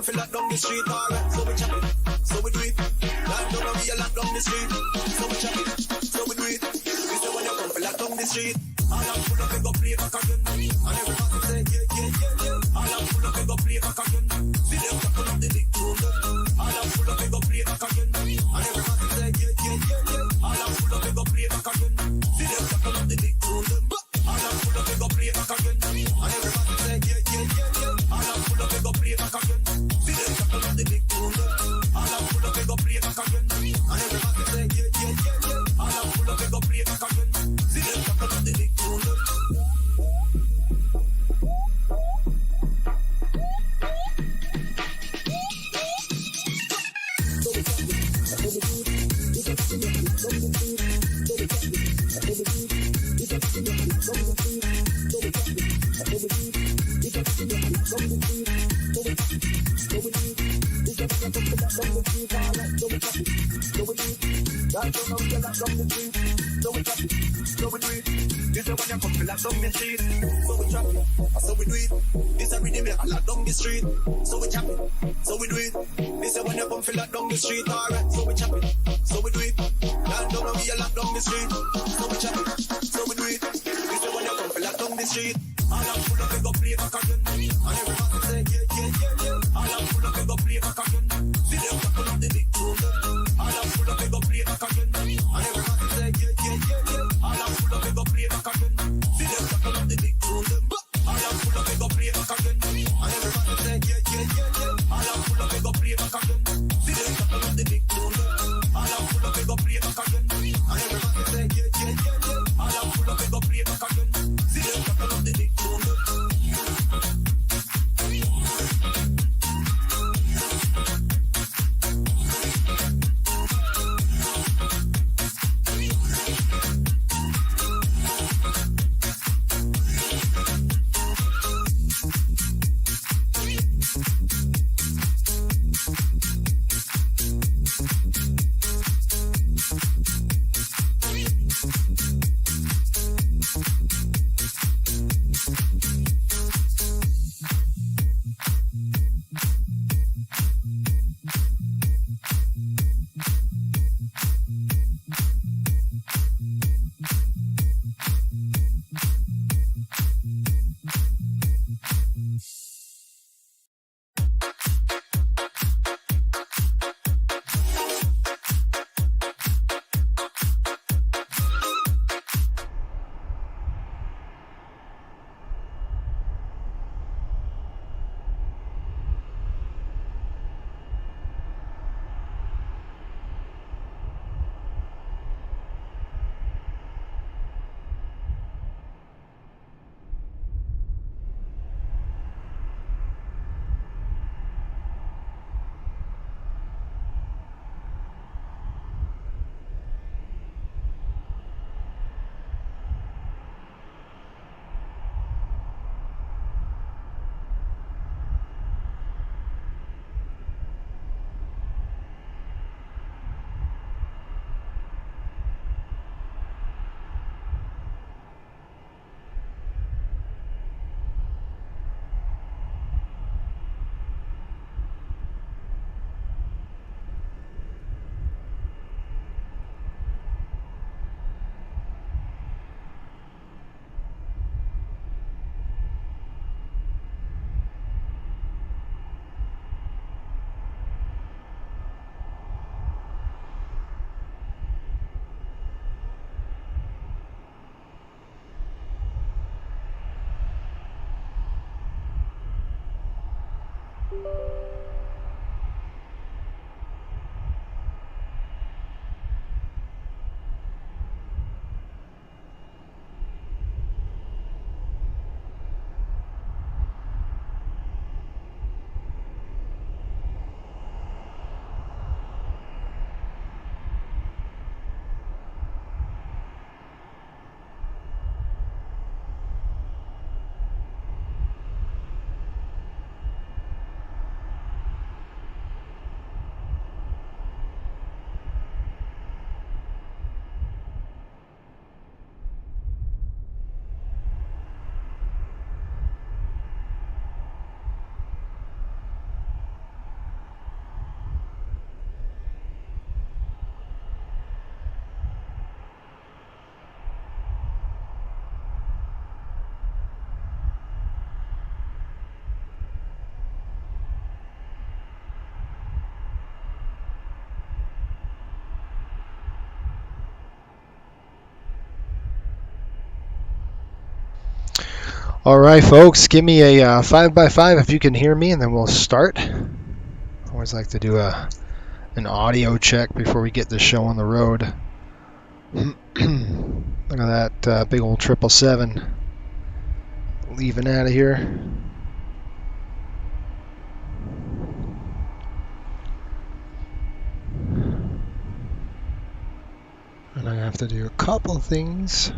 come feel lock down the street, alright, so we chop it, so we do it. Lock down and we a lock down the street, so we chop it, so we do it. This is when you come feel lock down the street. All I'm full of go play back again, and everybody say yeah. All I'm full of go play back again. See them tackle up the big tune. All I'm full of go play back again, and everybody say yeah. All I'm full of go play back again. See them tackle up the big tune. All I'm full of go play back again, and everybody say yeah. All I'm full of go play back again. See them tackle up the big tune. All I'm full of go play back again, and everybody say yeah. All I'm full of go play back again. See them tackle up the big tune. Street, so we chop it, so we do it. This is when you come feel lock down the street, alright, so we chop it, so we do it. Land down and we a lock down the street, so we chop it, so we do it. This is when you come feel lock down the street. All I'm full of go play back again, and everybody say yeah. All I'm full of go play back again. See them tackle up the big tune. All I'm full of go play back again, and everybody say yeah. All I'm full of go play back again. See them tackle up the big tune. All I'm full of go play back again, and everybody say yeah. All I'm full of go play back again. See them tackle up the big tune. All I'm full of go play back again, and everybody say yeah. All I'm full of go play back again. See them tackle up the big tune. All right, folks, give me a 5x5 if you can hear me, and then we'll start. I always like to do an audio check before we get the show on the road. Look at that big old 777 leaving out of here. And I have to do a couple things.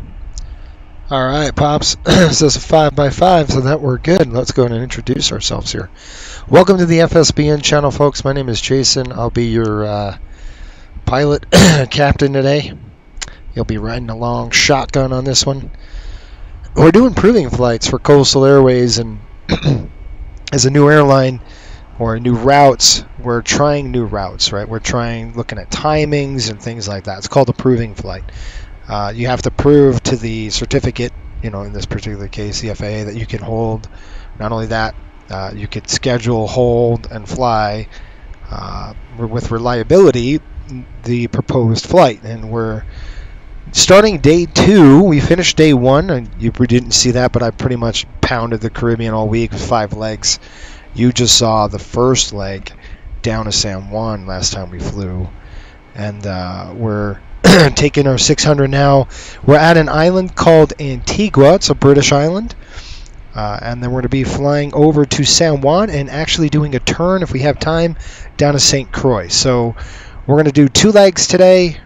All right, Pops. This is a 5x5, so that we're good. Let's go and introduce ourselves here. Welcome to the FSBN channel, folks. My name is Jason. I'll be your pilot captain today. You'll be riding along shotgun on this one. We're doing proving flights for Coastal Airways, and as a new airline or new routes, we're trying new routes, right? We're looking at timings and things like that. It's called a proving flight. You have to prove to the certificate, in this particular case, the FAA, that you can hold. Not only that, you could schedule, hold, and fly with reliability the proposed flight. And we're starting day 2. We finished day 1, and you didn't see that, but I pretty much pounded the Caribbean all week with 5 legs. You just saw the first leg down to San Juan last time we flew. And we're taking our 600 now. We're at an island called Antigua. It's a British island. And then we're going to be flying over to San Juan and actually doing a turn, if we have time, down to St. Croix. So we're going to do 2 legs today.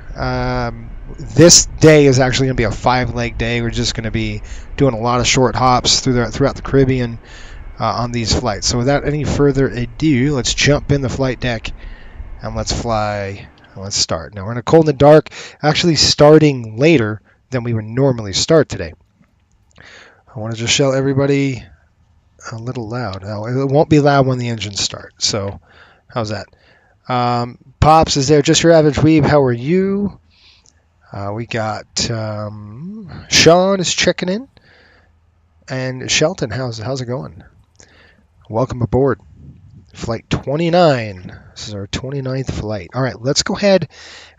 This day is actually going to be a 5-leg day. We're just going to be doing a lot of short hops throughout the Caribbean on these flights. So without any further ado, let's jump in the flight deck and let's fly. Let's start. Now we're in a cold and dark, actually starting later than we would normally start today. I want to just show everybody a little loud. Now, it won't be loud when the engines start. So how's that? Pops is there, just your average weeb. How are you? We got Sean is checking in. And Shelton, how's it going? Welcome aboard. Flight 29. This is our 29th flight. All right, let's go ahead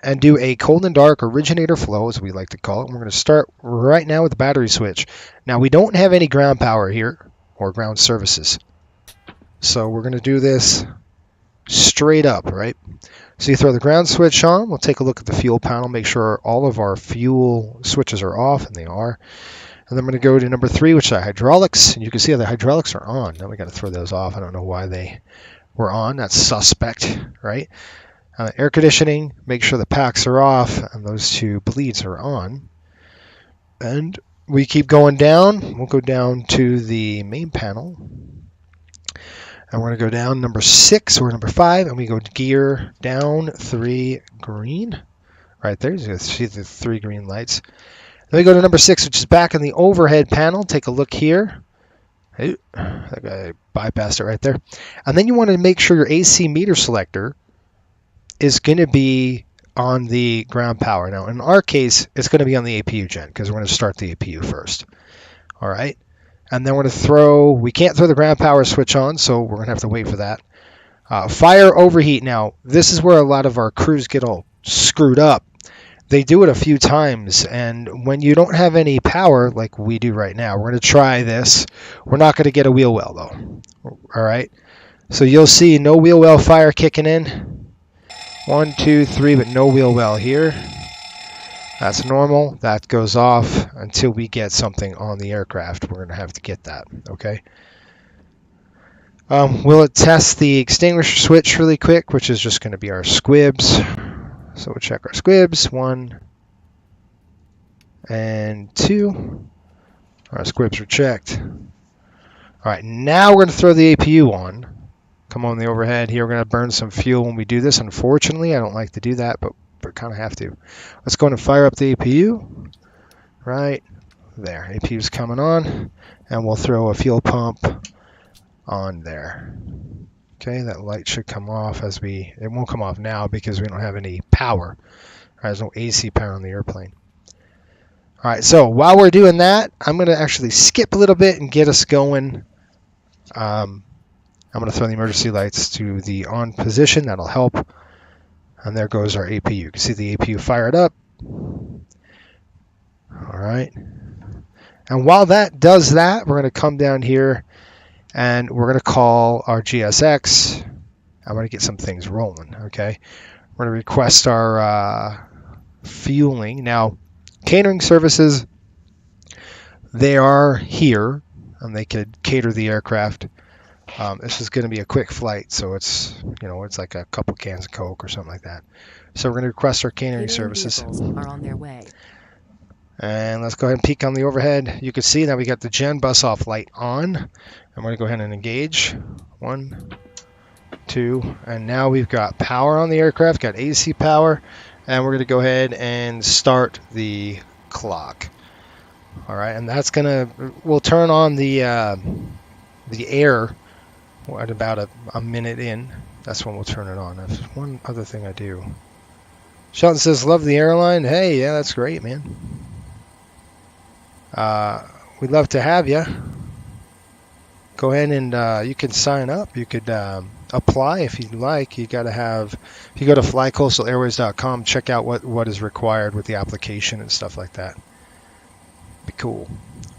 and do a cold and dark originator flow, as we like to call it. We're going to start right now with the battery switch. Now, we don't have any ground power here or ground services. So we're going to do this straight up, right? So you throw the ground switch on. We'll take a look at the fuel panel, make sure all of our fuel switches are off, and they are. And then I'm going to go to number 3, which are hydraulics. And you can see how the hydraulics are on. Now we got to throw those off. I don't know why they were on. That's suspect, right? Air conditioning, make sure the packs are off and those 2 bleeds are on. And we keep going down. We'll go down to the main panel. And we're going to go down number 6 or number 5. And we go gear down 3 green. Right there. You can see the 3 green lights. Then we go to number 6, which is back in the overhead panel. Take a look here. Hey, that guy bypassed it right there. And then you want to make sure your AC meter selector is going to be on the ground power. Now, in our case, it's going to be on the APU gen because we're going to start the APU first. All right. And then we're going to we can't throw the ground power switch on, so we're going to have to wait for that. Fire overheat. Now, this is where a lot of our crews get all screwed up. They do it a few times, and when you don't have any power like we do right now, we're going to try this. We're not going to get a wheel well, though. All right? So you'll see no wheel well fire kicking in. 1, 2, 3, but no wheel well here. That's normal. That goes off until we get something on the aircraft. We're going to have to get that, okay? We'll test the extinguisher switch really quick, which is just going to be our squibs. So we'll check our squibs, 1 and 2. Our squibs are checked. All right, now we're going to throw the APU on. Come on the overhead here. We're going to burn some fuel when we do this. Unfortunately, I don't like to do that, but kind of have to. Let's go and fire up the APU. Right there. APU's coming on, and we'll throw a fuel pump on there. Okay, that light should come off it won't come off now because we don't have any power. There's no AC power on the airplane. All right, so while we're doing that, I'm going to actually skip a little bit and get us going. I'm going to throw the emergency lights to the on position. That'll help. And there goes our APU. You can see the APU fired up. All right. And while that does that, we're going to come down here and we're going to call our GSX. I'm going to get some things rolling, okay? We're going to request our fueling. Now, catering services, they are here, and they could cater the aircraft. This is going to be a quick flight, so it's, you know, it's like a couple cans of Coke or something like that. So we're going to request our catering services. Are on their way. And let's go ahead and peek on the overhead. You can see that we got the gen bus off light on. I'm going to go ahead and engage. 1, 2, and now we've got power on the aircraft, got AC power, and we're going to go ahead and start the clock. All right, and that's we'll turn on the air at about a minute in. That's when we'll turn it on. There's one other thing I do. Shelton says, love the airline. Hey, yeah, that's great, man. We'd love to have you. Go ahead and you can sign up. You could apply if you'd like. You got to have, if you go to flycoastalairways.com, check out what is required with the application and stuff like that. Be cool.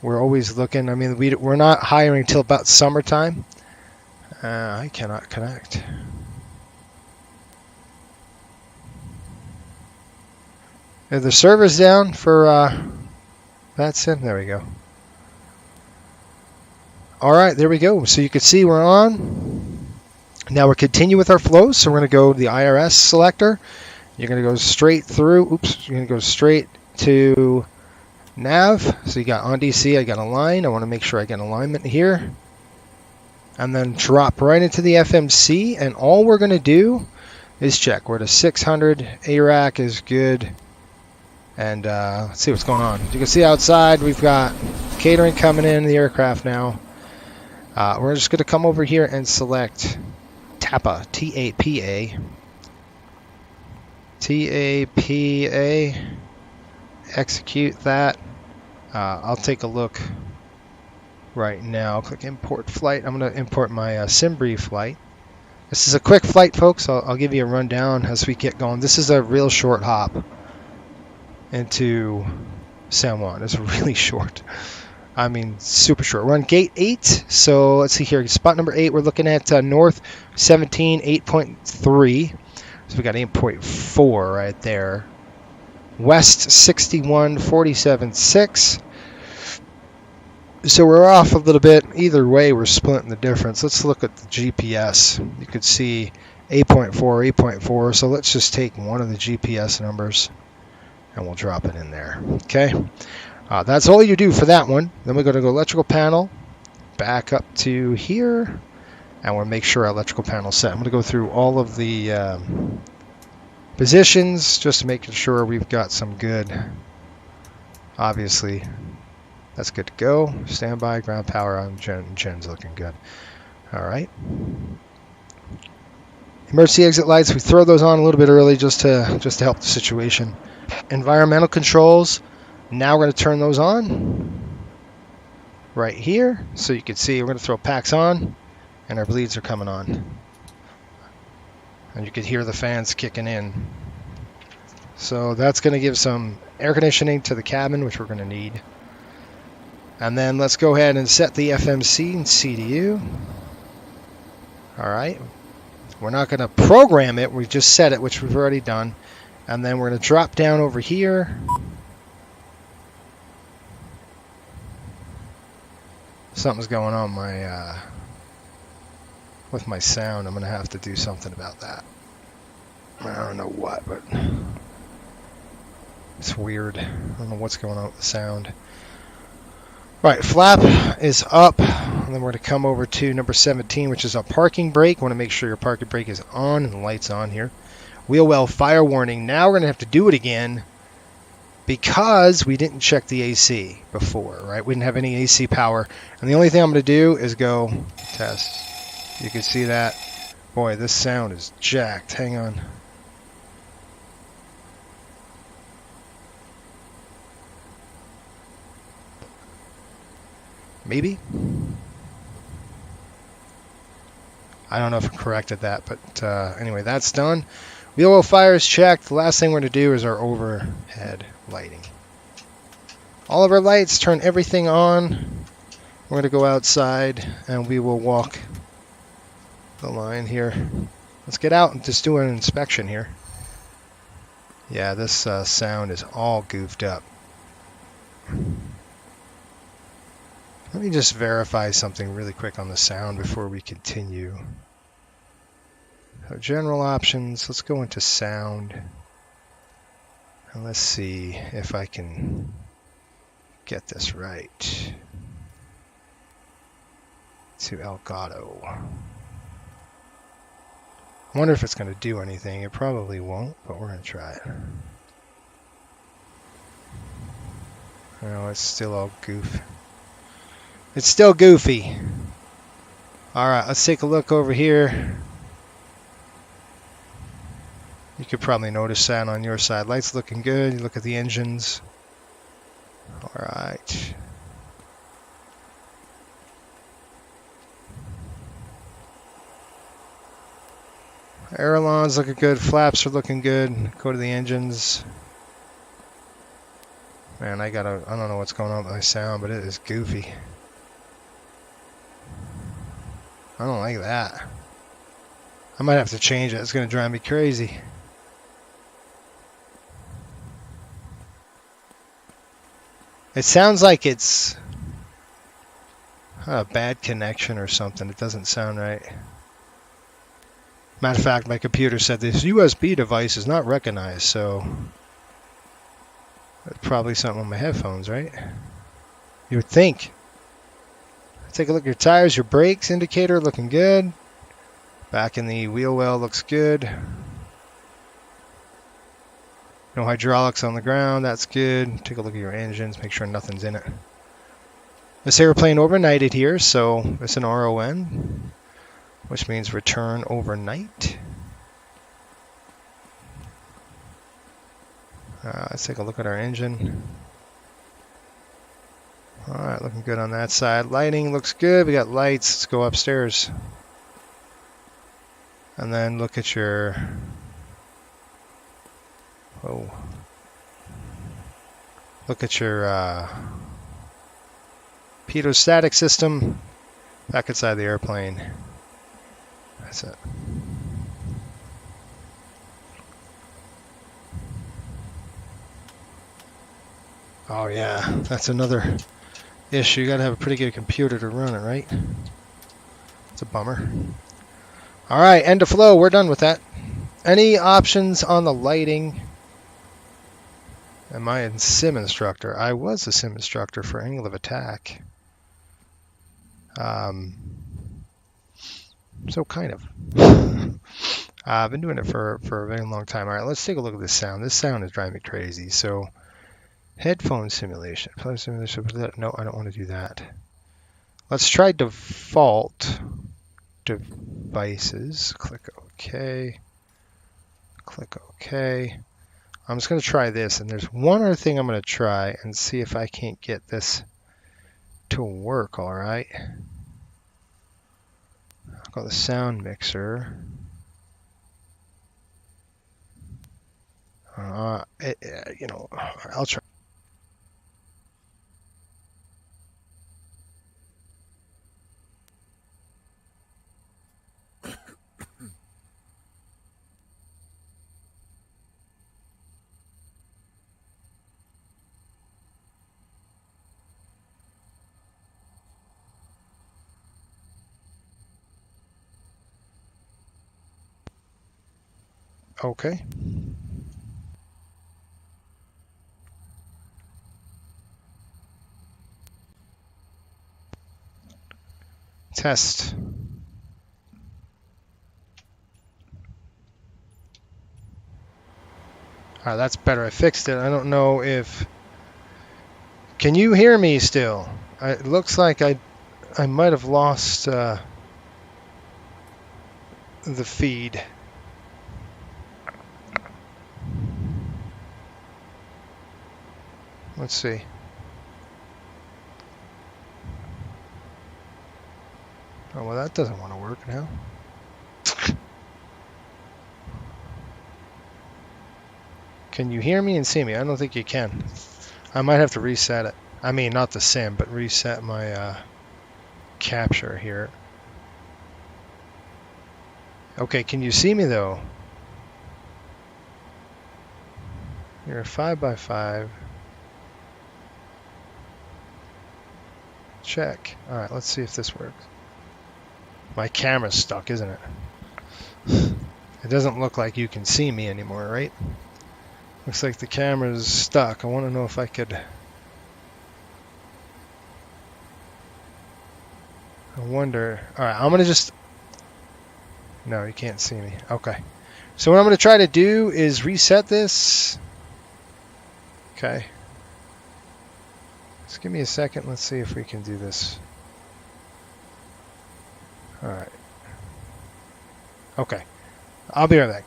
We're always looking. I mean, we're not hiring till about summertime. I cannot connect. Are the servers down for that's it? There we go. All right, there we go. So you can see we're on. Now we're continuing with our flows. So we're going to go to the IRS selector. You're going to go straight through. Oops. You're going to go straight to nav. So you got on DC. I got a line. I want to make sure I get alignment here. And then drop right into the FMC. And all we're going to do is check. We're at a 600. ARAC is good. And let's see what's going on. You can see outside we've got catering coming in the aircraft now. We're just going to come over here and select TAPA, T-A-P-A. T-A-P-A. Execute that. I'll take a look right now. Click import flight. I'm going to import my Simbree flight. This is a quick flight, folks. I'll give you a rundown as we get going. This is a real short hop into San Juan. It's really short. I mean, super short. We're on gate 8. So let's see here. Spot number 8. We're looking at north 17, 8.3. So we got 8.4 right there. West 61, 47.6. So we're off a little bit. Either way, we're splitting the difference. Let's look at the GPS. You could see 8.4, 8.4. So let's just take one of the GPS numbers and we'll drop it in there. Okay. That's all you do for that one. Then we're going to go electrical panel, back up to here, and we'll make sure our electrical panel's set. I'm going to go through all of the positions just to make sure we've got some good. Obviously, that's good to go. Standby, ground power on Gen's looking good. All right. Emergency exit lights, we throw those on a little bit early just to help the situation. Environmental controls. Now we're going to turn those on right here. So you can see we're going to throw packs on and our bleeds are coming on. And you can hear the fans kicking in. So that's going to give some air conditioning to the cabin, which we're going to need. And then let's go ahead and set the FMC and CDU. All right. We're not going to program it. We just set it, which we've already done. And then we're going to drop down over here. Something's going on with my sound. I'm going to have to do something about that. I don't know what, but it's weird. I don't know what's going on with the sound. Right, flap is up. And then we're going to come over to number 17, which is a parking brake. I want to make sure your parking brake is on and the light's on here. Wheel well fire warning. Now we're going to have to do it again because we didn't check the AC before, right? We didn't have any AC power. And the only thing I'm going to do is go test. You can see that. Boy, this sound is jacked. Hang on. Maybe? I don't know if I corrected that, but anyway, that's done. Wheel well fire is checked. The last thing we're going to do is our overhead lighting. all of our lights, turn everything on. We're going to go outside and we will walk the line here. Let's get out and just do an inspection here. Yeah, this sound is all goofed up. Let me just verify something really quick on the sound before we continue. So general options, let's go into sound. And let's see if I can get this right. To Elgato. I wonder if it's going to do anything. It probably won't, but we're going to try it. No, it's still all goof. It's still goofy. Alright, let's take a look over here. You could probably notice that on your side. Lights looking good. You look at the engines. Alright. Airlines looking good. Flaps are looking good. Go to the engines. Man, I don't know what's going on with my sound, but it is goofy. I don't like that. I might have to change it. It's going to drive me crazy. It sounds like it's a bad connection or something. It doesn't sound right. Matter of fact, my computer said this USB device is not recognized, so it's probably something on my headphones, right? You would think. Take a look at your tires, your brakes indicator looking good. Back in the wheel well looks good. No hydraulics on the ground, that's good. Take a look at your engines, make sure nothing's in it. This airplane overnighted here, so it's an RON, which means return overnight. Let's take a look at our engine. Alright, looking good on that side. Lighting looks good. We got lights. Let's go upstairs. And then look at your... Oh. Look at your pitot-static system back inside the airplane. That's it. Oh yeah, that's another issue. You gotta have a pretty good computer to run it, right? It's a bummer. Alright, end of flow. We're done with that. Any options on the lighting? Am I a sim instructor? I was a sim instructor for angle of attack. So kind of. I've been doing it for a very long time. Alright, let's take a look at this sound. This sound is driving me crazy. So, headphone simulation. Play simulation. No, I don't want to do that. Let's try default devices. Click OK. Click OK. I'm just going to try this, and there's one other thing I'm going to try and see if I can't get this to work. All right. I'll go to the sound mixer. You know, I'll try. Okay. Test. Alright, that's better. I fixed it. I don't know if... Can you hear me still? It looks like I might have lost the feed. Let's see. Oh, well, that doesn't want to work now. Can you hear me and see me? I don't think you can. I might have to reset it. I mean, not the sim, but reset my capture here. Okay, can you see me though? You're a 5x5. Check. Alright, let's see if this works. My camera's stuck, isn't it? It doesn't look like you can see me anymore, right? Looks like the camera's stuck. I want to know if I could... I wonder... Alright, I'm going to just... No, you can't see me. Okay. So what I'm going to try to do is reset this. Okay. Just give me a second. Let's see if we can do this. Alright. Okay. I'll be right back.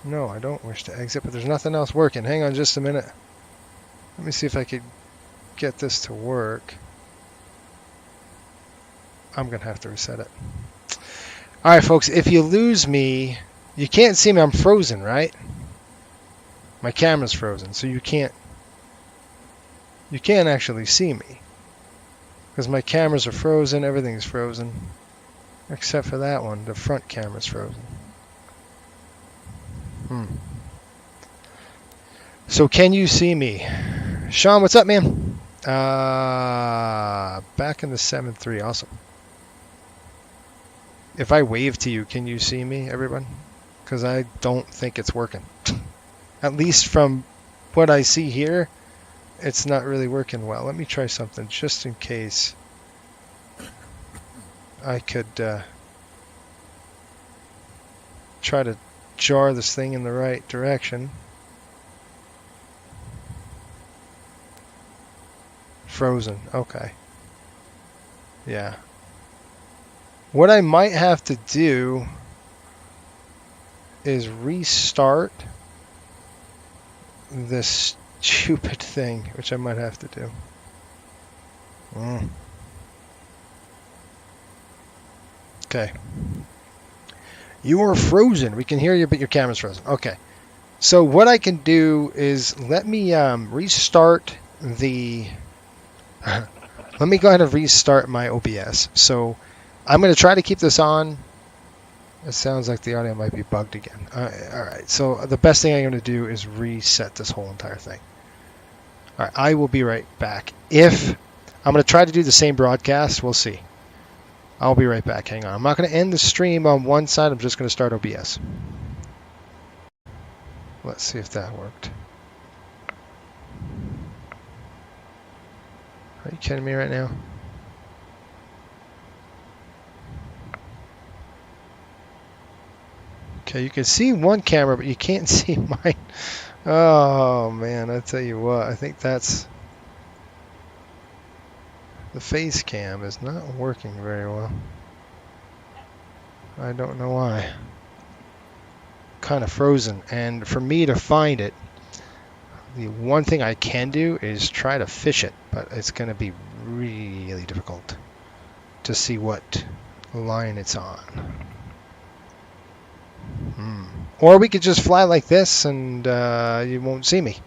No, I don't wish to exit, but there's nothing else working. Hang on just a minute. Let me see if I could get this to work. I'm going to have to reset it. Alright, folks, if you lose me, you can't see me. I'm frozen, right? My camera's frozen, so you can't actually see me. Because my cameras are frozen, everything's frozen. Except for that one, the front camera's frozen. So can you see me? Sean, what's up, man? Back in the 7.3, awesome. If I wave to you, can you see me, everyone? Because I don't think it's working. At least from what I see here, it's not really working well. Let me try something just in case I could try to jar this thing in the right direction. Frozen. Okay. Yeah. What I might have to do is restart this stupid thing, which I might have to do. Okay. You are frozen. We can hear you, but your camera's frozen. Okay. So what I can do is let me restart the... Let me go ahead and restart my OBS. So I'm going to try to keep this on. It sounds like the audio might be bugged again. All right. So the best thing I'm going to do is reset this whole entire thing. All right. I will be right back. If I'm going to try to do the same broadcast, we'll see. I'll be right back. Hang on. I'm not going to end the stream on one side. I'm just going to start OBS. Let's see if that worked. Are you kidding me right now? Okay, you can see one camera, but you can't see mine. Oh, man, I tell you what. I think that's... The face cam is not working very well. I don't know why. Kind of frozen. And for me to find it, the one thing I can do is try to fish it, but it's going to be really difficult to see what line it's on. Or we could just fly like this and you won't see me.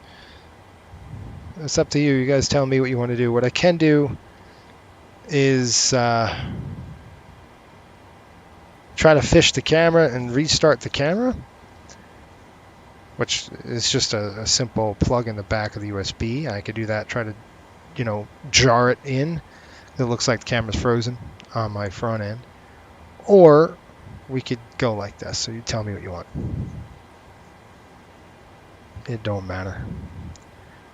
It's up to you. You guys tell me what you want to do. What I can do is try to fish the camera and restart the camera, which is just a simple plug in the back of the USB. I could do that, try to, jar it in. It looks like the camera's frozen on my front end. Or we could go like this. So you tell me what you want. It don't matter.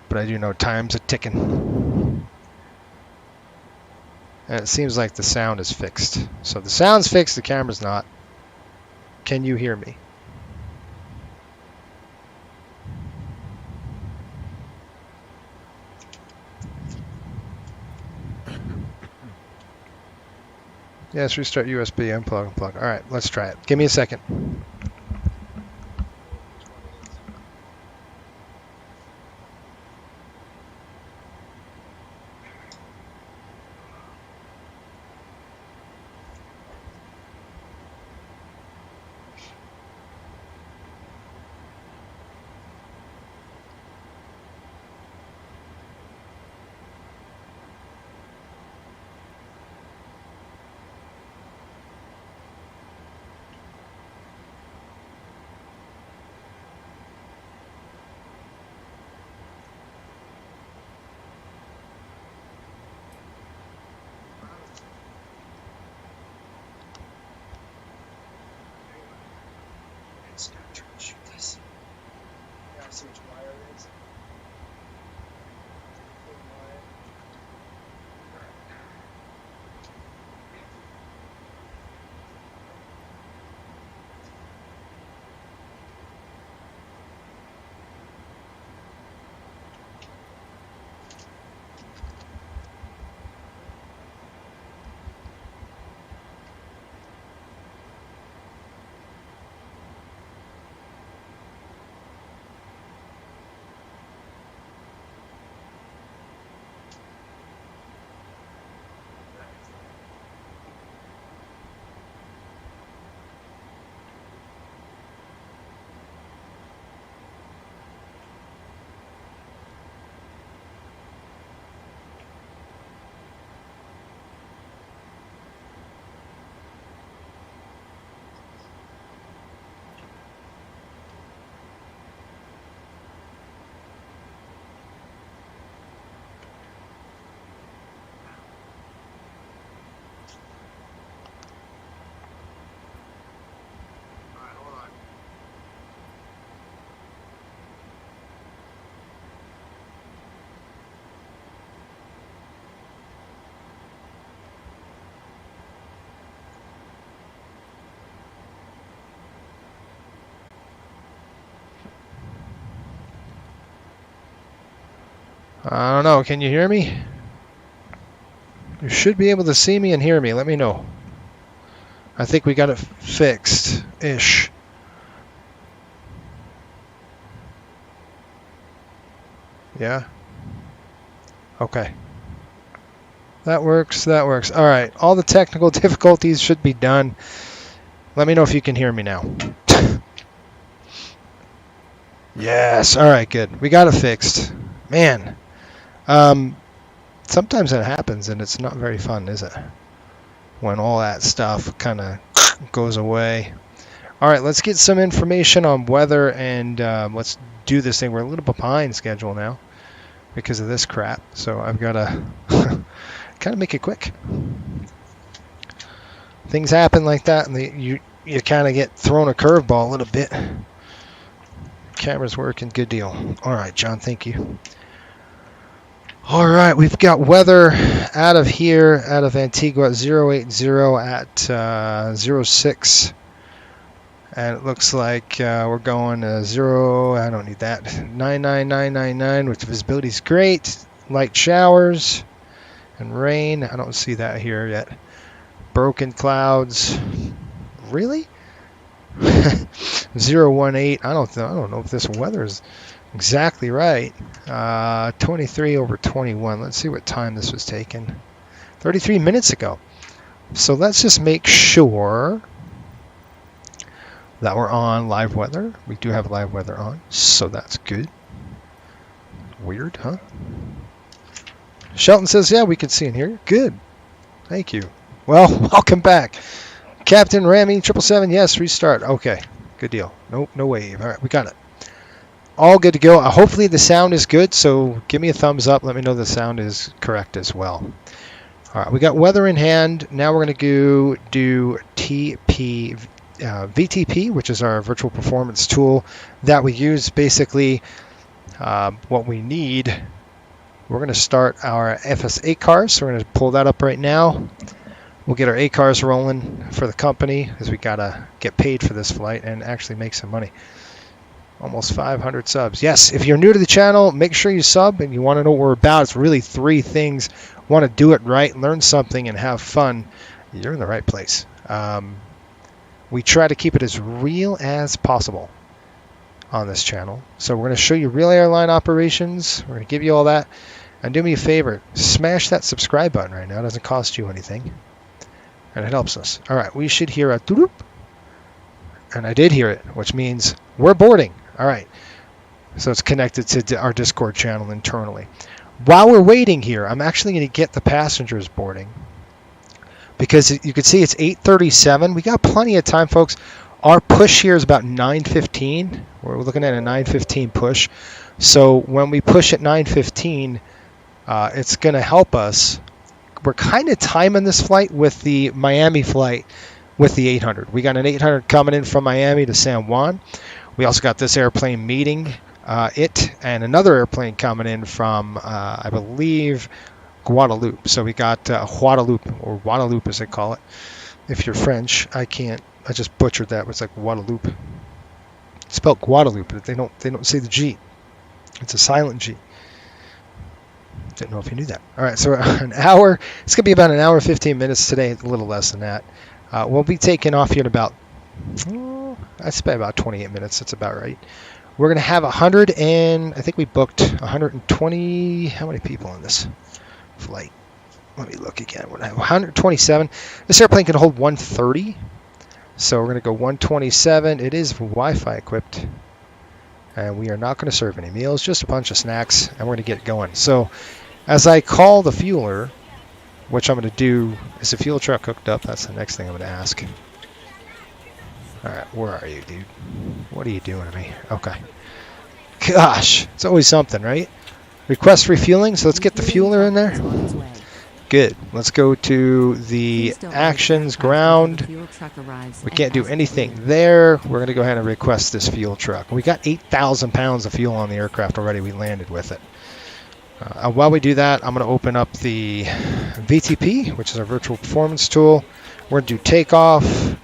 But I do know time's a ticking. And it seems like the sound is fixed. So the sound's fixed, the camera's not. Can you hear me? Yes, restart USB, unplug. All right, let's try it. Give me a second. I don't know. Can you hear me? You should be able to see me and hear me. Let me know. I think we got it fixed-ish. Yeah? Okay. That works. That works. All right. All the technical difficulties should be done. Let me know if you can hear me now. Yes. All right. Good. We got it fixed. Man. Sometimes it happens, and it's not very fun, is it? When all that stuff kind of goes away. All right. Let's get some information on weather, and let's do this thing. We're a little behind schedule now because of this crap. So I've got to kind of make it quick. Things happen like that, and you kind of get thrown a curveball a little bit. Camera's working, good deal. All right, John, thank you. All right, we've got weather out of here, out of Antigua at 080 at 06. And it looks like we're going I don't need that, 99999, which visibility is great. Light showers and rain. I don't see that here yet. Broken clouds. Really? 018. I don't know if this weather is exactly right. 23/21. Let's see what time this was taken. 33 minutes ago. So let's just make sure that we're on live weather. We do have live weather on, so that's good. Weird, huh? Shelton says, yeah, we can see and hear you. Good. Thank you. Well, welcome back. Captain Rami 777, yes, restart. Okay, good deal. Nope, no wave. All right, we got it. All good to go. Hopefully the sound is good, so give me a thumbs up. Let me know the sound is correct as well. All right, we got weather in hand. Now we're going to go do VTP, which is our virtual performance tool that we use. Basically, what we need, we're going to start our FS8 cars. So we're going to pull that up right now. We'll get our 8 cars rolling for the company, as we got to get paid for this flight and actually make some money. Almost 500 subs. Yes, if you're new to the channel, make sure you sub and you want to know what we're about. It's really 3 things. Want to do it right, learn something, and have fun. You're in the right place. We try to keep it as real as possible on this channel. So we're going to show you real airline operations. We're going to give you all that. And do me a favor, smash that subscribe button right now. It doesn't cost you anything. And it helps us. All right, we should hear a doop. And I did hear it, which means we're boarding. All right. So it's connected to our Discord channel internally. While we're waiting here, I'm actually going to get the passengers boarding. Because you can see it's 8:37. We got plenty of time, folks. Our push here is about 9:15. We're looking at a 9:15 push. So when we push at 9:15, it's going to help us. We're kind of timing this flight with the Miami flight, with the 800. We got an 800 coming in from Miami to San Juan. We also got this airplane meeting it and another airplane coming in from, I believe, Guadeloupe. So we got Guadeloupe, or Guadeloupe as they call it. If you're French, I just butchered that. It's like Guadeloupe. It's spelled Guadeloupe, but they don't say the G. It's a silent G. Didn't know if you knew that. All right, so an hour. It's going to be about an hour, 15 minutes today, a little less than that. We'll be taking off here in about, I'd say about 28 minutes. That's about right. We're going to have 100 and, I think we booked 120, how many people on this flight? Let me look again. We're going to have 127. This airplane can hold 130. So we're going to go 127. It is Wi-Fi equipped. And we are not going to serve any meals, just a bunch of snacks, and we're going to get going. So as I call the fueler, which I'm going to do, is the fuel truck hooked up? That's the next thing I'm going to ask. All right, where are you, dude? What are you doing to me? Okay. Gosh, it's always something, right? Request refueling, so let's get the fueler in there. Good. Let's go to the actions ground. We can't do anything there. We're going to go ahead and request this fuel truck. We got 8,000 pounds of fuel on the aircraft already. We landed with it. While we do that, I'm going to open up the VTP, which is our virtual performance tool. We're going to do takeoff.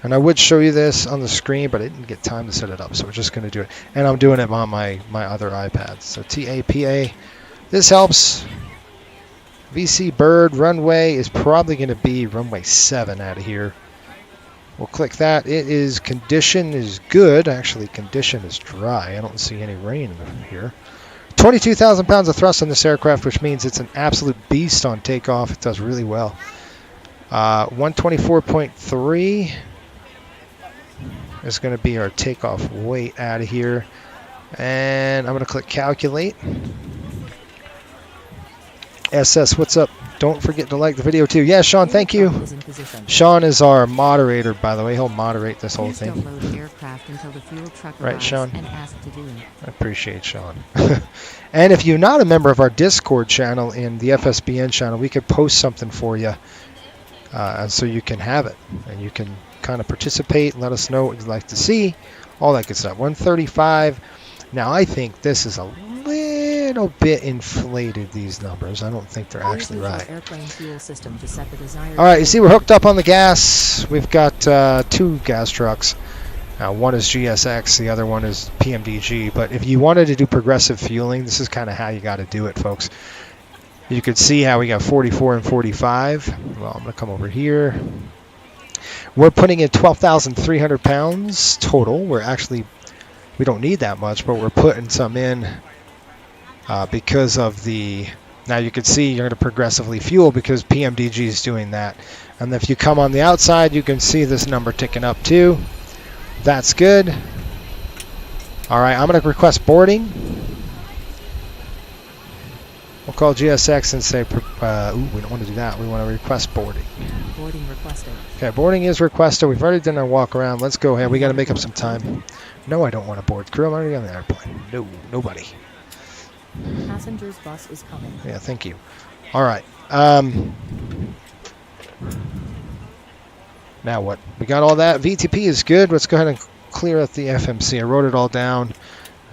And I would show you this on the screen, but I didn't get time to set it up. So we're just going to do it. And I'm doing it on my other iPad. So TAPA. This helps. VC Bird runway is probably going to be runway 7 out of here. We'll click that. It is, condition is good. Actually, condition is dry. I don't see any rain here. 22,000 pounds of thrust on this aircraft, which means it's an absolute beast on takeoff. It does really well. 124.3 is going to be our takeoff weight out of here. And I'm going to click calculate. SS, what's up? Don't forget to like the video too. Yeah, Sean, thank you. Sean is our moderator, by the way. He'll moderate this whole thing. Right, Sean? I appreciate Sean. And if you're not a member of our Discord channel in the FSBN channel, we could post something for you so you can have it. And you can kind of participate, let us know what you'd like to see, all that good stuff. 135. Now, I think this is a little bit inflated, these numbers. I don't think they're actually right. All right, you see we're hooked up on the gas. We've got 2 gas trucks. One is GSX, the other one is PMDG. But if you wanted to do progressive fueling, this is kind of how you got to do it, folks. You could see how we got 44 and 45. Well, I'm going to come over here. We're putting in 12,300 pounds total. We don't need that much, but we're putting some in because of the, now you can see you're going to progressively fuel because PMDG is doing that. And if you come on the outside, you can see this number ticking up too. That's good. All right, I'm going to request boarding. We'll call GSX and say, we don't want to do that. We want to request boarding. Boarding requested. Okay, boarding is requested. We've already done our walk around. Let's go ahead. We got to make up some time. No, I don't want to board crew. I'm already on the airplane. No, nobody. Passenger's bus is coming. Yeah, thank you. All right. Now what? We got all that. VTP is good. Let's go ahead and clear out the FMC. I wrote it all down.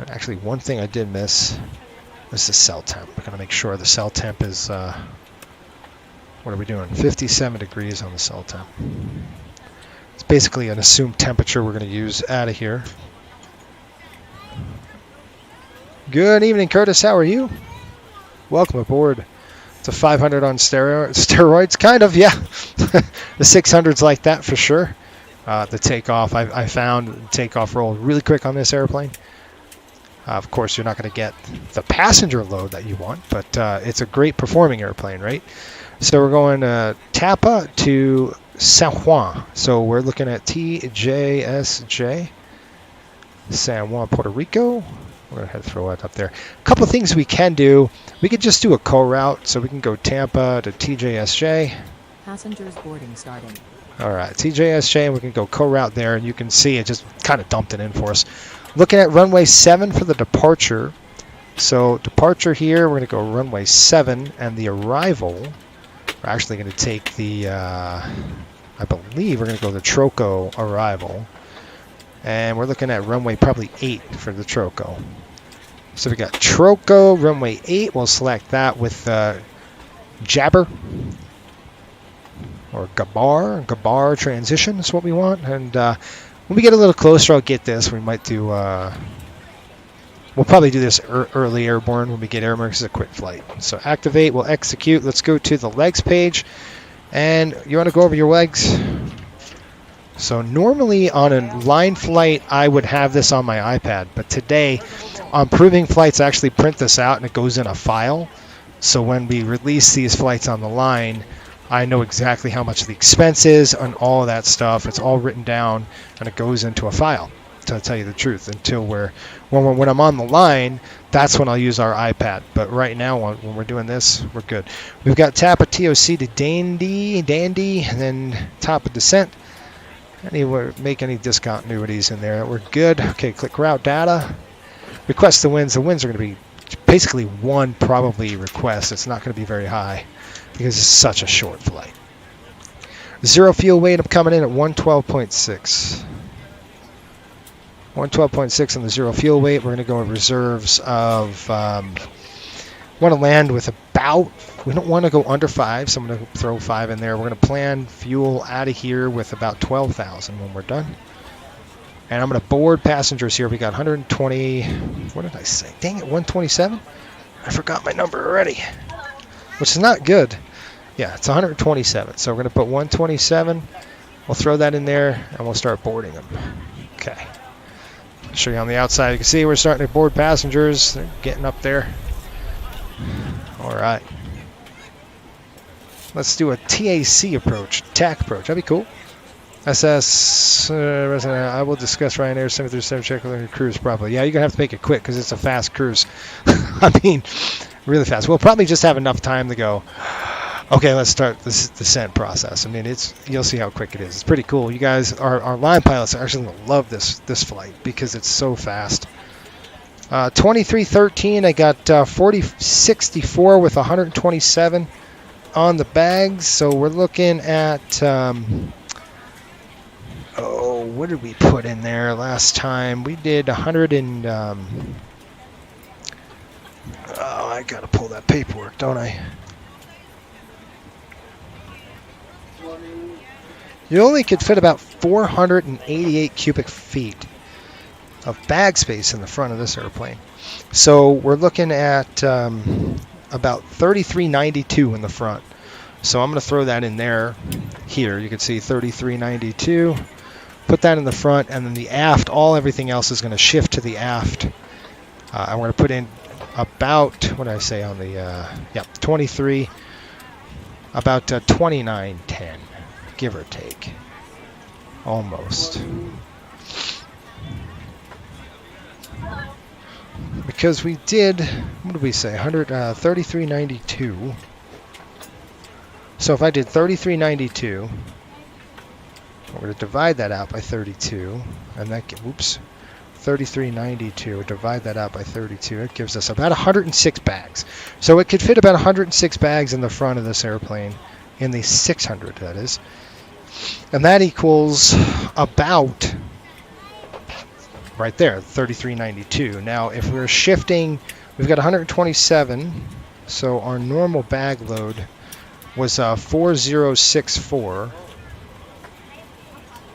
Actually, one thing I did miss is the cell temp. We're going to make sure the cell temp is, what are we doing? 57 degrees on the cell temp. It's basically an assumed temperature we're going to use out of here. Good evening, Curtis. How are you? Welcome aboard. It's a 500 on steroids, kind of, yeah. The 600's like that for sure. The takeoff, I found the takeoff roll really quick on this airplane. Of course, you're not going to get the passenger load that you want, but it's a great performing airplane, right? So we're going Tampa to San Juan. So we're looking at TJSJ, San Juan, Puerto Rico. We're going to have to throw it up there. A couple of things we can do. We could just do a co-route, so we can go Tampa to TJSJ. Passengers boarding starting. All right, TJSJ, and we can go co-route there, and you can see it just kind of dumped it in for us. Looking at runway 7 for the departure. So departure here, we're going to go runway 7, and the arrival, we're actually going to take the, I I believe we're going to go the Troco arrival. And we're looking at runway probably 8 for the Troco. So we got Troco, runway 8. We'll select that with Jabber. Or Gabar transition is what we want. And when we get a little closer, I'll get this. We might do, we'll probably do this early airborne when we get airborne because it's a quick flight. So activate, we'll execute. Let's go to the legs page. And you want to go over your legs? So normally on a line flight, I would have this on my iPad. But today, on proving flights, I actually print this out and it goes in a file. So when we release these flights on the line, I know exactly how much the expense is and all of that stuff. It's all written down and it goes into a file, to tell you the truth. Until when I'm on the line, that's when I'll use our iPad. But right now, when we're doing this, we're good. We've got tap of TOC to dandy, and then top of descent. Make any discontinuities in there. We're good. Okay, click route data. Request the winds. The winds are going to be basically one probably request. It's not going to be very high because it's such a short flight. Zero fuel weight, I'm coming in at 112.6. 112.6 on the zero fuel weight. We're going to go with reserves of, want to land with about, we don't want to go under 5, so I'm going to throw 5 in there. We're going to plan fuel out of here with about 12,000 when we're done. And I'm going to board passengers here. We got 120, what did I say? Dang it, 127? I forgot my number already, which is not good. Yeah, it's 127. So we're going to put 127. We'll throw that in there, and we'll start boarding them. Okay. I'll show you on the outside. You can see we're starting to board passengers. They're getting up there. All right. Let's do a TAC approach, TAC approach. That'd be cool. SS, I will discuss Ryanair 737 check with your cruise probably. Yeah, you're going to have to make it quick because it's a fast cruise. I mean, really fast. We'll probably just have enough time to go, okay, let's start this descent process. I mean, you'll see how quick it is. It's pretty cool. You guys, our line pilots are actually going to love this flight because it's so fast. 2313, I got 4064 with 127 on the bags. So we're looking at... what did we put in there last time? We did 100 and... I gotta pull that paperwork, don't I? You only could fit about 488 cubic feet of bag space in the front of this airplane. So we're looking at about 3392 in the front. So I'm going to throw that in there. Here, you can see 3392. Put that in the front, and then the aft, everything else is going to shift to the aft. I'm going to put in about, what did I say on the, 23, about 2910, give or take, almost. Because we did, what did we say, 3392. So if I did 3392, we're going to divide that out by 32, and that, 3392, divide that out by 32, it gives us about 106 bags. So it could fit about 106 bags in the front of this airplane, in the 600, that is. And that equals about, right there, 3392. Now, if we're shifting, we've got 127, so our normal bag load was 4064.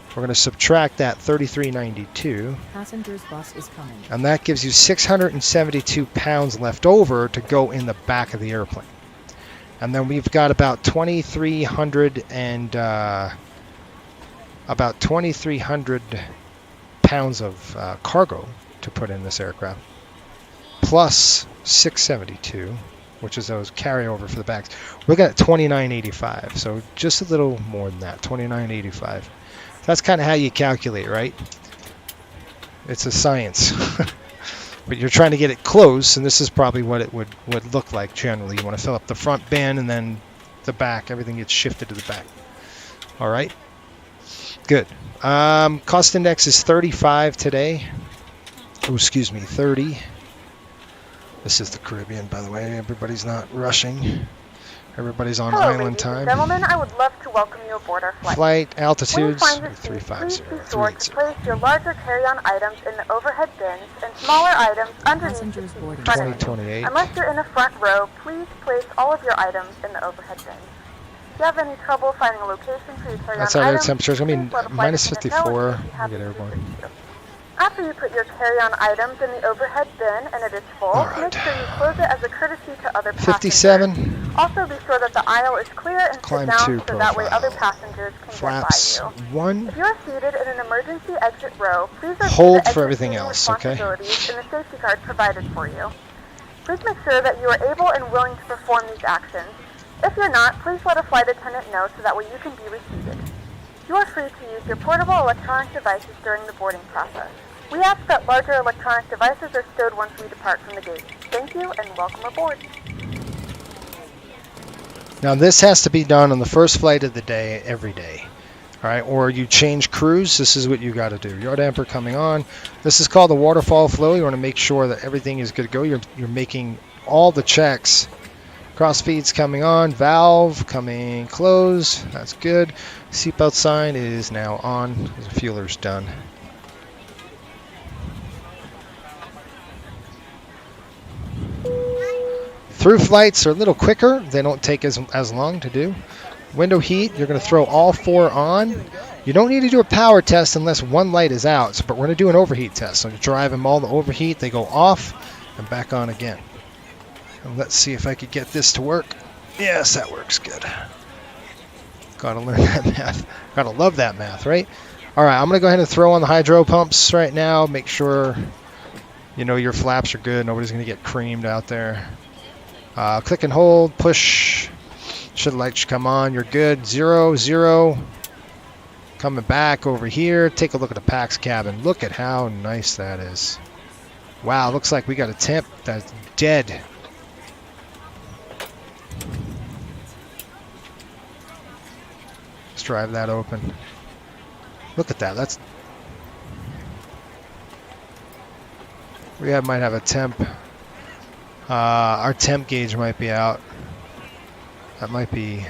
We're going to subtract that 3392. Passenger's bus is coming. And that gives you 672 pounds left over to go in the back of the airplane. And then we've got about 2,300 and about 2,300 pounds of cargo to put in this aircraft, plus 672, which is those carryover for the bags. We're looking at 2,985, so just a little more than that, 2,985. That's kind of how you calculate, right? It's a science. But you're trying to get it close, and this is probably what it would look like generally. You want to fill up the front bin, and then the back, everything gets shifted to the back. All right? Good. Cost index is 35 today. Oh, excuse me, 30. This is the Caribbean, by the way. Everybody's not rushing. Everybody's on Hello, island ladies time. and gentlemen. I would love to welcome you aboard our flight. Flight When you altitudes find your seat, please 350, be sure to 380. place your larger carry-on items in the overhead bins and smaller items underneath the Passengers seat in boarding front of you. 2028. Unless you're in the front row, please place all of your items in the overhead bins. If you have any trouble finding a location for your carry-on That's our air items, temperature. It's going to please let a be flight minus attendant know 54. and we'll be happy We'll get to airborne. assist you. After you put your carry-on items in the overhead bin and it is full, All right. make sure you close it as a courtesy to other passengers. 57. Also be sure that the aisle is clear and Climb sit down 2 so that way profile. other passengers can Flaps get by you. 1. If you are seated in an emergency exit row, please review Hold the for exit everything seating else, okay? responsibilities in the safety card provided for you. Please make sure that you are able and willing to perform these actions. If you're not, please let a flight attendant know so that way you can be reseated. You are free to use your portable electronic devices during the boarding process. We ask that larger electronic devices are stowed once we depart from the gate. Thank you and welcome aboard. Now this has to be done on the first flight of the day, every day. All right, or you change crews, this is what you got to do. Yard damper coming on. This is called the waterfall flow. You want to make sure that everything is good to go. You're making all the checks. Cross feeds coming on, valve coming close. That's good. Seatbelt sign is now on. The fueler's done. Through flights are a little quicker. They don't take as long to do. Window heat, you're going to throw all 4 on. You don't need to do a power test unless one light is out, but we're going to do an overheat test. So you drive them all the overheat, they go off and back on again. And let's see if I could get this to work. Yes, that works good. Gotta learn that math. Gotta love that math, right? All right, I'm going to go ahead and throw on the hydro pumps right now. Make sure, you know, your flaps are good. Nobody's going to get creamed out there. Click and hold, push. Should the lights come on? You're good. 0, 0. Coming back over here. Take a look at the PAX cabin. Look at how nice that is. Wow, looks like we got a temp that's dead. Let's drive that open. Look at that. That's. We might have a temp. Our temp gauge might be out. That might be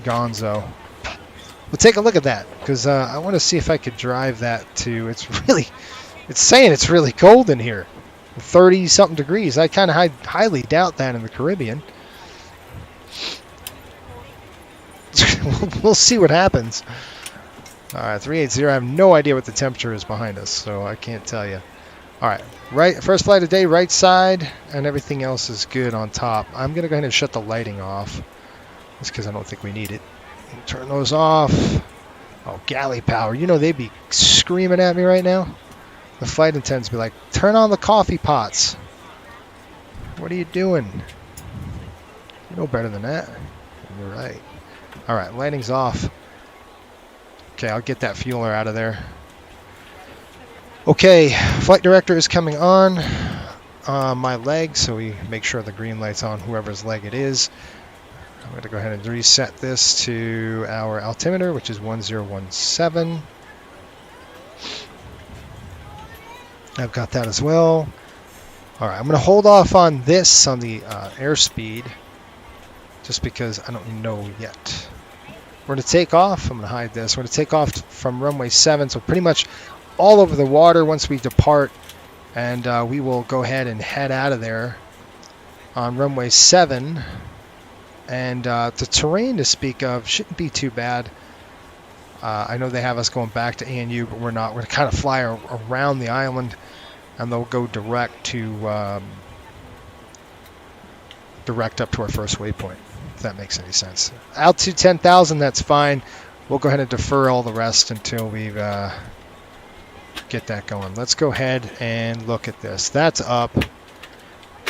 gonzo. We'll take a look at that because I want to see if I could drive that to. It's saying it's really cold in here, 30 something degrees. I kind of highly doubt that in the Caribbean. We'll see what happens. All right, 380. I have no idea what the temperature is behind us, so I can't tell you. All right, right. First flight of the day, right side, and everything else is good on top. I'm gonna go ahead and shut the lighting off, just because I don't think we need it. Turn those off. Oh, galley power. You know they'd be screaming at me right now. The flight attendants be like, "Turn on the coffee pots." What are you doing? You know better than that. You're right. All right, lighting's off. Okay, I'll get that fueler out of there. Okay, flight director is coming on my leg, so we make sure the green light's on whoever's leg it is. I'm going to go ahead and reset this to our altimeter, which is 1017. I've got that as well. All right, I'm going to hold off on this on the airspeed, just because I don't know yet. We're going to take off. I'm going to hide this. We're going to take off from runway 7, so pretty much all over the water once we depart, and we will go ahead and head out of there on runway 7. And the terrain to speak of shouldn't be too bad. I know they have us going back to ANU, but we're not. We're going to kind of fly around the island, and they'll go direct up to our first waypoint, if that makes any sense. Altitude 10,000, that's fine. We'll go ahead and defer all the rest until we get that going. Let's go ahead and look at this. That's up.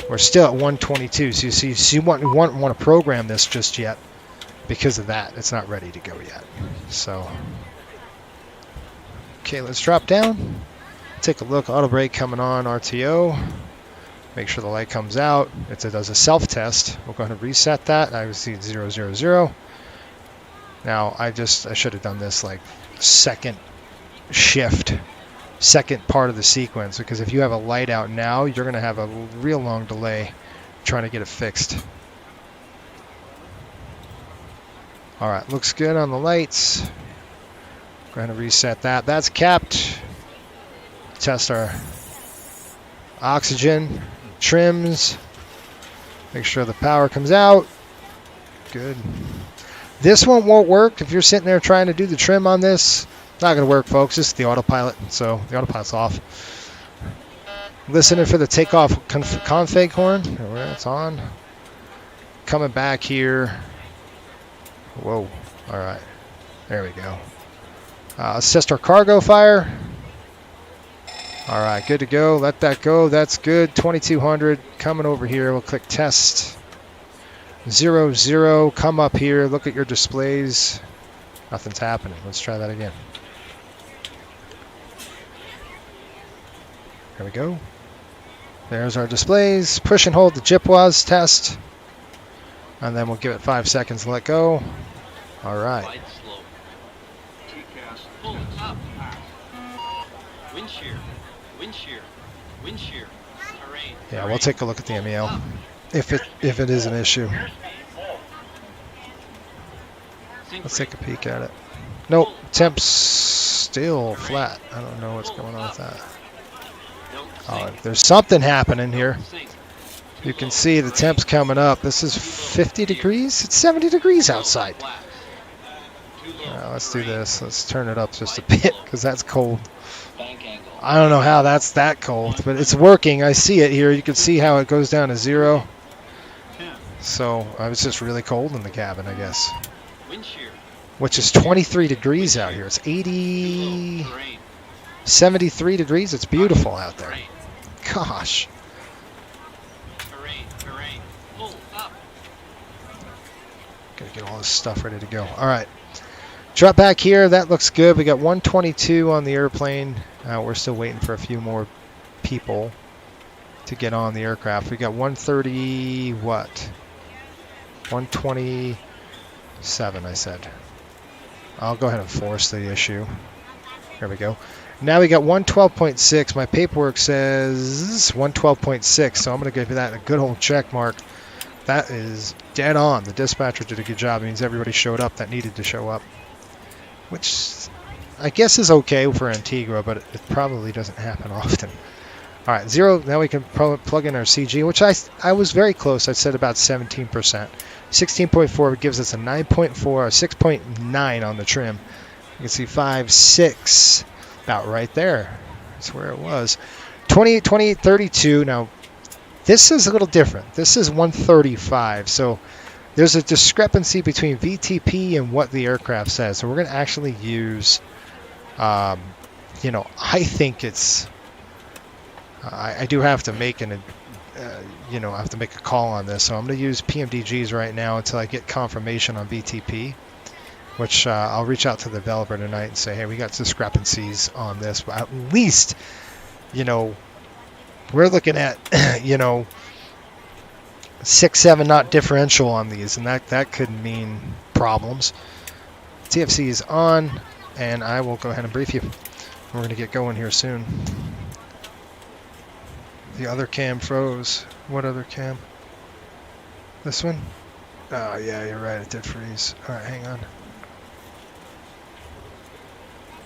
We're still at 122, so you want to program this just yet because of that. It's not ready to go yet. So, okay, let's drop down. Take a look. Auto brake coming on. RTO. Make sure the light comes out. It does a self-test. We'll go ahead and reset that. I see 000. Now I should have done this like second shift. Second part of the sequence, because if you have a light out now, you're going to have a real long delay trying to get it fixed. All right, looks good on the lights. Go ahead and reset that. That's capped. Test our oxygen, trims. Make sure the power comes out. Good. This one won't work if you're sitting there trying to do the trim on this. It's not going to work, folks. This is the autopilot, so the autopilot's off. Listening for the takeoff config horn. It's on. Coming back here. Whoa. All right. There we go. Assist our cargo fire. All right, good to go. Let that go. That's good. 2200. Coming over here. We'll click test. 00. Come up here. Look at your displays. Nothing's happening. Let's try that again. There we go. There's our displays. Push and hold the JIPWAS test. And then we'll give it 5 seconds and let go. All right. Yeah, we'll take a look at the MEL if it is an issue. Let's take a peek at it. Nope, temps still flat. I don't know what's going on with that. Oh, there's something happening here. You can see the temps coming up. This is 50 degrees. It's 70 degrees outside. Let's do this. Let's turn it up just a bit because that's cold. I don't know how that's that cold, but it's working. I see it here. You can see how it goes down to 0. So it's just really cold in the cabin, I guess. Which is 23 degrees out here. It's 73 degrees. It's beautiful out there. Gosh. Gotta get all this stuff ready to go. All right. Drop back here. That looks good. We got 122 on the airplane. We're still waiting for a few more people to get on the aircraft. We got 130, what? 127, I said. I'll go ahead and force the issue. Here we go. Now we got 112.6. My paperwork says 112.6, so I'm going to give that a good old check mark. That is dead on. The dispatcher did a good job. It means everybody showed up that needed to show up, which I guess is okay for Antigua, but it probably doesn't happen often. All right, 0. Now we can plug in our CG, which I was very close. I said about 17%. 16.4 gives us a 9.4, or 6.9 on the trim. You can see 5, 6, about right there. That's where it was. 28, 28, 32. Now, this is a little different. This is 135, so there's a discrepancy between VTP and what the aircraft says. So we're going to actually use, I think it's, I do have to make I have to make a call on this. So I'm going to use PMDGs right now until I get confirmation on VTP, which I'll reach out to the developer tonight and say, hey, we got discrepancies on this. But at least, we're looking at, 6, 7 knot differential on these, and that could mean problems. TFC is on, and I will go ahead and brief you. We're going to get going here soon. The other cam froze. What other cam? This one? Oh, yeah, you're right. It did freeze. All right, hang on.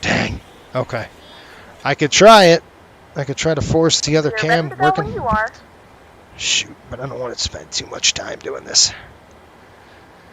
Dang. Okay. I could try it. I could try to force the other cam working. You are. Shoot, but I don't want to spend too much time doing this.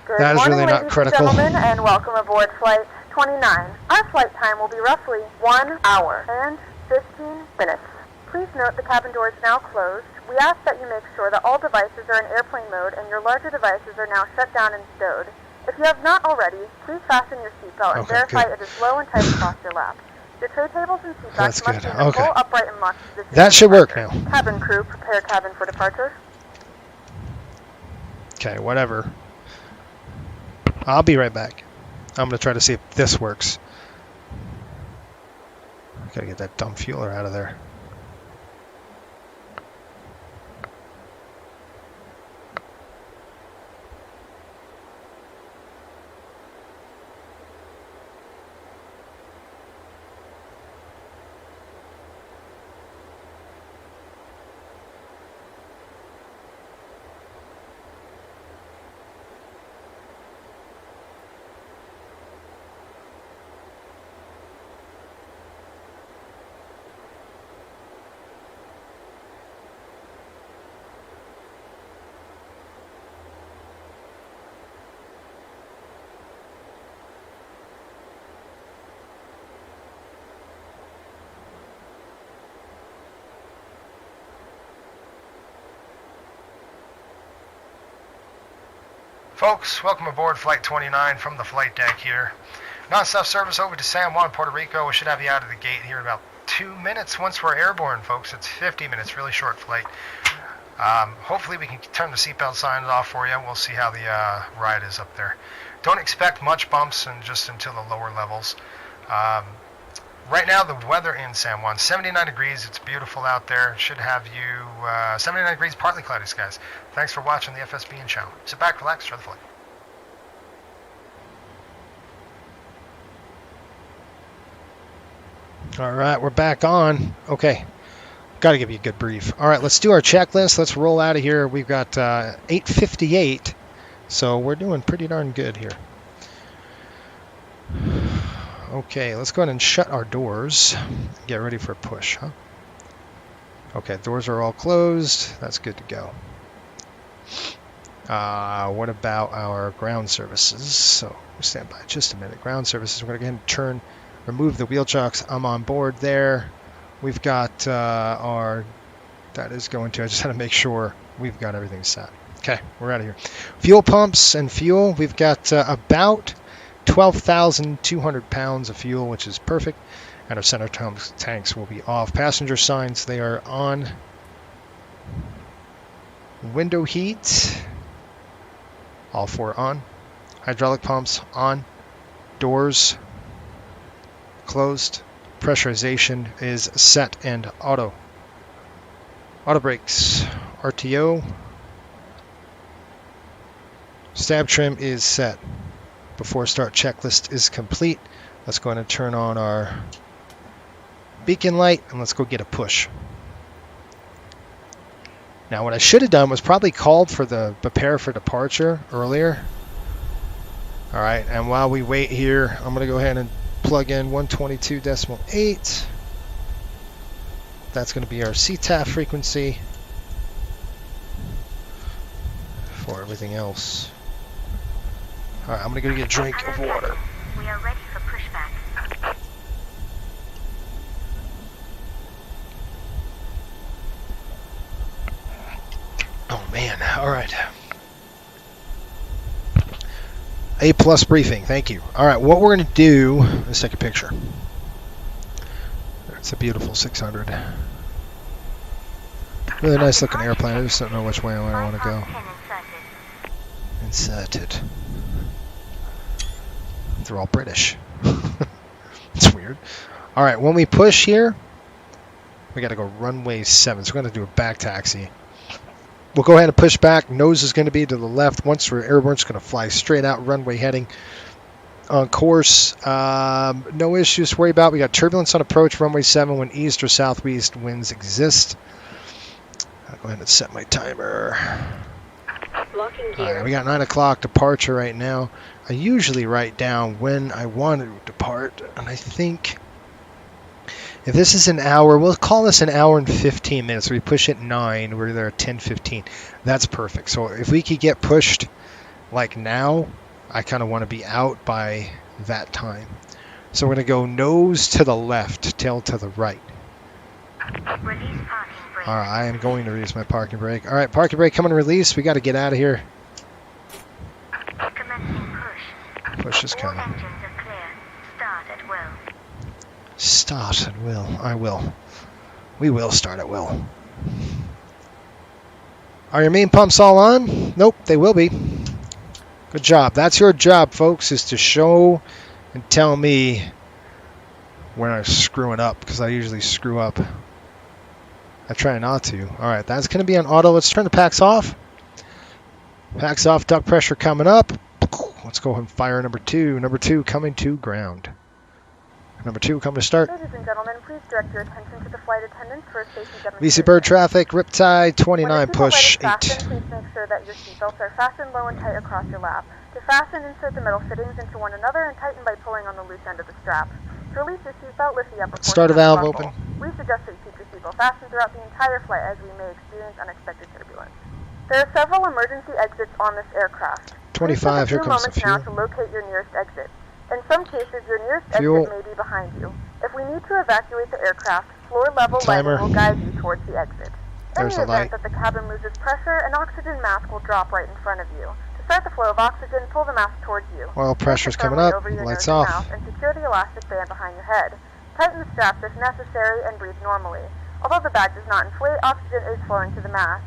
Good That is morning, really not ladies critical. and gentlemen, and welcome aboard Flight 29. Our flight time will be roughly 1 hour and 15 minutes. Please note the cabin door is now closed. We ask that you make sure that all devices are in airplane mode and your larger devices are now shut down and stowed. If you have not already, please fasten your seatbelt and verify it is low and tight across your lap. Your tray tables and seat backs must be in the full upright and locked position. That should work now. Cabin crew, prepare cabin for departure. Okay, whatever. I'll be right back. I'm going to try to see if this works. Gotta get that dumb fueler out of there. Folks, welcome aboard Flight 29 from the flight deck here. Non-stop service over to San Juan, Puerto Rico. We should have you out of the gate here in about 2 minutes once we're airborne, folks. It's 50 minutes, really short flight. Hopefully we can turn the seatbelt signs off for you. We'll see how the ride is up there. Don't expect much bumps just until the lower levels. Right now, the weather in San Juan, 79 degrees. It's beautiful out there. Should have you 79 degrees, partly cloudy skies. Thanks for watching the FSBN channel. Sit back, relax, try the flight. All right, we're back on. Okay, got to give you a good brief. All right, let's do our checklist. Let's roll out of here. We've got 8:58, so we're doing pretty darn good here. Okay, let's go ahead and shut our doors. Get ready for a push, huh? Okay, doors are all closed. That's good to go. What about our ground services? So, stand by just a minute. Ground services, we're going to go ahead and remove the wheel chocks. I'm on board there. We've got that is going to, I just had to make sure we've got everything set. Okay, we're out of here. Fuel pumps and fuel, we've got about 12,200 pounds of fuel, which is perfect. And our center tanks will be off. Passenger signs, they are on. Window heat, all four on. Hydraulic pumps on. Doors closed. Pressurization is set and auto. Auto brakes, RTO. Stab trim is set. Before start checklist is complete. Let's go ahead and turn on our beacon light and let's go get a push. Now what I should have done was probably called for the prepare for departure earlier. All right, and while we wait here, I'm going to go ahead and plug in 122.8. That's going to be our CTAF frequency for everything else. All right, I'm going to go get a drink of water. We are ready for pushback. Oh, man. All right. A+ briefing. Thank you. All right, what we're going to do, let's take a picture. It's a beautiful 600. Really nice looking airplane. I just don't know which way I want to go. Inserted. They're all British. It's weird. All right, when we push here, we got to go runway 7. So we're going to do a back taxi. We'll go ahead and push back. Nose is going to be to the left. Once we're airborne, it's going to fly straight out, runway heading on course. No issues to worry about. We got turbulence on approach, runway 7 when east or southwest winds exist. I'll go ahead and set my timer. Locking gear. All right, we got 9 o'clock departure right now. I usually write down when I want to depart, and I think if this is an hour, we'll call this an hour and 15 minutes. We push at 9, we're there at 10:15. That's perfect. So if we could get pushed like now, I kind of want to be out by that time. So we're going to go nose to the left, tail to the right. Release parking brake. All right, I am going to release my parking brake. All right, parking brake coming to release. We got to get out of here. Commencing push. Push is All coming. engines are clear. Start at will. Start at will. I will. We will start at will. Are your main pumps all on? Nope, they will be. Good job. That's your job, folks, is to show and tell me when I'm screwing up, because I usually screw up. I try not to. All right, that's going to be on auto. Let's turn the packs off. Packs off, duct pressure coming up. Let's go and fire number 2. Number 2 coming to ground. Number 2 coming to start. Ladies and gentlemen, please direct your attention to the flight attendants for a safety demonstration. VC bird traffic, Riptide, 29, push, 8. Fasten, please make sure that your seatbelts are fastened low and tight across your lap. To fasten, insert the middle fittings into one another and tighten by pulling on the loose end of the strap. To release your seatbelt, lift the upper portion Start a of the valve buckle. open. We suggest that you keep your seatbelt fastened throughout the entire flight as we may experience unexpected turbulence. There are several emergency exits on this aircraft. 25, here comes the Please take a few moments now fuel. to locate your nearest exit. In some cases, your nearest Fuel. exit may be behind you. If we need to evacuate the aircraft, floor-level Timer. lighting will guide you towards the exit. There's In the the light. event that the cabin loses pressure, an oxygen mask will drop right in front of you. To start the flow of oxygen, pull the mask towards you. Oil pressure's Place it coming firmly up. over your Lights nose and off. mouth and secure the elastic band behind your head. Tighten the straps if necessary and breathe normally. Although the bag does not inflate, oxygen is flowing to the mask.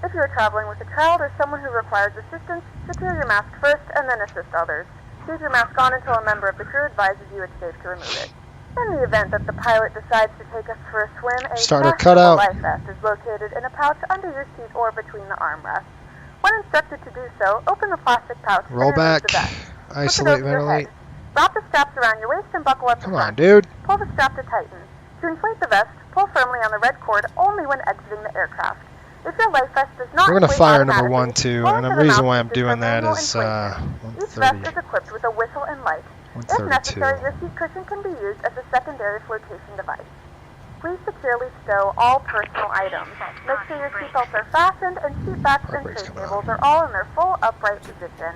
If you are traveling with a child or someone who requires assistance, secure your mask first and then assist others. Keep your mask on until a member of the crew advises you it's safe to remove it. In the event that the pilot decides to take us for a swim, a Starter fashionable cutout. life vest is located in a pouch under your seat or between the armrests. When instructed to do so, open the plastic pouch Roll and remove back. the vest. Flip it Isolate, over your ventilate. head. Wrap the straps around your waist and buckle up the Come front. on, dude. Pull the strap to tighten. To inflate the vest, pull firmly on the red cord only when exiting the aircraft. If your life vest does not We're going to inflate fire number automatically, 1, 2, blow and the into reason why I'm mouthpieces doing for that manual is inflation. Each 130. vest is equipped with a whistle and light. If 132. necessary, your seat cushion can be used as a secondary flotation device. Please securely stow all personal items. Make sure your seatbelts are fastened and seat backs and Heartbreak's tray coming tables are all in their full upright position.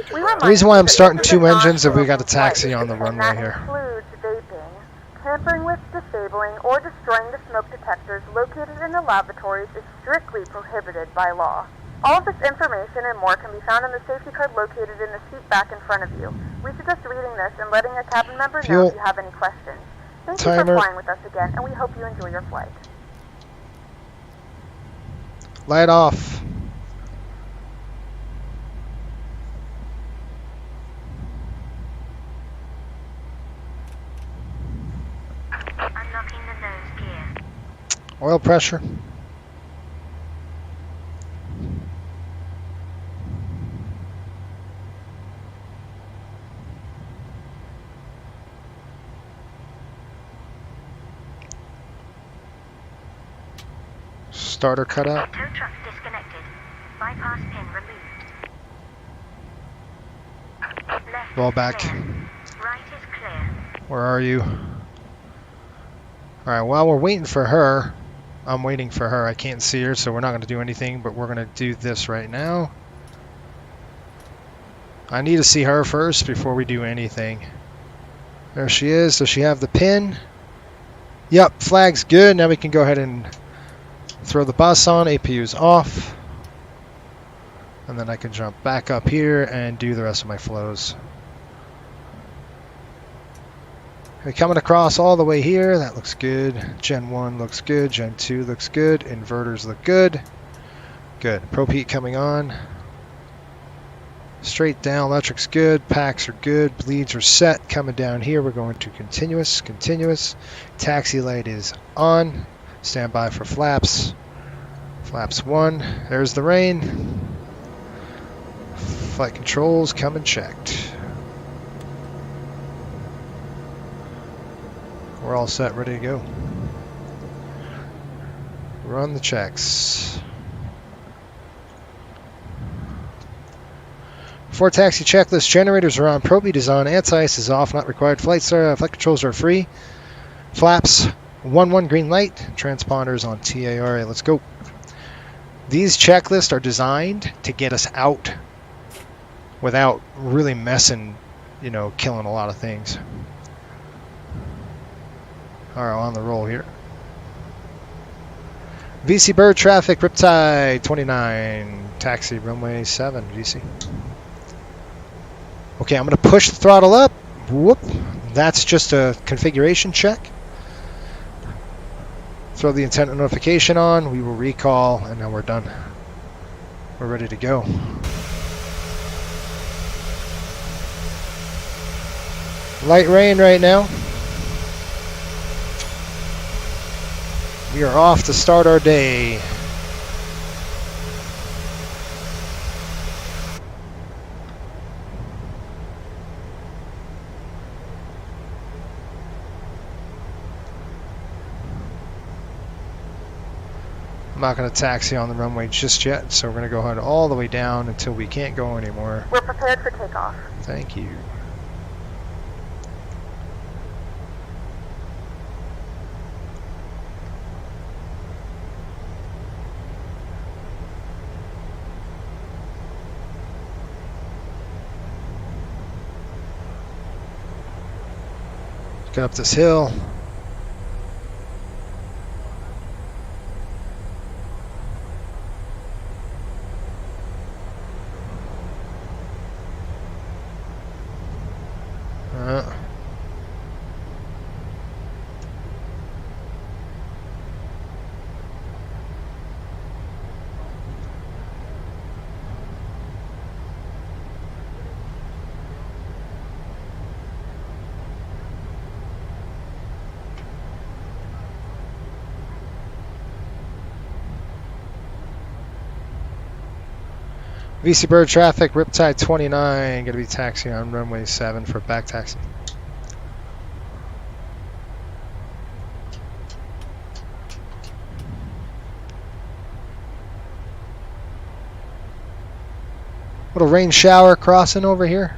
We The reason why I'm starting remind you 2 that this is engines not if we got a a taxi flight, on the and runway that here. includes vaping. Tampering with, disabling, or destroying the smoke detectors located in the lavatories is strictly prohibited by law. All of this information and more can be found in the safety card located in the seat back in front of you. We suggest reading this and letting a cabin member know Fuel. if you have any questions. Thank you Timer. for flying with us again, and we hope you enjoy your flight. Light off. Unlocking the nose gear. Oil pressure. Starter cutout. Tow truck disconnected. Bypass pin removed. Left Roll is back. clear. Right is clear. Where are you? Alright, while we're waiting for her, I'm waiting for her. I can't see her, so we're not going to do anything, but we're going to do this right now. I need to see her first before we do anything. There she is. Does she have the pin? Yep, flag's good. Now we can go ahead and throw the bus on. APU's off. And then I can jump back up here and do the rest of my flows. Okay, coming across all the way here, that looks good. Gen 1 looks good. Gen 2 looks good. Inverters look good. Good. Probe heat coming on. Straight down, electric's good. Packs are good. Bleeds are set. Coming down here, we're going to continuous, continuous. Taxi light is on. Stand by for flaps. Flaps 1. There's the rain. Flight controls coming checked. We're all set, ready to go. Run the checks. Before taxi checklist, generators are on. Probe heat is on. Anti-ice is off. Not required. Flight controls are free. Flaps 1-1 green light. Transponders on TA. All right, let's go. These checklists are designed to get us out without really messing, killing a lot of things. All right, on the roll here. VC Bird traffic, Riptide 29, taxi runway 7, VC. Okay, I'm going to push the throttle up. Whoop. That's just a configuration check. Throw the intent notification on. We will recall, and now we're done. We're ready to go. Light rain right now. We are off to start our day. I'm not going to taxi on the runway just yet, so we're going to go ahead all the way down until we can't go anymore. We're prepared for takeoff. Thank you. Get up this hill. VC Bird traffic, Riptide 29, going to be taxiing on runway 7 for back taxi. Little rain shower crossing over here.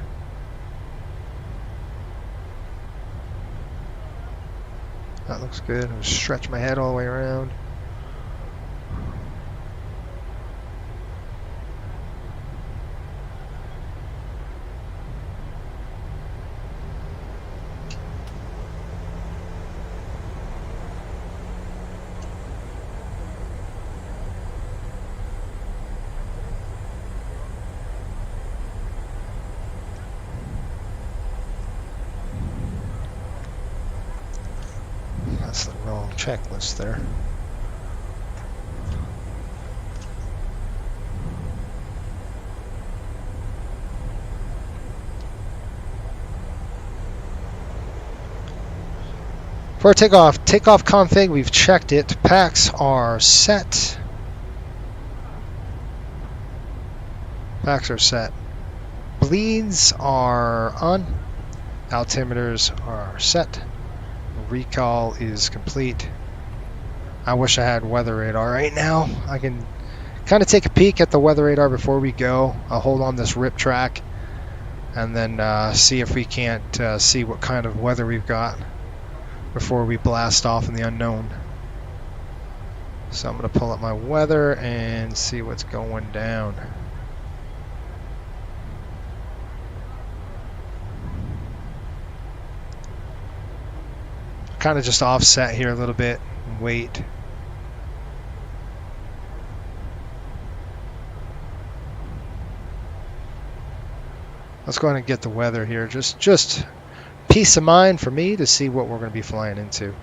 That looks good. I'll stretch my head all the way around. That's the wrong checklist there. For takeoff config, we've checked it. Packs are set. Packs are set. Bleeds are on. Altimeters are set. Recall is complete. I wish I had weather radar right now. I can kind of take a peek at the weather radar before we go. I'll hold on this rip track and then see if we can't see what kind of weather we've got before we blast off in the unknown. So I'm going to pull up my weather and see what's going down. Kind of just offset here a little bit and wait. Let's go ahead and get the weather here. Just peace of mind for me to see what we're going to be flying into.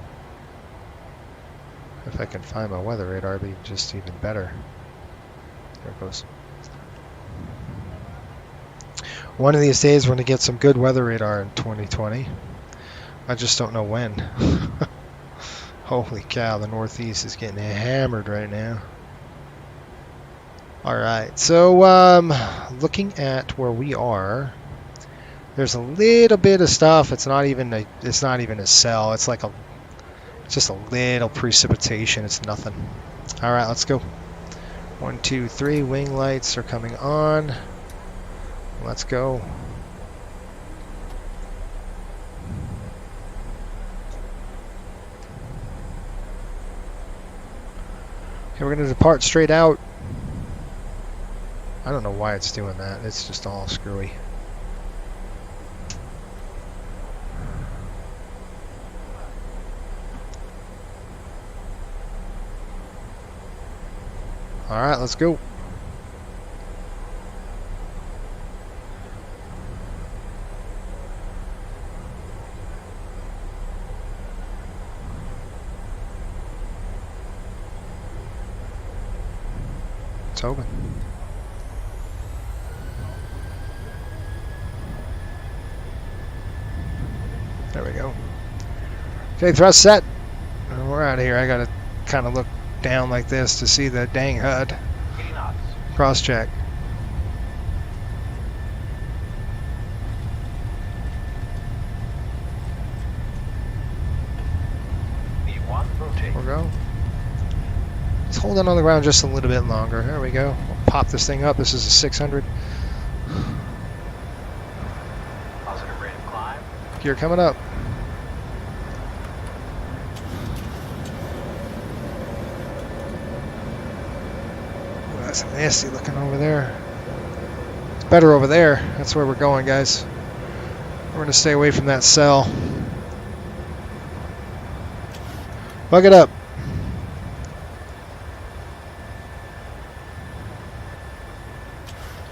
If I can find my weather radar, it'd be just even better. There it goes. One of these days we're going to get some good weather radar in 2020. I just don't know when. Holy cow, the Northeast is getting hammered right now. Alright, so looking at where we are, there's a little bit of stuff. It's not even a cell. It's like just a little precipitation. It's nothing. Alright, let's go. 1, 2, 3, wing lights are coming on. Let's go. Okay, we're going to depart straight out. I don't know why it's doing that. It's just all screwy. Alright, let's go. It's open. There we go. Okay, thrust set. We're out of here. I gotta kind of look down like this to see the dang HUD. Cross check. We'll go. Let's hold it on the ground just a little bit longer. There we go. We'll pop this thing up. This is a 600. Positive rate of climb. Gear coming up. Ooh, that's nasty looking over there. It's better over there. That's where we're going, guys. We're going to stay away from that cell. Plug it up.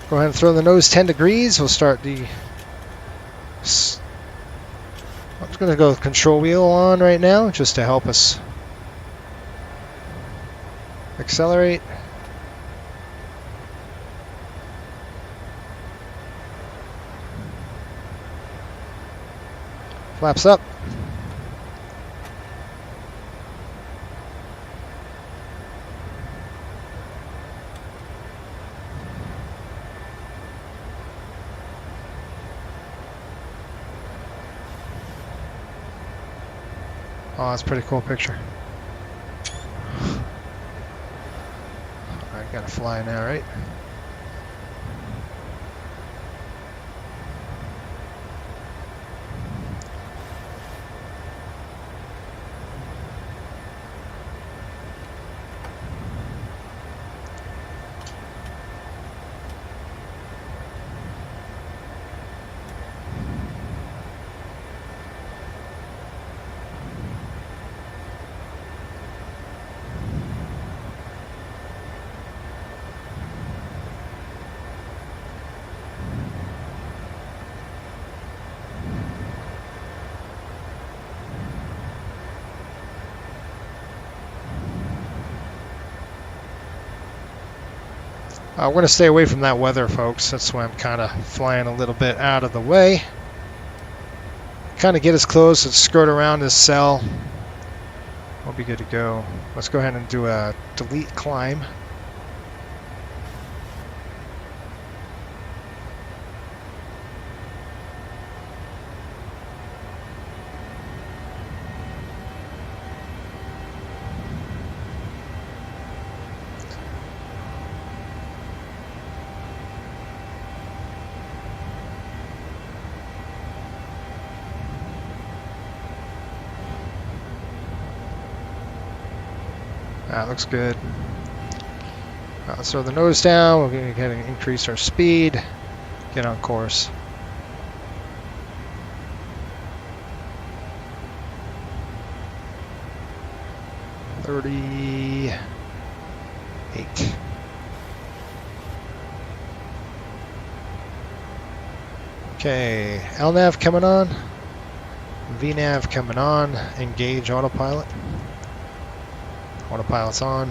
Go ahead and throw the nose 10 degrees. We'll start the... I'm just going to go with control wheel on right now just to help us accelerate. Flaps up. Oh, that's a pretty cool picture. I gotta fly now, right? We're going to stay away from that weather, folks. That's why I'm kind of flying a little bit out of the way. Kind of get as close and skirt around this cell. We'll be good to go. Let's go ahead and do a delete climb. That looks good. Let's throw the nose down. We're going to go ahead and increase our speed. Get on course. $38. Okay, LNAV coming on. VNAV coming on. Engage autopilot. Autopilot's on.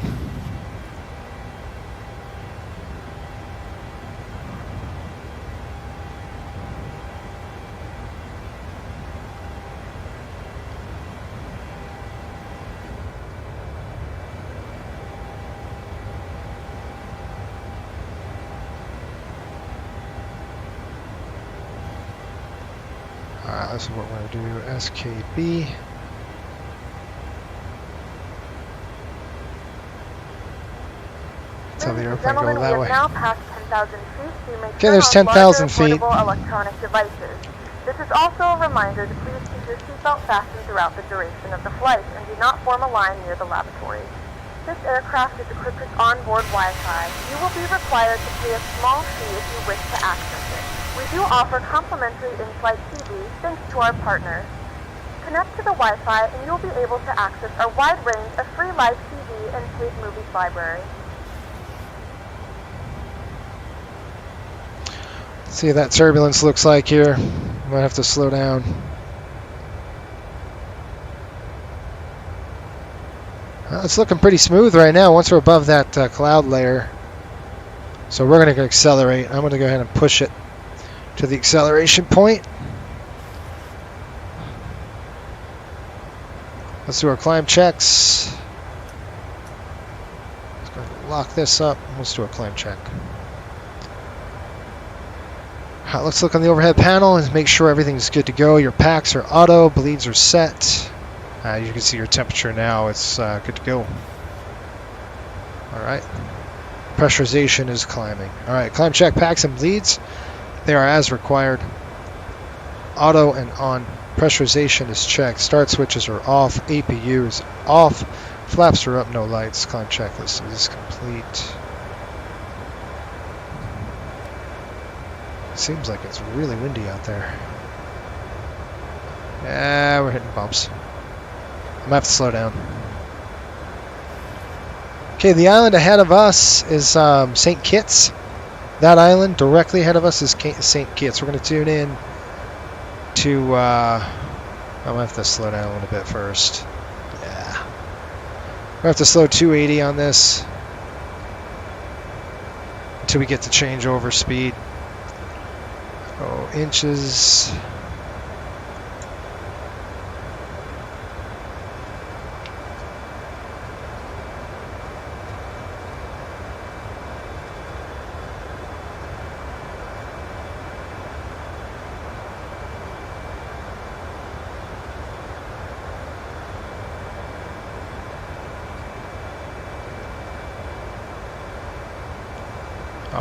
Alright, this is what we're going to do. SKB. Tell the airplane go that way. Now past 10,000 feet, so you may Okay, there's 10,000 feet. Electronic devices. This is also a reminder to please keep your seatbelt fastened throughout the duration of the flight and do not form a line near the lavatory. This aircraft is equipped with onboard Wi-Fi. You will be required to pay a small fee if you wish to access it. We do offer complimentary in-flight TV thanks to our partners. Connect to the Wi-Fi and you will be able to access our wide range of free live TV and paid movies library. See what that turbulence looks like here. Might have to slow down. It's looking pretty smooth right now once we're above that cloud layer. So we're going to accelerate. I'm going to go ahead and push it to the acceleration point. Let's do our climb checks. Let's go ahead and lock this up. Let's do a climb check. Let's look on the overhead panel and make sure everything's good to go. Your packs are auto, bleeds are set. You can see your temperature now. It's good to go. All right. Pressurization is climbing. All right, climb check packs and bleeds. They are as required. Auto and on. Pressurization is checked. Start switches are off. APU is off. Flaps are up, no lights. Climb checklist is complete. Seems like it's really windy out there. Yeah, we're hitting bumps. I'm gonna have to slow down. Okay, the island ahead of us is St. Kitts. That island directly ahead of us is St. Kitts. We're going to tune in to... I'm going to have to slow down a little bit first. Yeah. We're going to have to slow 280 on this until we get to changeover speed. Oh, inches.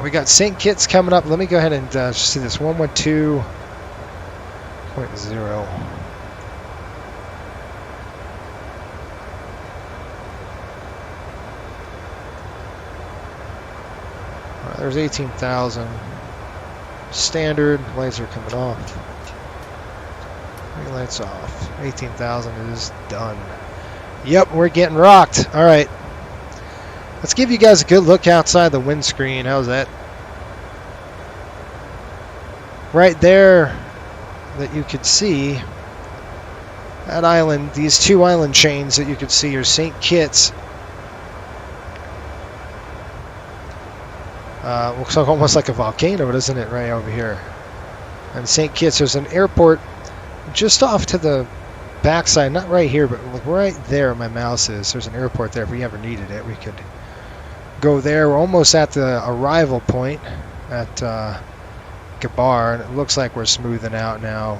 We got St. Kitts coming up. Let me go ahead and see this 112.0. Alright, there's 18,000. Standard. Lights are coming off. Three lights off. 18,000 is done. Yep, we're getting rocked. Alright. Let's give you guys a good look outside the windscreen. How's that? Right there that you could see, that island, these two island chains that you could see are St. Kitts. Looks like almost like a volcano, doesn't it, right over here? And St. Kitts, there's an airport just off to the backside, not right here, but like right there my mouse is. There's an airport there. If we ever needed it, we could go there. We're almost at the arrival point at Gabar, and it looks like we're smoothing out now.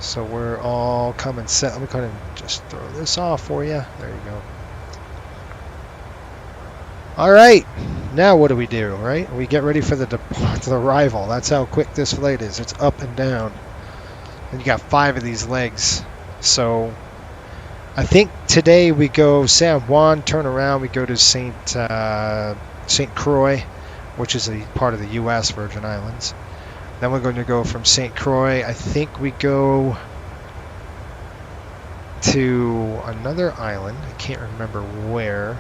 So we're all coming set. Let me go ahead and just throw this off for you. There you go. All right, now what do we do, right? We get ready for the arrival. That's how quick this flight is. It's up and down. And you got 5 of these legs. So I think today we go San Juan, turn around, we go to St. Croix, which is a part of the U.S. Virgin Islands. Then we're going to go from St. Croix. I think we go to another island. I can't remember where.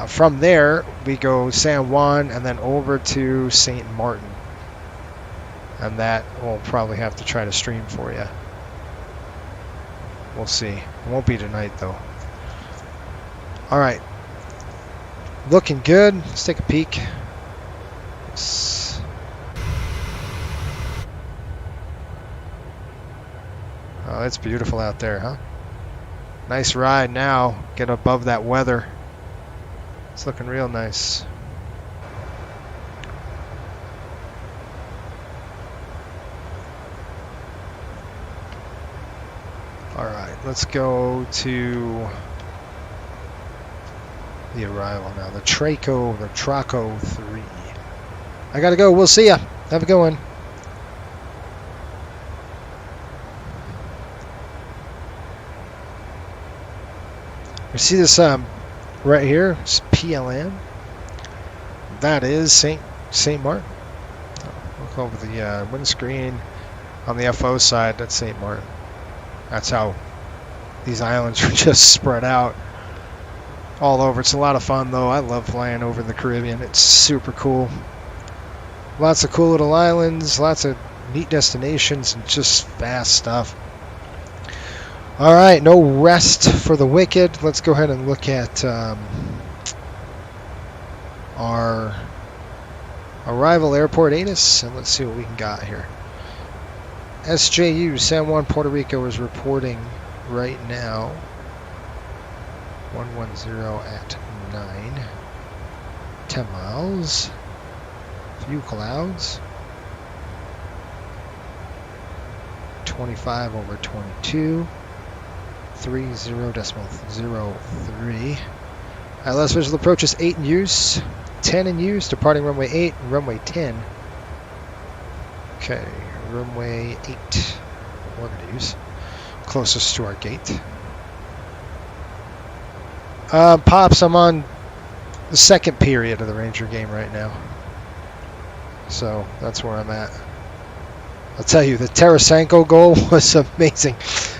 From there, we go San Juan and then over to St. Martin. And that we'll probably have to try to stream for you. We'll see. It won't be tonight, though. All right. Looking good. Let's take a peek. Oh, it's beautiful out there, huh? Nice ride now. Get above that weather. It's looking real nice. All right, let's go to the arrival now. The Traco 3. I gotta go. We'll see ya. Have a good one. You see this right here? It's PLN. That is St. Martin. Look over the windscreen on the FO side. That's St. Martin. That's how these islands are just spread out all over. It's a lot of fun, though. I love flying over the Caribbean. It's super cool. Lots of cool little islands, lots of neat destinations, and just fast stuff. All right, no rest for the wicked. Let's go ahead and look at our arrival airport ATIS, and let's see what we can got here. SJU, San Juan, Puerto Rico, is reporting right now. 110 at 9. 10 miles. Few clouds. 25 over 22. 30.03. ILS visual approach is 8 in use. 10 in use. Departing runway 8 and runway 10. Okay, runway 8. We're going to use. Closest to our gate. Pops, I'm on the second period of the Ranger game right now. So that's where I'm at. I'll tell you, the Tarasenko goal was amazing.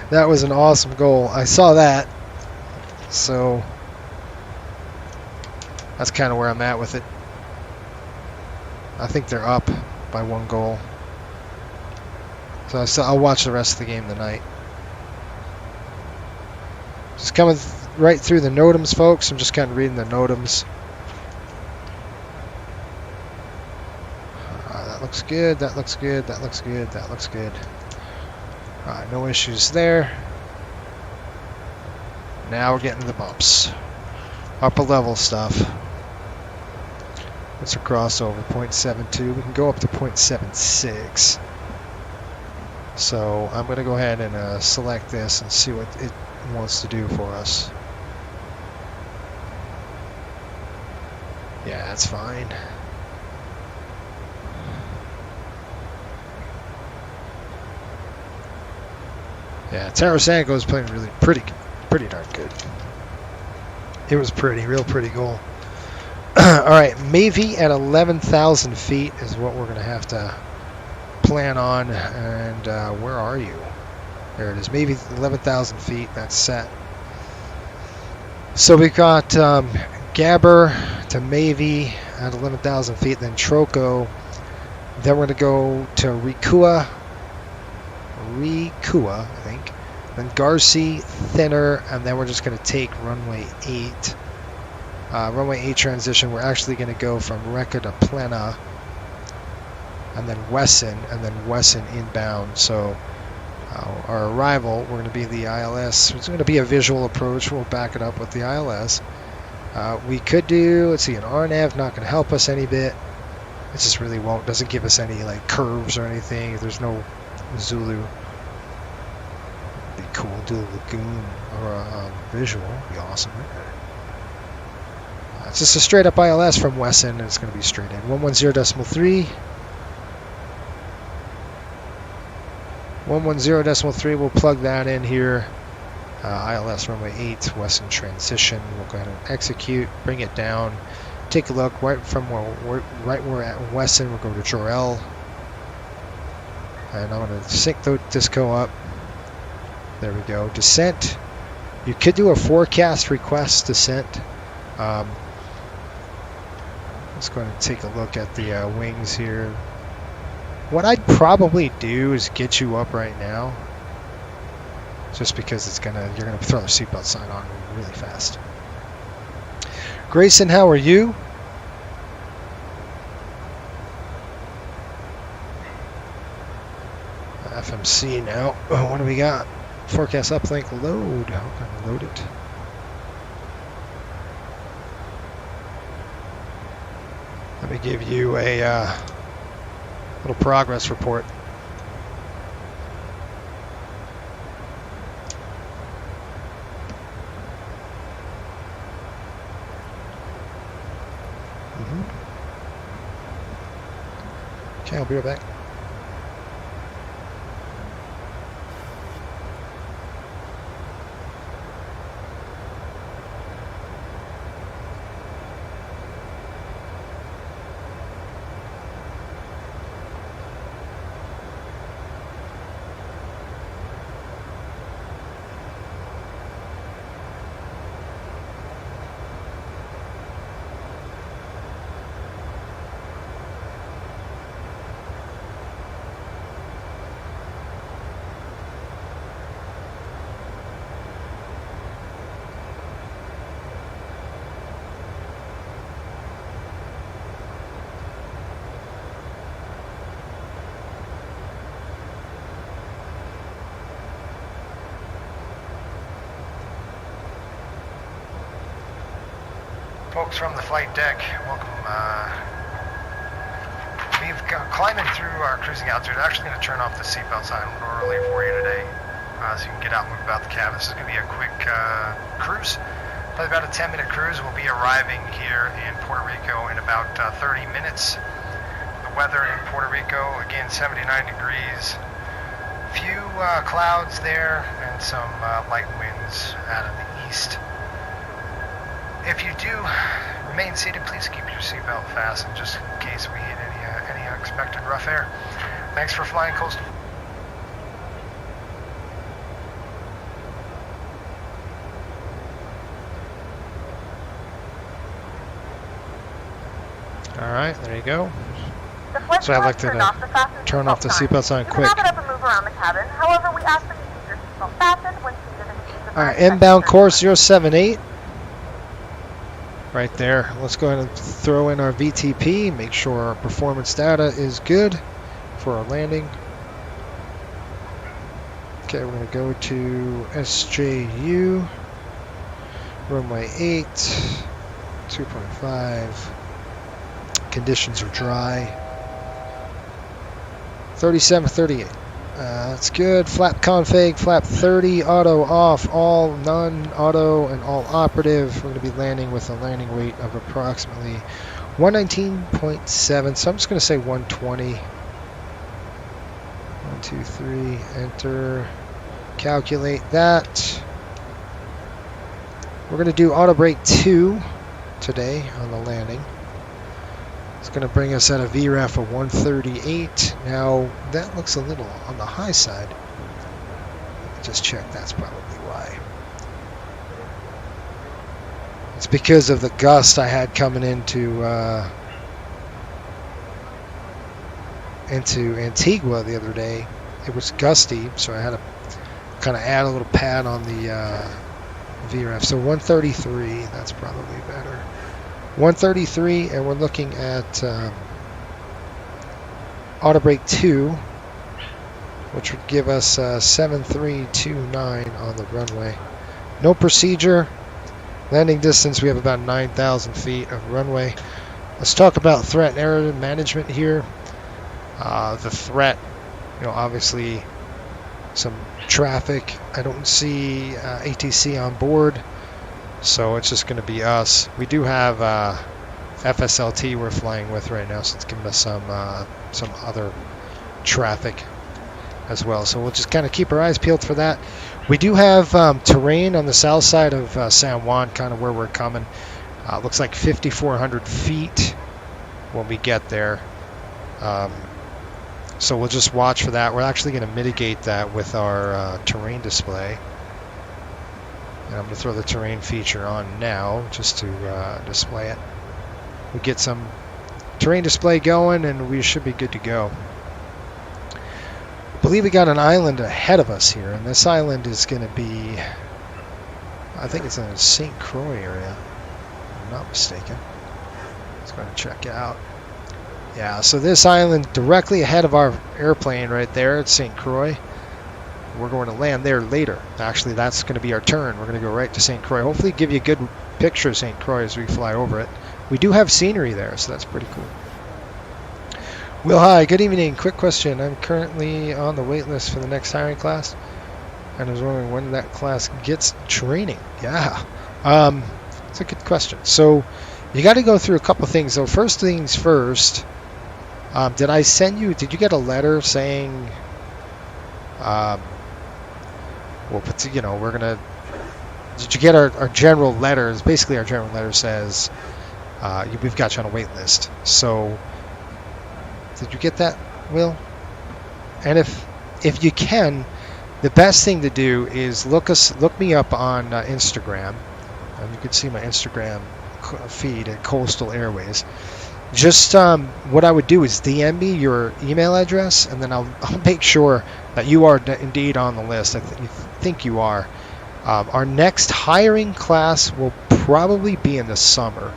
That was an awesome goal. I saw that. So that's kind of where I'm at with it. I think they're up by 1 goal. So I'll watch the rest of the game tonight. Just coming right through the NOTAMs, folks. I'm just kind of reading the NOTAMs. That looks good. That looks good. That looks good. That looks good. Alright, no issues there. Now we're getting to the bumps. Upper level stuff. It's a crossover, 0.72. We can go up to 0.76. So I'm going to go ahead and select this and see what it wants to do for us. Yeah, that's fine. Yeah, Tarasenko was playing really pretty darn good. It was pretty, real pretty goal. All right, Mavie at 11,000 feet is what we're going to have to plan on. And where are you? There it is, Mavie 11,000 feet. That's set. So we've got Gabber to Mavie at 11,000 feet, then Troco. Then we're going to go to Rikua, I think. Then Garci, Thinner, and then we're just going to take runway 8. Runway 8 transition, we're actually going to go from Reka to Plena, and then Wesson inbound. So our arrival, we're going to be the ILS. It's going to be a visual approach. We'll back it up with the ILS. We could do, let's see, an RNAV, not going to help us any bit. It just really won't, doesn't give us any like curves or anything. There's no Zulu. It'd be cool, do a lagoon or a visual. It'd be awesome. It's just a straight up ILS from Wesson, and it's going to be straight in. 110.3. 110.3, we'll plug that in here. ILS runway 8, Wesson transition. We'll go ahead and execute, bring it down. Take a look right from where we're at Wesson. We'll go to Jor-El. And I'm going to sync the disco up. There we go. Descent. You could do a forecast request descent. Let's go ahead and take a look at the wings here. What I'd probably do is get you up right now, just because you're gonna throw the seatbelt sign on really fast. Grayson, how are you? FMC now. Oh, what do we got? Forecast uplink load. How can I load it? Let me give you a little progress report. Okay, I'll be right back. Folks from the flight deck, welcome. We've got climbing through our cruising altitude. I'm actually going to turn off the seatbelt sign a little early for you today, so you can get out and move about the cabin. This is going to be a quick cruise, probably about a 10-minute cruise. We'll be arriving here in Puerto Rico in about 30 minutes. The weather in Puerto Rico, again, 79 degrees. Few clouds there and some light winds out of the east. If you do remain seated, please keep your seatbelt fastened just in case we hit any unexpected rough air. Thanks for flying coastal. All right, there you go. So I'd like to turn off the seatbelt sign quick. You can have it up and move around the cabin. However, we ask that you keep your seatbelt fastened when seated in the seat. All right, inbound course 078. Right there. Let's go ahead and throw in our VTP, make sure our performance data is good for our landing. Okay, we're going to go to SJU, runway 8, 2.5. Conditions are dry. 37:38. That's good. Flap config, flap 30, auto off, all non-auto, and all operative. We're going to be landing with a landing weight of approximately 119.7. So I'm just going to say 120. 1, 2, 3, enter. Calculate that. We're going to do auto brake 2 today on the landing. It's going to bring us at a VREF of 138. Now, that looks a little on the high side. Let me just check. That's probably why. It's because of the gust I had coming into Antigua the other day. It was gusty, so I had to kind of add a little pad on the VREF. So 133, that's probably better. 133, and we're looking at auto brake 2, which would give us 7329 on the runway. No procedure. Landing distance, we have about 9,000 feet of runway. Let's talk about threat and error management here. The threat, obviously some traffic. I don't see ATC on board, so it's just going to be us. We do have FSLT we're flying with right now, so it's giving us some other traffic as well. So we'll just kind of keep our eyes peeled for that. We do have terrain on the south side of San Juan, kind of where we're coming. Looks like 5,400 feet when we get there. So we'll just watch for that. We're actually going to mitigate that with our terrain display. And I'm going to throw the terrain feature on now just to display it. We get some terrain display going and we should be good to go. I believe we got an island ahead of us here, and this island is going to be, I think it's in the St. Croix area, if I'm not mistaken. Let's go and check it out. Yeah, so this island directly ahead of our airplane right there at St. Croix. We're going to land there later. Actually, that's going to be our turn. We're going to go right to St. Croix. Hopefully give you a good picture of St. Croix as we fly over it. We do have scenery there, so that's pretty cool. Will, hi, good evening. Quick question. I'm currently on the wait list for the next hiring class, and I was wondering when that class gets training. Yeah, it's a good question. So you got to go through a couple things. So first things first, did you get a letter saying, did you get our general letters? Basically, our general letter says, we've got you on a wait list. So did you get that, Will? And if you can, the best thing to do is look me up on Instagram. You can see my Instagram feed at Coastal Airways. Just what I would do is DM me your email address, and then I'll make sure that you are indeed on the list. I think you are. Our next hiring class will probably be in the summer.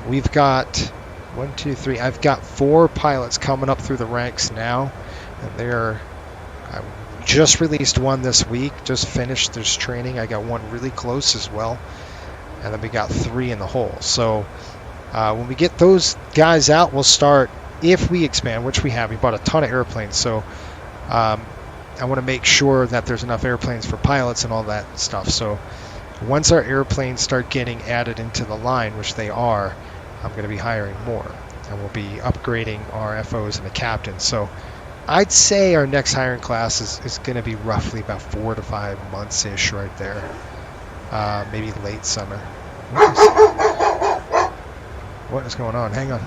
We've got 1, 2, 3. I've got 4 pilots coming up through the ranks now, and I just released one this week. Just finished this training. I got one really close as well, and then we got 3 in the hole. So when we get those guys out, we'll start. If we expand, which we have, we bought a ton of airplanes. So I want to make sure that there's enough airplanes for pilots and all that stuff. So once our airplanes start getting added into the line, which they are, I'm going to be hiring more, and we'll be upgrading our FOs and the captains. So I'd say our next hiring class is going to be roughly about 4 to 5 months-ish right there, maybe late summer. What is going on? Hang on.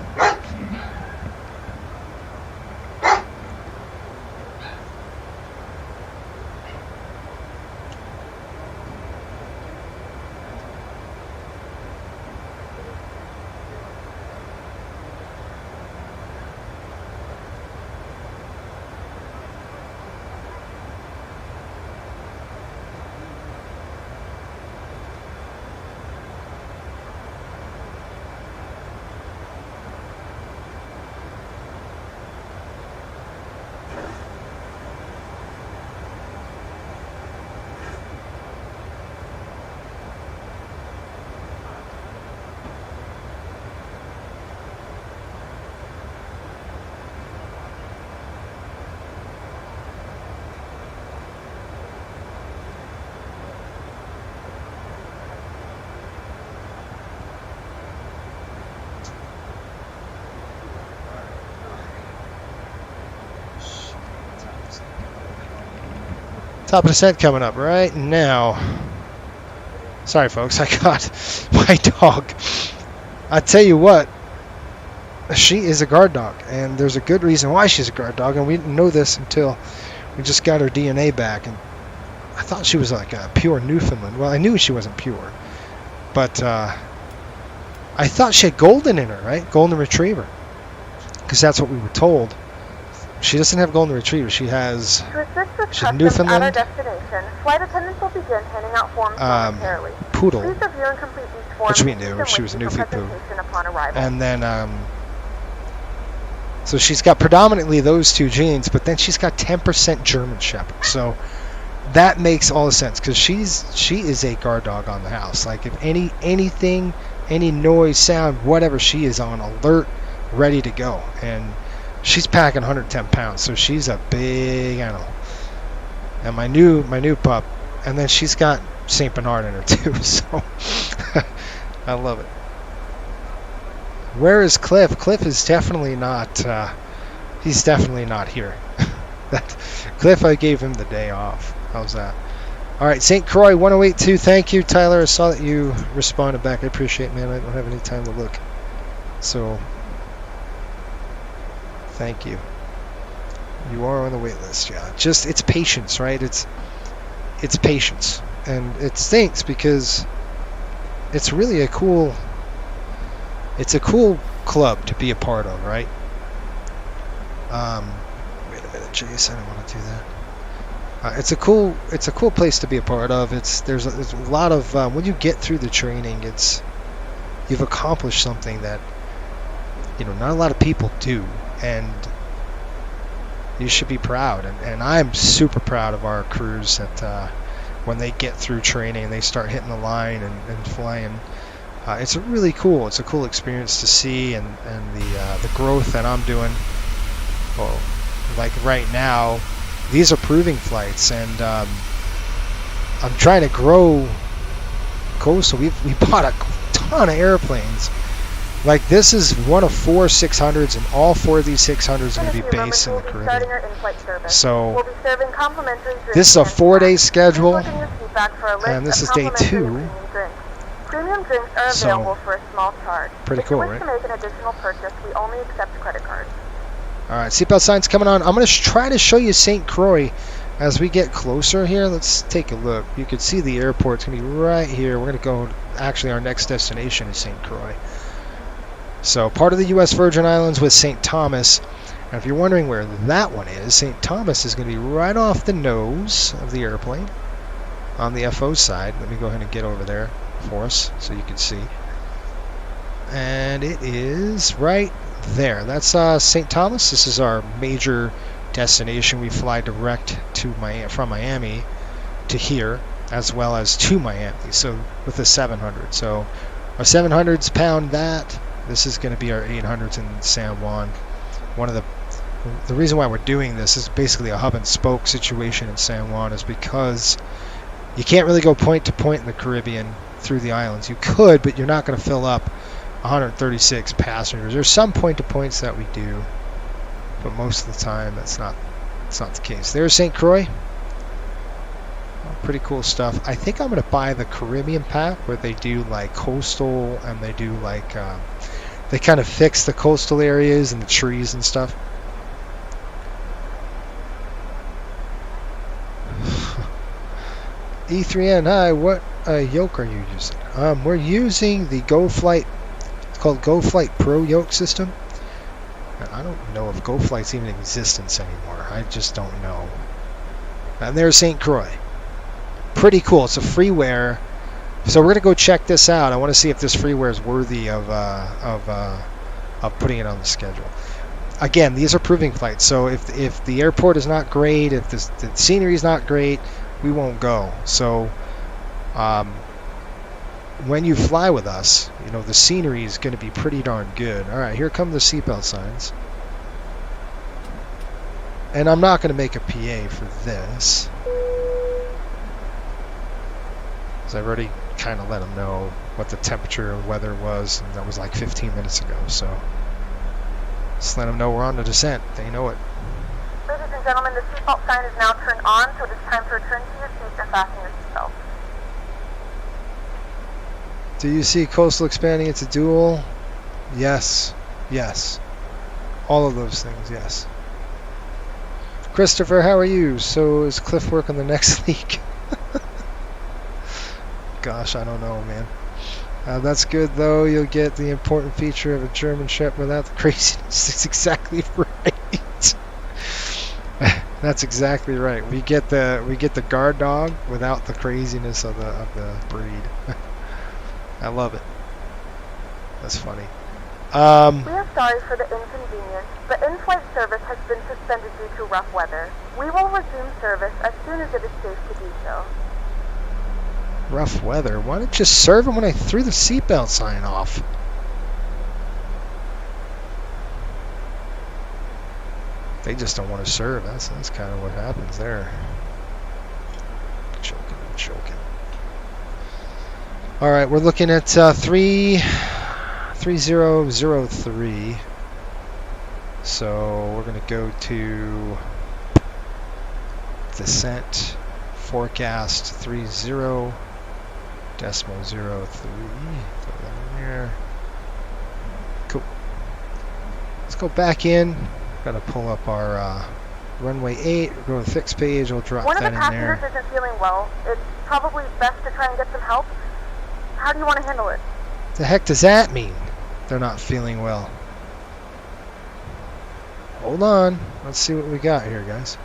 Top of descent coming up right now. Sorry, folks, I got my dog. I tell you what, she is a guard dog, and there's a good reason why she's a guard dog, and we didn't know this until we just got her DNA back, and I thought she was like a pure Newfoundland. Well, I knew she wasn't pure, but I thought she had golden in her, right? Golden Retriever, because that's what we were told. She doesn't have golden retriever. She has To assist with she's customs Newfoundland. at our destination, flight attendants will begin handing out forms momentarily. Poodle, Please review and complete these forms. which we and knew. keep them She with was a you for Newfie poo. presentation upon arrival. And then so she's got predominantly those two genes, but then she's got 10% German Shepherd. So that makes all the sense, because she is a guard dog on the house. Like if anything, any noise, sound, whatever, she is on alert, ready to go. And she's packing 110 pounds, so she's a big animal. And my new pup, and then she's got Saint Bernard in her too. So I love it. Where is Cliff? Cliff is definitely not. He's definitely not here. Cliff, I gave him the day off. How's that? All right, St. Croix 1082. Thank you, Tyler. I saw that you responded back. I appreciate it, man. I don't have any time to look. So thank you. You are on the wait list, yeah. Just it's patience, right? It's patience, and it stinks because it's really a cool. It's a cool club to be a part of, right? Wait a minute, Jace. I don't want to do that. It's a cool place to be a part of. There's a lot of when you get through the training, you've accomplished something that not a lot of people do, and you should be proud. And I'm super proud of our crews that when they get through training and they start hitting the line and flying. It's really cool. It's a cool experience to see, and the growth that I'm doing. Well, like right now, these are proving flights, and I'm trying to grow coastal. We bought a ton of airplanes. Like this is one of 4 600s, and all 4 of these 600s are going to be based in the Caribbean. So We'll be serving complimentary drinks this is a and 4-day snacks. schedule, Please look in your seat back for a list and this of is day complimentary 2. premium drinks. Premium drinks are So, available for a small charge. pretty If cool, you wish right? to make an additional purchase, we only accept credit cards. All right, seatbelt signs coming on. I'm going to try to show you St. Croix as we get closer here. Let's take a look. You can see the airport. It's going to be right here. We're going to go, actually our next destination is St. Croix. So part of the U.S. Virgin Islands with St. Thomas. And if you're wondering where that one is, St. Thomas is going to be right off the nose of the airplane on the FO side. Let me go ahead and get over there for us so you can see. And it is right there. That's St. Thomas. This is our major destination. We fly direct to from Miami to here, as well as to Miami. So with the 700. So our 700s pound that. This is going to be our 800s in San Juan. One of the reason why we're doing this is basically a hub and spoke situation in San Juan, is because you can't really go point to point in the Caribbean through the islands. You could, but you're not going to fill up 136 passengers. There's some point to points that we do, but most of the time that's not the case. There's St. Croix. Pretty cool stuff. I think I'm going to buy the Caribbean pack where they do like coastal, and they do like they kind of fix the coastal areas and the trees and stuff. E3N, hi, what yoke are you using? We're using the GoFlight, it's called GoFlight Pro yoke system. I don't know if GoFlight's even in existence anymore. I just don't know. And there's St. Croix. Pretty cool. It's a freeware. So we're going to go check this out. I want to see if this freeware is worthy of putting it on the schedule. Again, these are proving flights. So if the airport is not great, if the scenery is not great, we won't go. So when you fly with us, the scenery is going to be pretty darn good. All right, here come the seatbelt signs. And I'm not going to make a PA for this. I've already kind of let them know what the temperature and weather was, and that was like 15 minutes ago. So just let them know we're on the descent. They know it. Ladies and and gentlemen, the seatbelt sign is now turned on, so it is time to return to your seats and fasten your seatbelt. Do you see coastal expanding into dual? Yes. Yes. All of those things, yes. Christopher, how are you? So is Cliff work on the next leak? Gosh, I don't know, man. That's good, though. You'll get the important feature of a German Shepherd without the craziness. That's exactly right. That's exactly right. We get the guard dog without the craziness of the breed. I love it. That's funny. We are sorry for the inconvenience, but in-flight service has been suspended due to rough weather. We will resume service as soon as it is safe to do so. Rough weather? Why didn't you serve him when I threw the seatbelt sign off? They just don't want to serve. That's kind of what happens there. Choking. All right, we're looking at 3003. So we're going to go to descent forecast 30.03. Throw that in there. Cool. Let's go back in. Got to pull up our runway 8. We'll go to the fixed page. We'll drop One of that the in passengers there. isn't feeling well. It's probably best to try and get some help. How do you want to handle it? The heck does that mean? They're not feeling well. Hold on. Let's see what we got here, guys.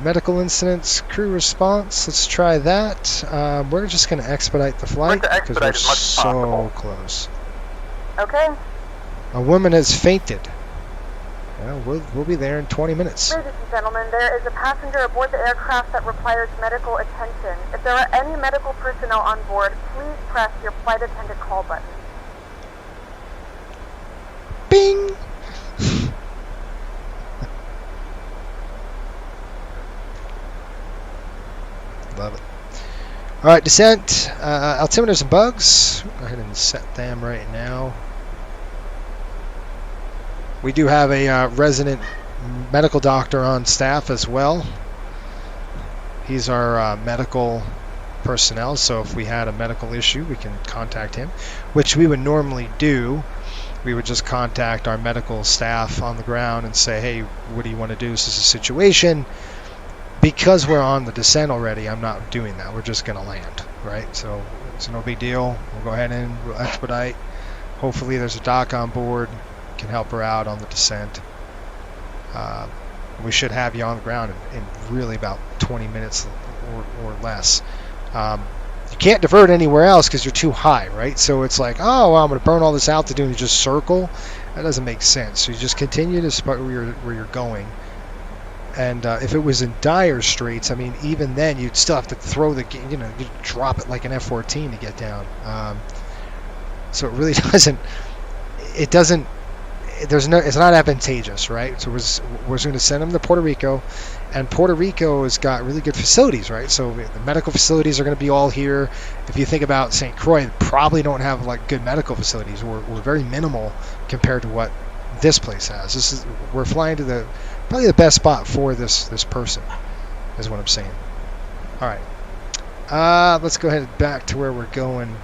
Medical incidents, crew response. Let's try that. We're just going to expedite the flight because we're so close. Okay. A woman has fainted. Well, we'll be there in 20 minutes. Ladies and gentlemen, there is a passenger aboard the aircraft that requires medical attention. If there are any medical personnel on board, please press your flight attendant call button. Bing! Love it. All right, descent. Altimeters and bugs. Go ahead and set them right now. We do have a resident medical doctor on staff as well. He's our medical personnel, so if we had a medical issue, we can contact him, which we would normally do. We would just contact our medical staff on the ground and say, hey, what do you want to do? This is a situation. Because we're on the descent already, I'm not doing that. We're just going to land, right? So it's no big deal. We'll go ahead and we'll expedite. Hopefully there's a doc on board. Can help her out on the descent. We should have you on the ground in really about 20 minutes or less. You can't divert anywhere else because you're too high, right? So it's like, oh, well, I'm going to burn all this altitude and just circle. That doesn't make sense. So you just continue to spot where you're going. And if it was in dire straits, I mean, even then you'd still have to throw you'd drop it like an F-14 to get down. So it really doesn't. It doesn't. It's not advantageous, right? So we're going to send them to Puerto Rico, and Puerto Rico has got really good facilities, right? So the medical facilities are going to be all here. If you think about St. Croix, they probably don't have like good medical facilities. We're very minimal compared to what this place has. We're flying to probably the best spot for this person, is what I'm saying. All right, let's go ahead back to where we're going.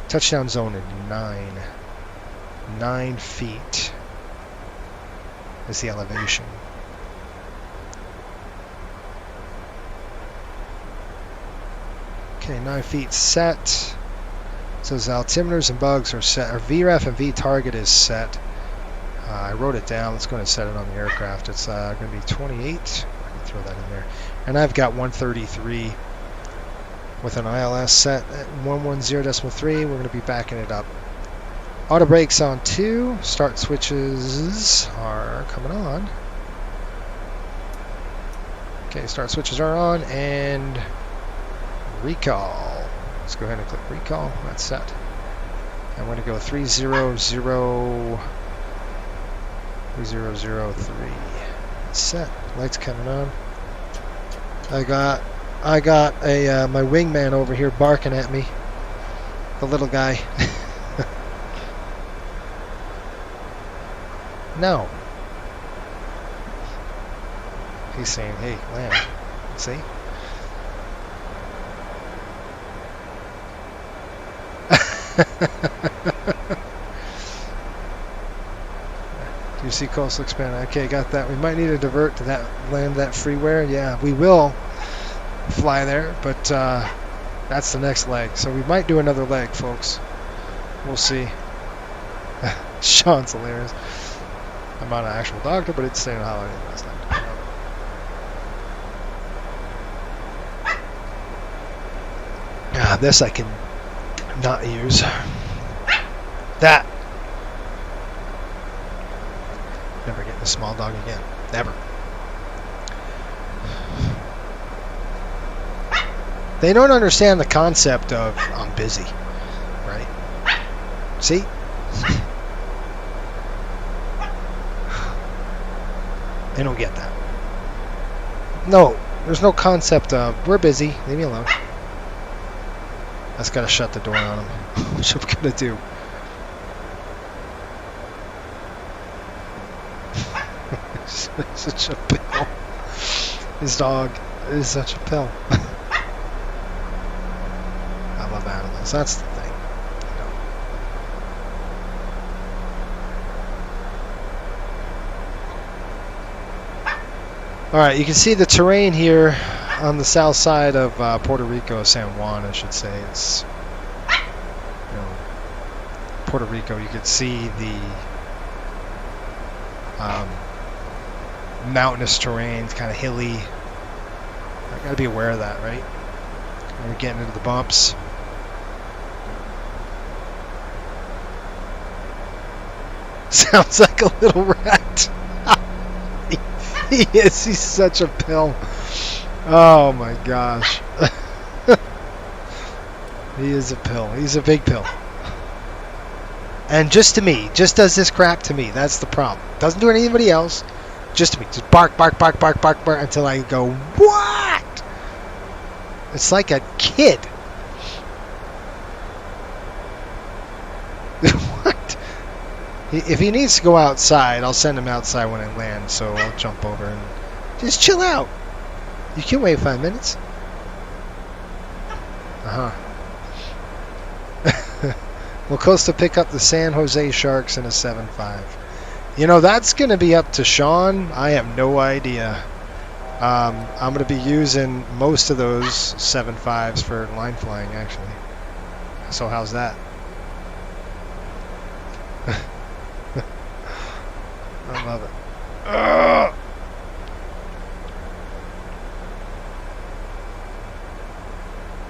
Touchdown zone at 9 feet. Is the elevation. Okay, 9 feet set. So the altimeters and bugs are set. Our VREF and V target is set. I wrote it down. Let's go ahead and set it on the aircraft. It's going to be 28. I can throw that in there. And I've got 133 with an ILS set at 110.3. We're going to be backing it up. Auto brakes on 2. Start switches are coming on. Okay, start switches are on, and recall. Let's go ahead and click recall. That's set. I'm going to go 3003. Set. Lights coming on. I got my wingman over here barking at me. The little guy. No. He's saying, hey, land. See? Do you see coastal expand? Okay, got that. We might need to divert to that land, that freeware. Yeah, we will fly there, but that's the next leg. So we might do another leg, folks. We'll see. Sean's hilarious. I'm not an actual doctor, but it's staying on holiday last night. This I can not use. That. Never get the small dog again. Never. They don't understand the concept of I'm busy, right? See? They don't get that. No, there's no concept of we're busy, leave me alone. That's got to shut the door on him. What am I going to do? Such a pill. His dog is such a pill. I love animals. That's the thing. Alright, you can see the terrain here on the south side of Puerto Rico, San Juan, I should say. It's, you know, Puerto Rico. You can see the mountainous terrain, it's kind of hilly. I gotta be aware of that, right? When we're getting into the bumps. Sounds like a little rat. He is. He's such a pill. Oh my gosh. He is a pill. He's a big pill. And just to me, just does this crap to me. That's the problem. Doesn't do it to anybody else. Just to me. Just bark, bark, bark, bark, bark, bark until I go, what? It's like a kid. What? If he needs to go outside, I'll send him outside when I land, so I'll jump over and just chill out. You can wait 5 minutes. We'll Costa pick up the San Jose Sharks in a 7.5. You know, that's going to be up to Sean. I have no idea. I'm going to be using most of those 7.5s for line flying, actually. So how's that? I love it. Ugh.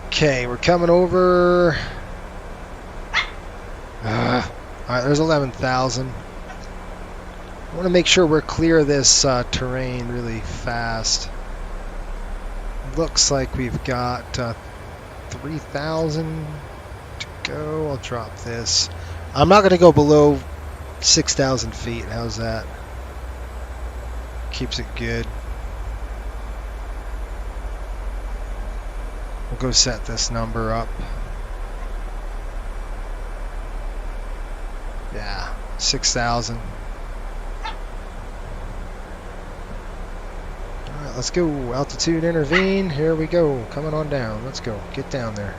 Okay, we're coming over. Alright, there's 11,000. I want to make sure we're clear of this terrain really fast. Looks like we've got 3,000 to go. I'll drop this. I'm not going to go below 6,000 feet. How's that? Keeps it good. We'll go set this number up. Yeah, 6,000. Alright, let's go. Altitude intervene. Here we go. Coming on down. Let's go. Get down there.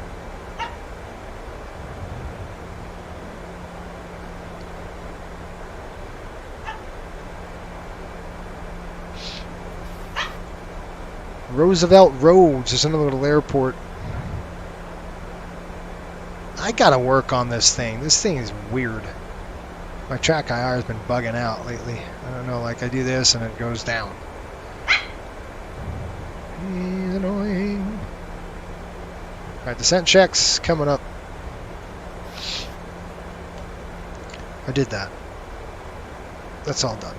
Roosevelt Roads is another little airport. I gotta work on this thing. This thing is weird. My track IR has been bugging out lately. I don't know, like I do this and it goes down. He's annoying. Alright, descent checks coming up. I did that. That's all done.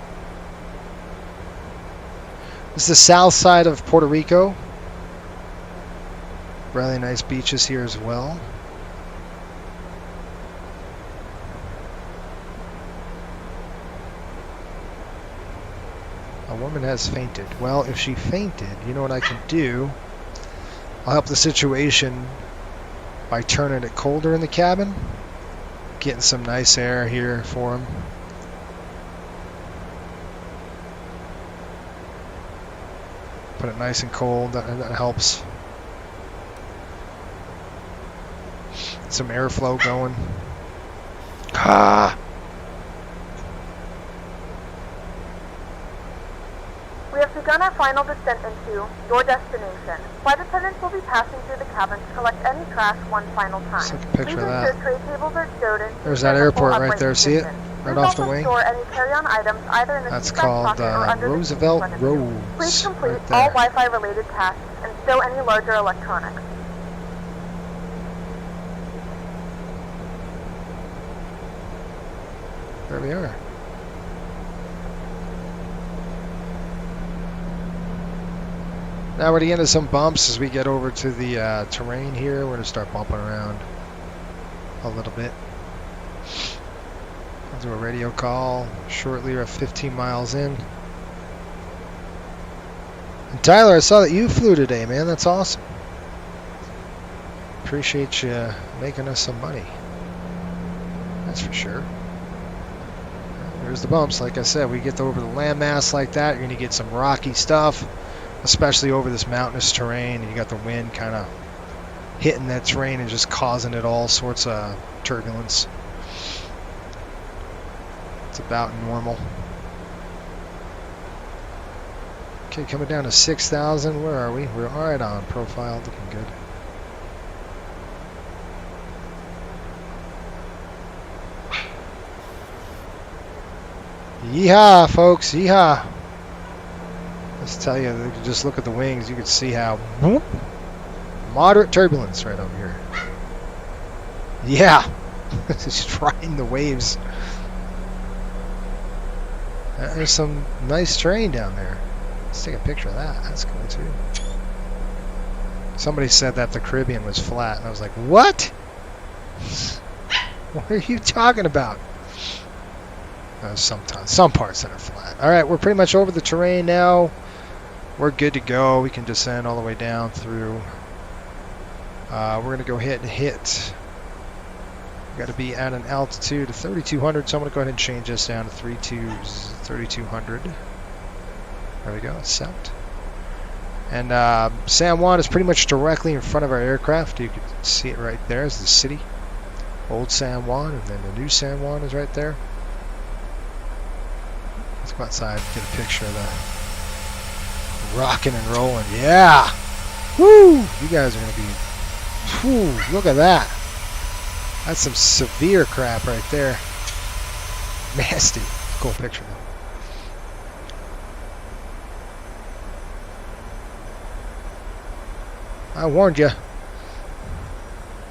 This is the south side of Puerto Rico. Really nice beaches here as well. A woman has fainted. Well, if she fainted, you know what I can do? I'll help the situation by turning it colder in the cabin. Getting some nice air here for him. Keeping it nice and cold, that helps. Some airflow going. Ah! We have begun our final descent into your destination. Flight attendants will be passing through the cabin to collect any trash one final time. Let's take a picture of that. Please ensure tray tables are stowed in. There's that airport right there. See it? Right off the wing. Store any carry-on items either in the That's seatback called pocket or under the seat in Roosevelt front of you. Road. Please complete Right all there. Wi-Fi related tasks and stow any larger electronics. There we are. Now we're going to get into some bumps as we get over to the terrain here. We're going to start bumping around a little bit. I'll do a radio call shortly. We're at 15 miles in. And Tyler, I saw that you flew today, man. That's awesome. Appreciate you making us some money. That's for sure. There's the bumps. Like I said, we get over the landmass like that, you're going to get some rocky stuff, especially over this mountainous terrain. And you got the wind kind of hitting that terrain and just causing it all sorts of turbulence. It's about normal. Okay, coming down to 6,000. Where are we? We're all right on profile, looking good. Yeehaw, folks, yeehaw. Let's tell you, just look at the wings, you can see how whoop, moderate turbulence right over here. Yeah, just riding the waves. There's some nice terrain down there. Let's take a picture of that. That's cool too. Somebody said that the Caribbean was flat, and I was like, what? What are you talking about? Sometimes, some parts that are flat. All right, we're pretty much over the terrain now. We're good to go. We can descend all the way down through. We're going to go ahead and hit. We've got to be at an altitude of 3,200, so I'm going to go ahead and change this down to 3,200. There we go, it's set. And San Juan is pretty much directly in front of our aircraft. You can see it right there. It's the city. Old San Juan, and then the new San Juan is right there. Let's go outside and get a picture of the rocking and rolling. Yeah! Woo! You guys are going to be... Whew, look at that. That's some severe crap right there. Nasty. Cool picture, though. I warned you.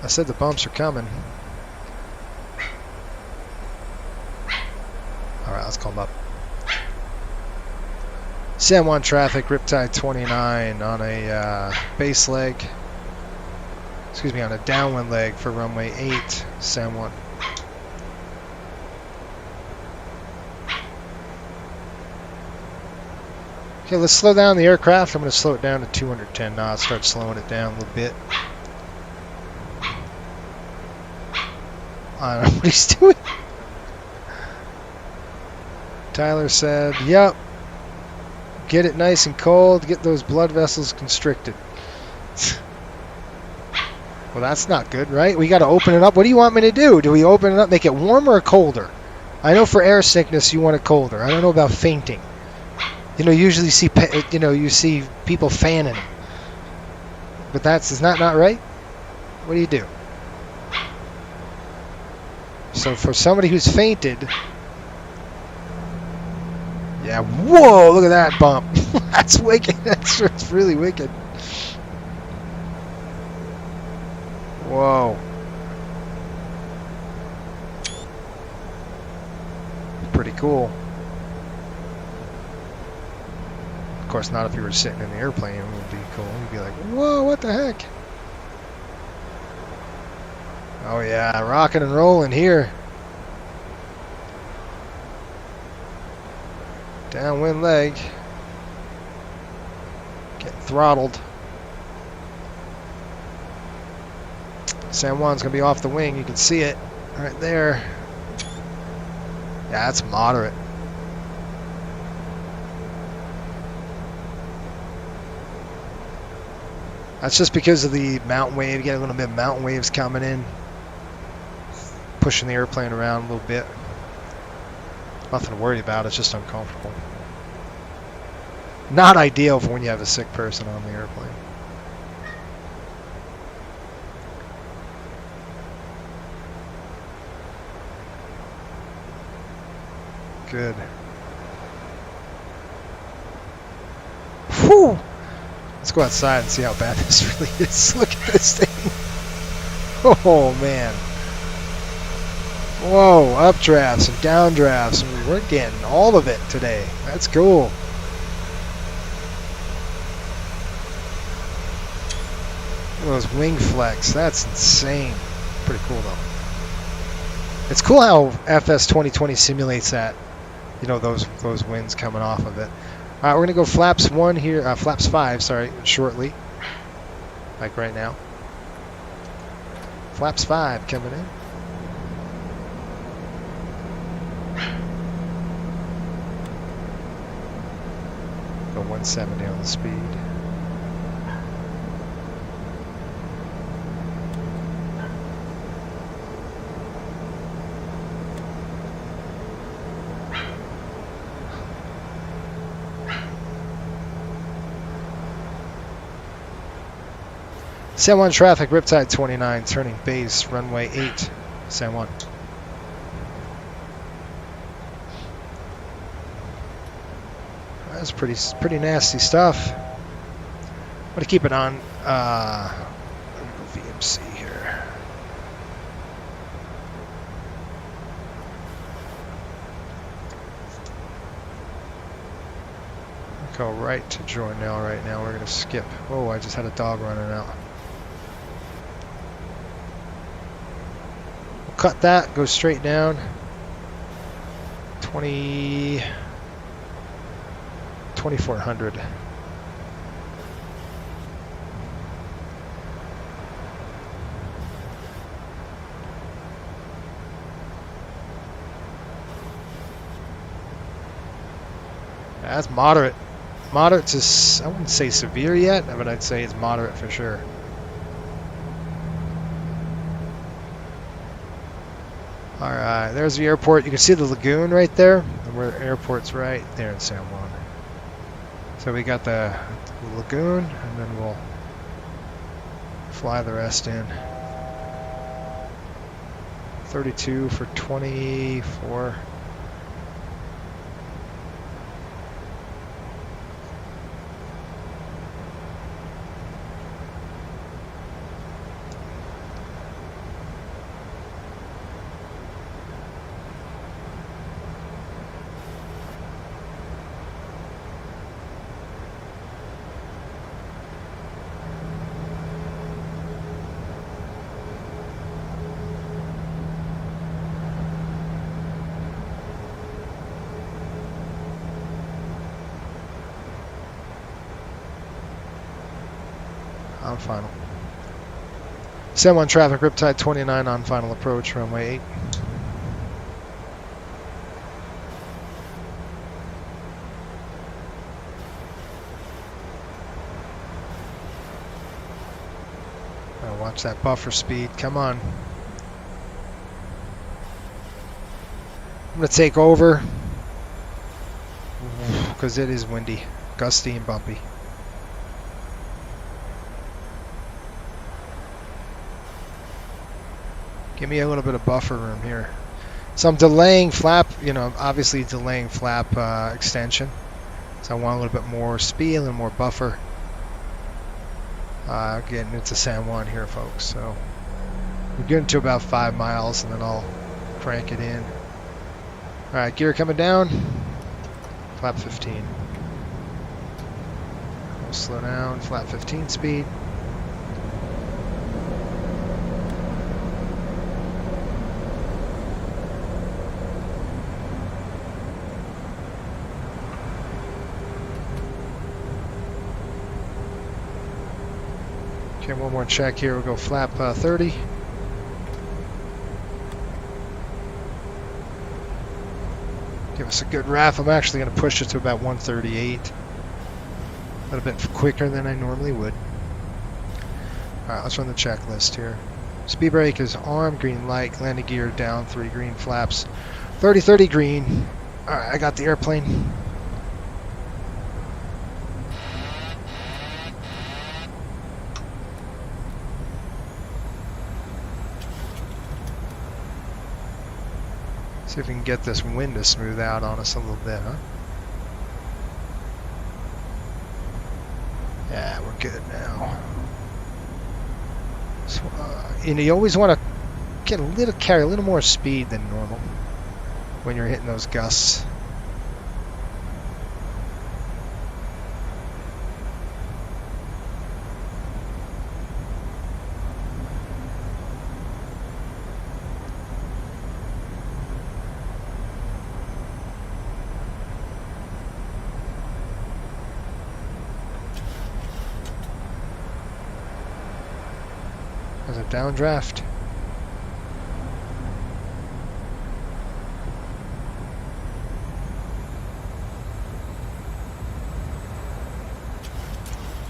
I said the bumps are coming. Alright, let's call them up. San Juan traffic, Riptide 29 on a base leg. Excuse me, on a downwind leg for runway 8, San Juan. Okay, let's slow down the aircraft. I'm going to slow it down to 210 knots, start slowing it down a little bit. I don't know what he's doing. Tyler said, yep. Get it nice and cold, get those blood vessels constricted. Well, that's not good, right? We got to open it up. What do you want me to do? Do we open it up, make it warmer or colder? I know for air sickness you want it colder. I don't know about fainting. You know, usually you see people fanning. But is that not right? What do you do? So for somebody who's fainted, yeah, whoa, look at that bump. That's wicked. That's really wicked. Whoa. Pretty cool. Of course, not if you were sitting in the airplane. It would be cool. You'd be like, whoa, what the heck? Oh, yeah, rocking and rolling here. Downwind leg. Getting throttled. San Juan's going to be off the wing. You can see it right there. Yeah, that's moderate. That's just because of the mountain wave. You get a little bit of mountain waves coming in, pushing the airplane around a little bit. Nothing to worry about. It's just uncomfortable. Not ideal for when you have a sick person on the airplane. Good. Whew. Let's go outside and see how bad this really is. Look at this thing. Oh, man. Whoa, updrafts and downdrafts. And we're getting all of it today. That's cool. Look at those wing flex. That's insane. Pretty cool, though. It's cool how FS 2020 simulates that. You know, those winds coming off of it. All right, we're gonna go flaps 1 here, flaps 5, sorry, shortly, like right now. Flaps 5 coming in. Go 170 on the speed. San Juan traffic, Riptide 29, turning base, runway 8, San Juan. That's pretty nasty stuff. I'm gonna keep it on. Let me go VMC here. Go right to join now. Right now, we're gonna skip. Oh, I just had a dog running out. Cut that, go straight down. 2400. That's moderate. Moderate to, I wouldn't say severe yet, but I'd say it's moderate for sure. Alright, there's the airport. You can see the lagoon right there, and where the airport's right there in San Juan. So we got the lagoon, and then we'll fly the rest in. 32 for 24. On final. San Juan traffic, Riptide 29 on final approach, runway 8. Now watch that buffer speed, come on. I'm going to take over because it is windy, gusty and bumpy. Give me a little bit of buffer room here. So I'm delaying flap, you know, obviously delaying flap extension. So I want a little bit more speed, a little more buffer. Getting into San Juan here, folks. So we're getting to about 5 miles, and then I'll crank it in. All right, gear coming down. Flap 15. We'll slow down, flap 15 speed. Okay, one more check here. We'll go flap 30. Give us a good RAF. I'm actually going to push it to about 138. A little bit quicker than I normally would. Alright, let's run the checklist here. Speed brake is on, green light, landing gear down, 3 green flaps, 30-30 green. Alright, I got the airplane. See if we can get this wind to smooth out on us a little bit, huh? Yeah, we're good now. So, you always want to carry a little more speed than normal when you're hitting those gusts. There's a downdraft.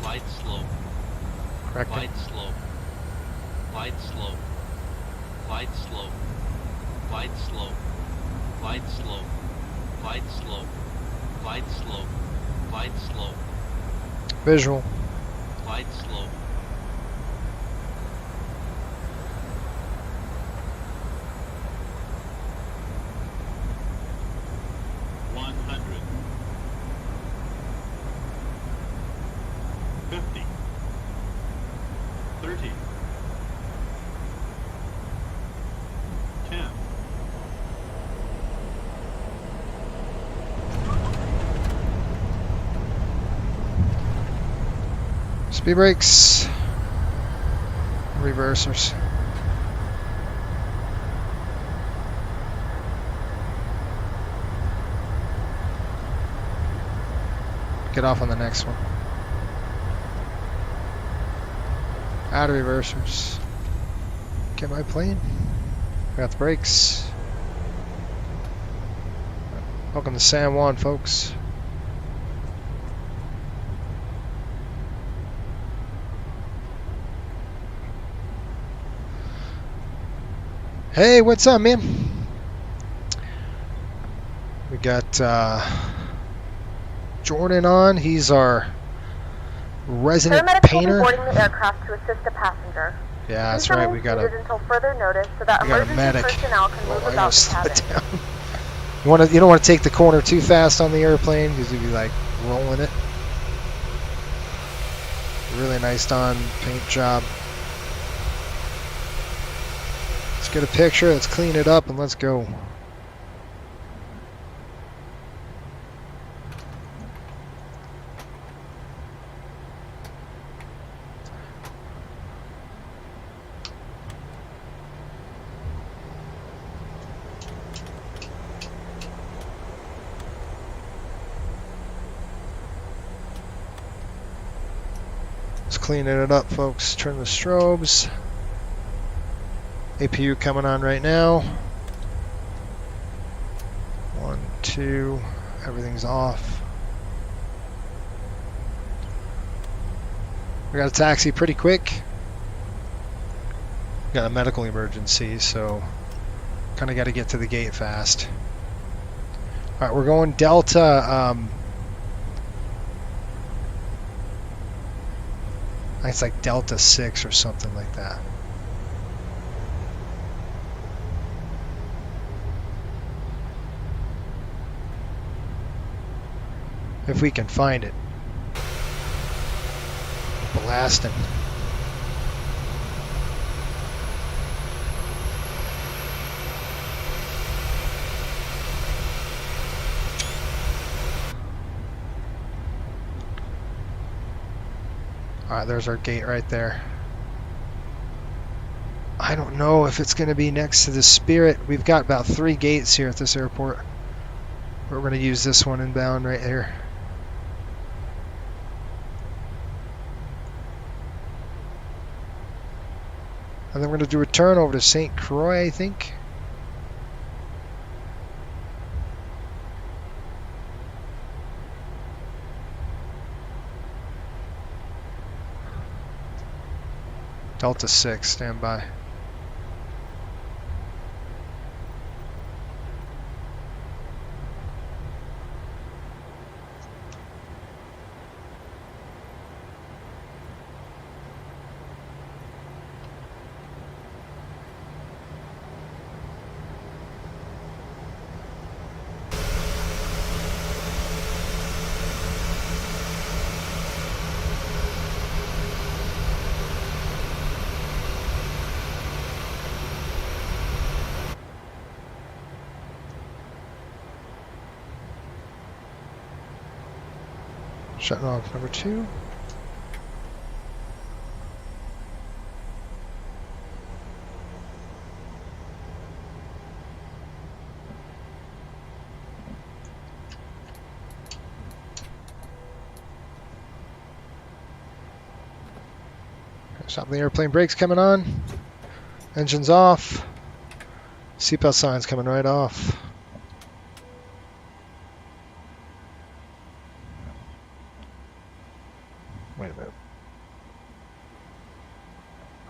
Light slope. Correct. Light slope. Light slope. Light slope. Light slope. Light slope. Light slope. Light slope. Light slope. Visual. Light slope. Speed brakes. Reversers. Get off on the next one. Out of reversers. Get my plane. Got the brakes. Welcome to San Juan, folks. Hey, what's up, man? We got Jordan on. He's our resident Paramedics painter. will be boarding the aircraft to assist a passenger. Yeah, that's Please right. remain We got seated a until further notice so that emergency medic. personnel can move I gotta about the slow it cabin. down. You don't want to take the corner too fast on the airplane because you'd be like rolling it. Really nice Don paint job. Let's get a picture. Let's clean it up and let's go. Cleaning it up, folks. Turn the strobes. APU coming on right now. 1, 2. Everything's off. We got a taxi pretty quick. Got a medical emergency, so kind of got to get to the gate fast. All right, we're going Delta. It's like Delta 6 or something like that. If we can find it. Blasting. Alright, there's our gate right there. I don't know if it's going to be next to the Spirit. We've got about 3 gates here at this airport. We're going to use this one inbound right here. And then we're going to do a turn over to St. Croix, I think. Delta 6, stand by. Shutting off number 2. Stop the airplane brakes coming on. Engines off. Seatbelt signs coming right off. Wait a minute.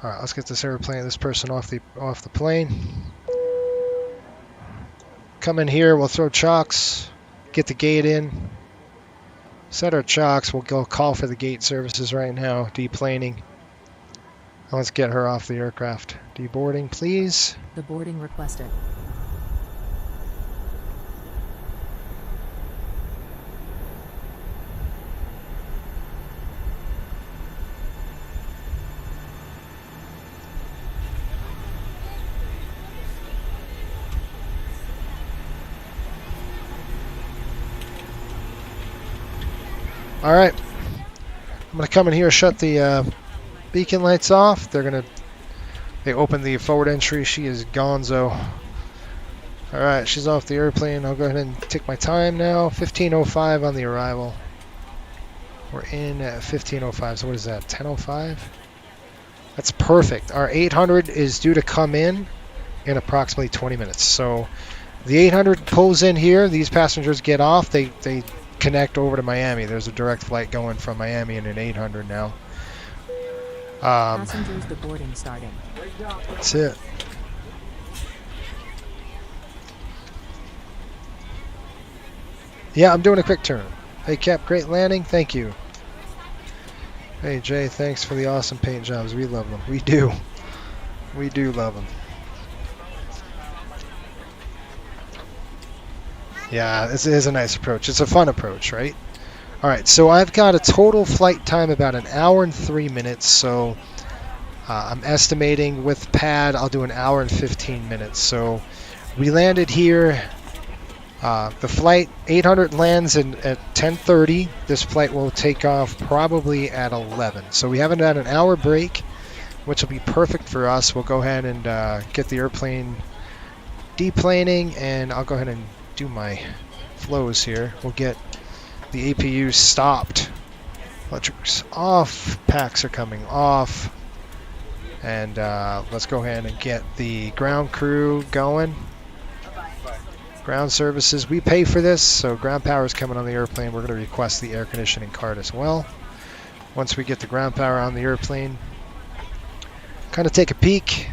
All right, let's get this person off the plane. Come in here. We'll throw chocks. Get the gate in. Set our chocks. We'll go call for the gate services right now. Deplaning. Let's get her off the aircraft. Deboarding, please. The boarding requested. All right. I'm going to come in here, shut the beacon lights off. They opened the forward entry. She is gonzo. All right, she's off the airplane. I'll go ahead and take my time now. 15:05 on the arrival. We're in at 15:05. So what is that? 10:05? That's perfect. Our 800 is due to come in approximately 20 minutes. So the 800 pulls in here. These passengers get off. They connect over to Miami. There's a direct flight going from Miami in an 800 now. Passengers deboarding starting. That's it. Yeah, I'm doing a quick turn. Hey Cap, great landing. Thank you. Hey Jay, thanks for the awesome paint jobs. We love them. We do. We do love them. Yeah, this is a nice approach. It's a fun approach, right? All right, so I've got a total flight time about 1 hour and 3 minutes. So I'm estimating with pad, I'll do 1 hour and 15 minutes. So we landed here. The flight 800 lands at 10:30. This flight will take off probably at 11. So we haven't had an hour break, which will be perfect for us. We'll go ahead and get the airplane deplaning, and I'll go ahead and do my flows here. We'll get the APU stopped. Electrics off. Packs are coming off. And let's go ahead and get the ground crew going. Ground services, we pay for this, so ground power is coming on the airplane. We're going to request the air conditioning card as well. Once we get the ground power on the airplane, kind of take a peek.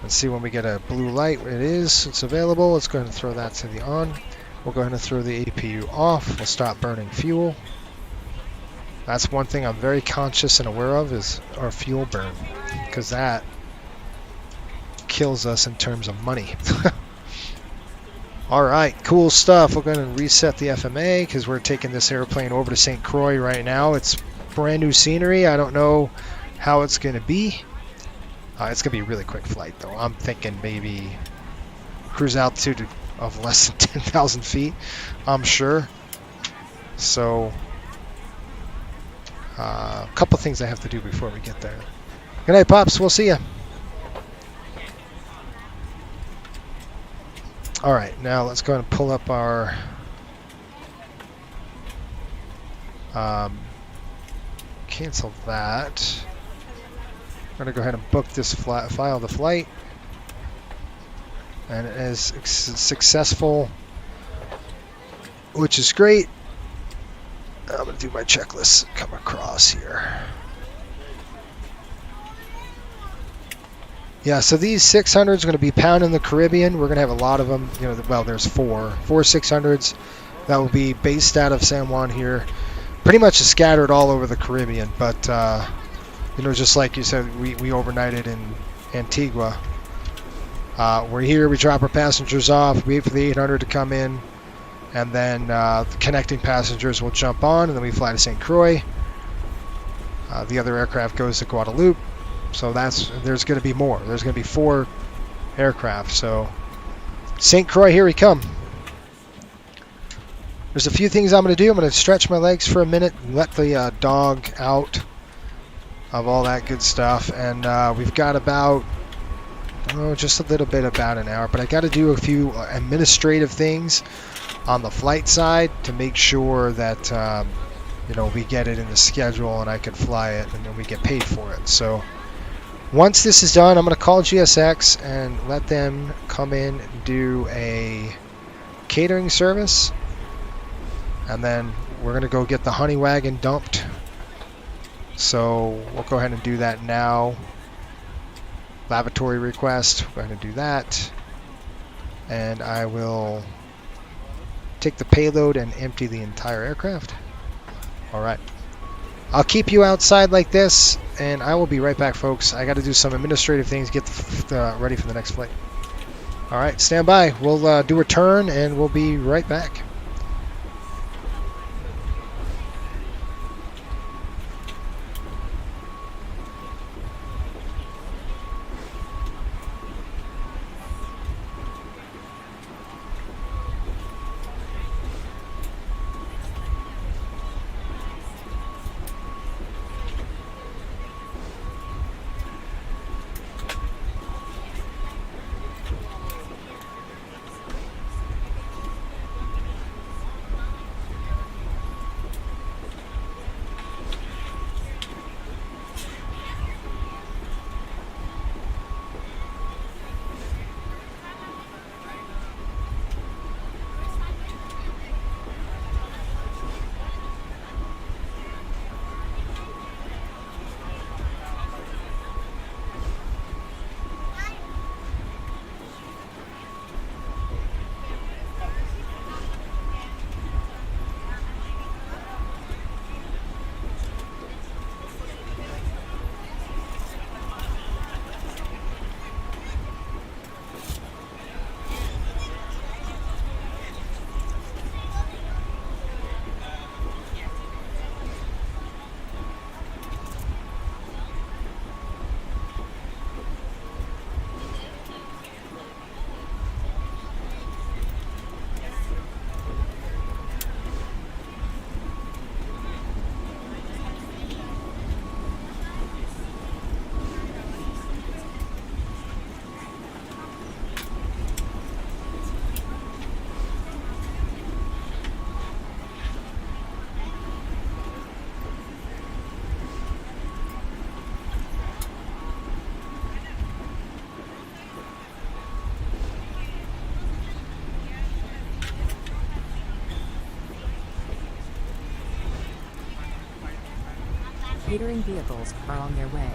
Let's see when we get a blue light. It's available. Let's go ahead and throw that to the on. We'll go ahead and throw the APU off. We'll stop burning fuel. That's one thing I'm very conscious and aware of is our fuel burn, because that kills us in terms of money. All right, cool stuff. We're going to reset the FMA because we're taking this airplane over to St. Croix right now. It's brand new scenery. I don't know how it's going to be. It's going to be a really quick flight, though. I'm thinking maybe cruise altitude of less than 10,000 feet, I'm sure. So a couple things I have to do before we get there. Good night, Pops. We'll see you. All right, now let's go ahead and pull up our cancel that. We're going to go ahead and book this file the flight. And it is successful, which is great. I'm going to do my checklist, come across here. Yeah, so these 600s are going to be pounding the Caribbean. We're going to have a lot of them. You know, well, there's four 600s that will be based out of San Juan here, pretty much scattered all over the Caribbean. But you know, just like you said, we overnighted in Antigua. We're here. We drop our passengers off. Wait for the 800 to come in, and then the connecting passengers will jump on, and then we fly to St. Croix. The other aircraft goes to Guadeloupe. So there's going to be more. There's going to be 4 aircraft. So St. Croix, here we come. There's a few things I'm going to do. I'm going to stretch my legs for a minute and let the dog out of all that good stuff. And we've got about, just a little bit, about an hour. But I got to do a few administrative things on the flight side to make sure that you know, we get it in the schedule and I can fly it and then we get paid for it. So once this is done, I'm going to call GSX and let them come in and do a catering service. And then we're going to go get the honey wagon dumped. So we'll go ahead and do that now. Lavatory request, we're going to do that. And I will take the payload and empty the entire aircraft. All right. I'll keep you outside like this, and I will be right back, folks. I got to do some administrative things, get ready for the next flight. All right, stand by. We'll do a turn, and we'll be right back. Catering vehicles are on their way.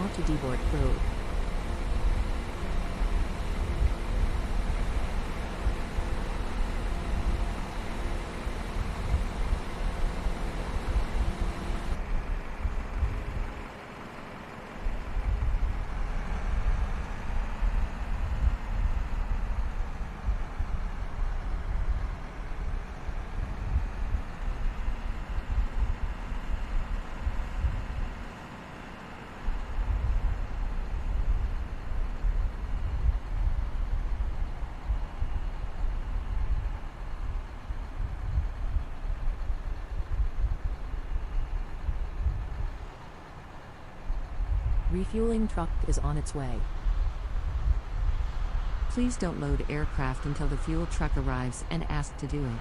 Now to deboard probe. Refueling truck is on its way. Please don't load aircraft until the fuel truck arrives and ask to do it.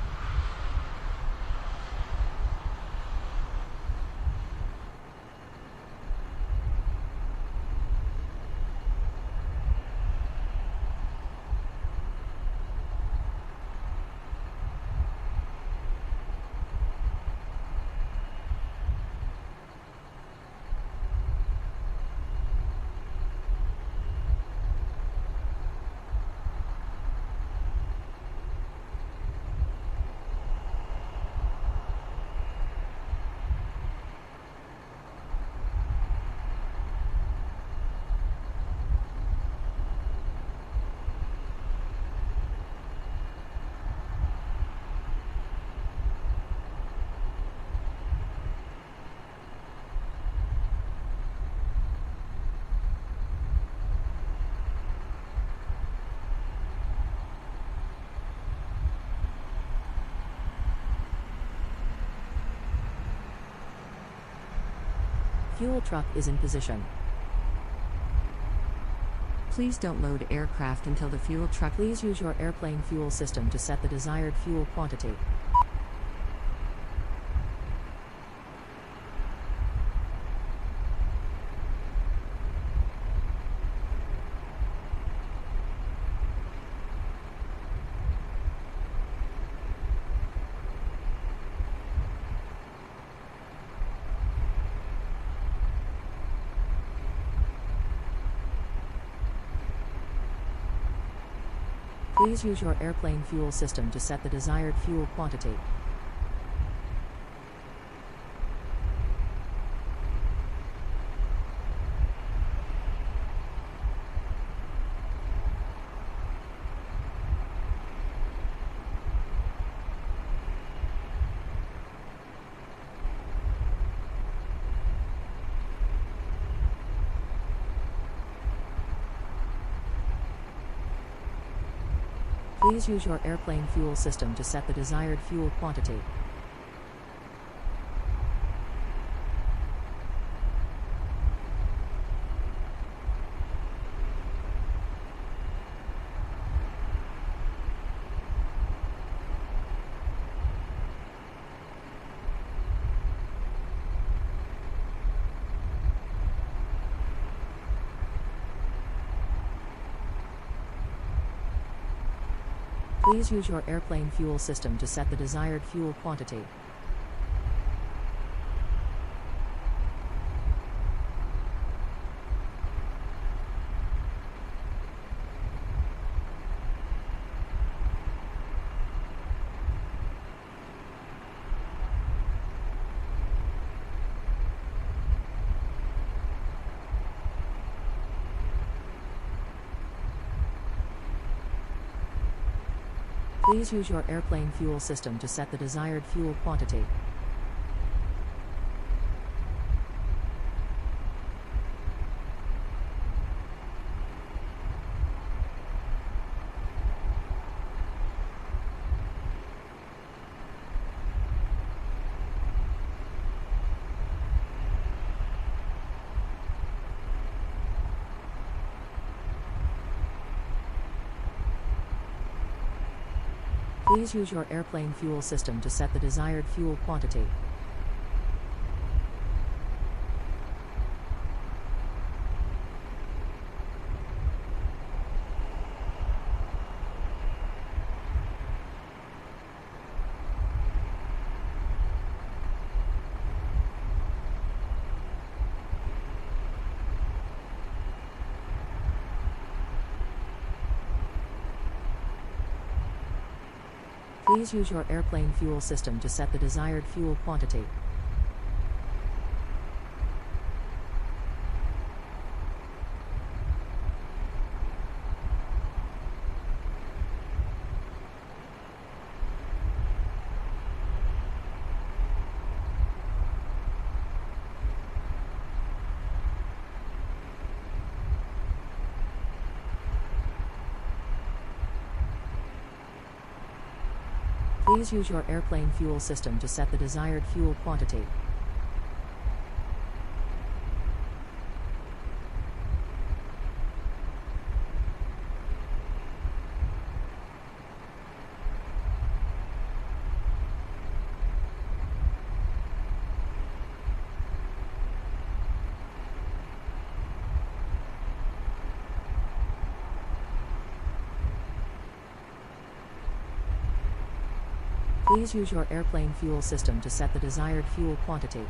Fuel truck is in position. Please don't load aircraft until the fuel truck. Please use your airplane fuel system to set the desired fuel quantity. Please use your airplane fuel system to set the desired fuel quantity. Please use your airplane fuel system to set the desired fuel quantity. Please use your airplane fuel system to set the desired fuel quantity. Please use your airplane fuel system to set the desired fuel quantity. Please use your airplane fuel system to set the desired fuel quantity. Please use your airplane fuel system to set the desired fuel quantity. Please use your airplane fuel system to set the desired fuel quantity. Please use your airplane fuel system to set the desired fuel quantity.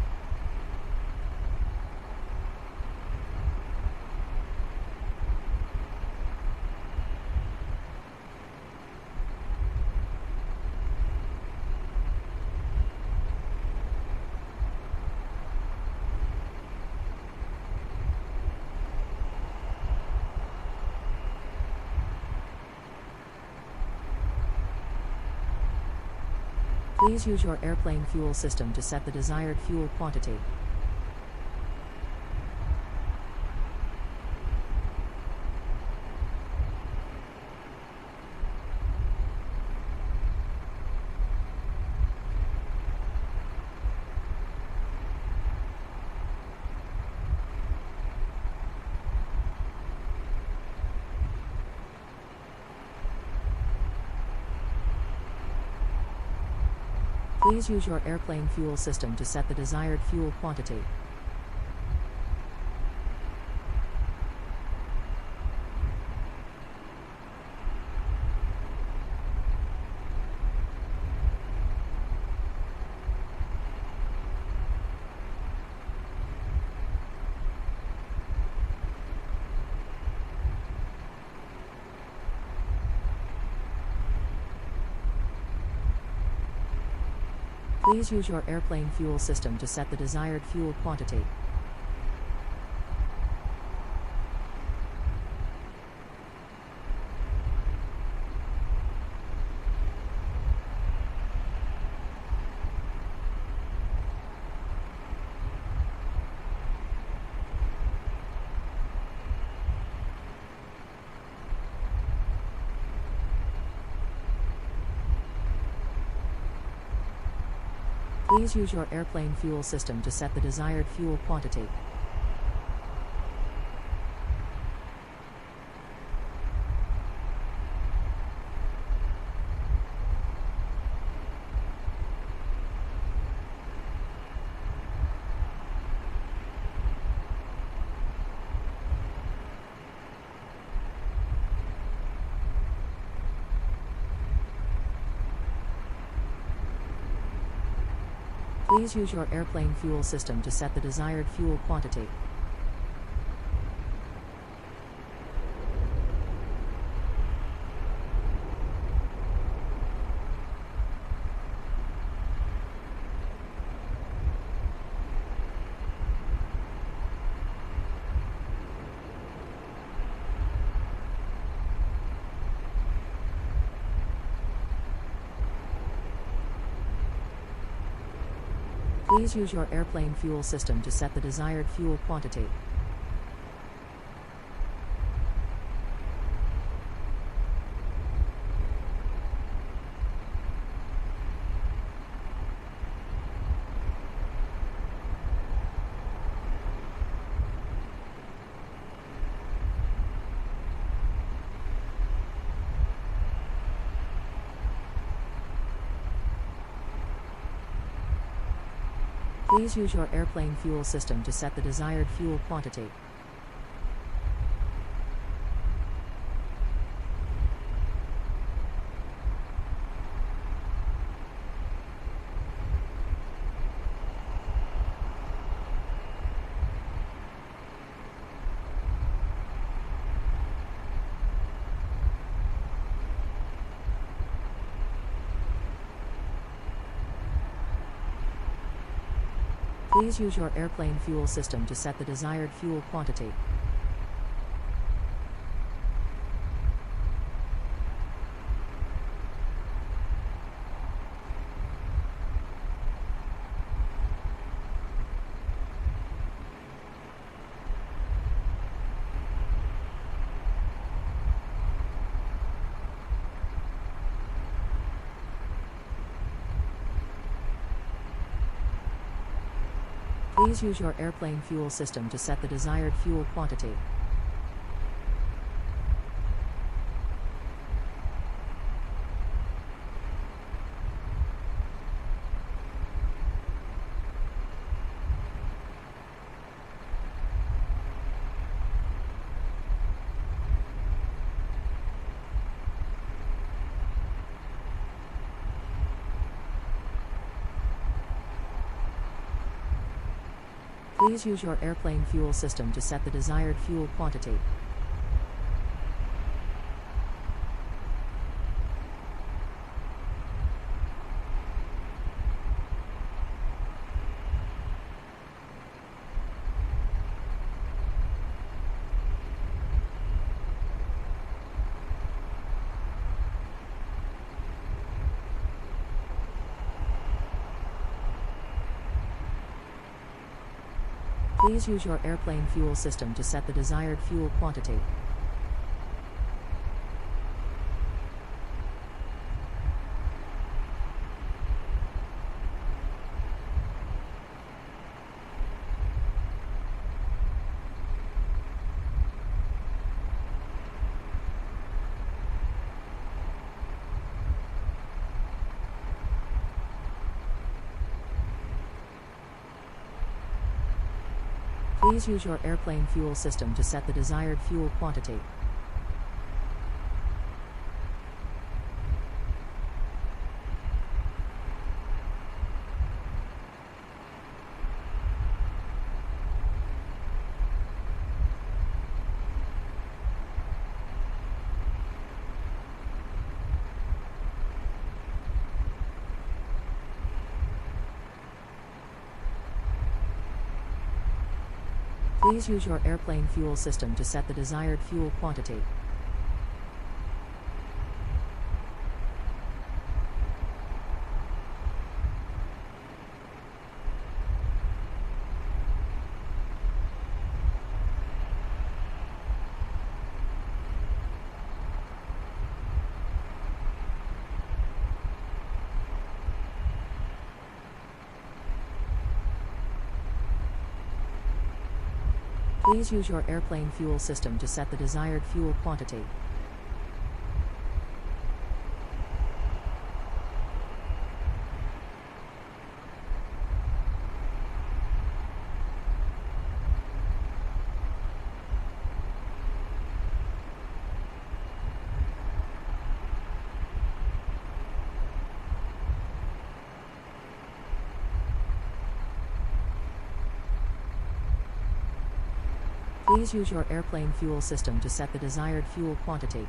Please use your airplane fuel system to set the desired fuel quantity. Please use your airplane fuel system to set the desired fuel quantity. Please use your airplane fuel system to set the desired fuel quantity. Please use your airplane fuel system to set the desired fuel quantity. Please use your airplane fuel system to set the desired fuel quantity. Please use your airplane fuel system to set the desired fuel quantity. Please use your airplane fuel system to set the desired fuel quantity. Please use your airplane fuel system to set the desired fuel quantity. Please use your airplane fuel system to set the desired fuel quantity. Please use your airplane fuel system to set the desired fuel quantity. Please use your airplane fuel system to set the desired fuel quantity. Please use your airplane fuel system to set the desired fuel quantity. Please use your airplane fuel system to set the desired fuel quantity. Please use your airplane fuel system to set the desired fuel quantity. Please use your airplane fuel system to set the desired fuel quantity.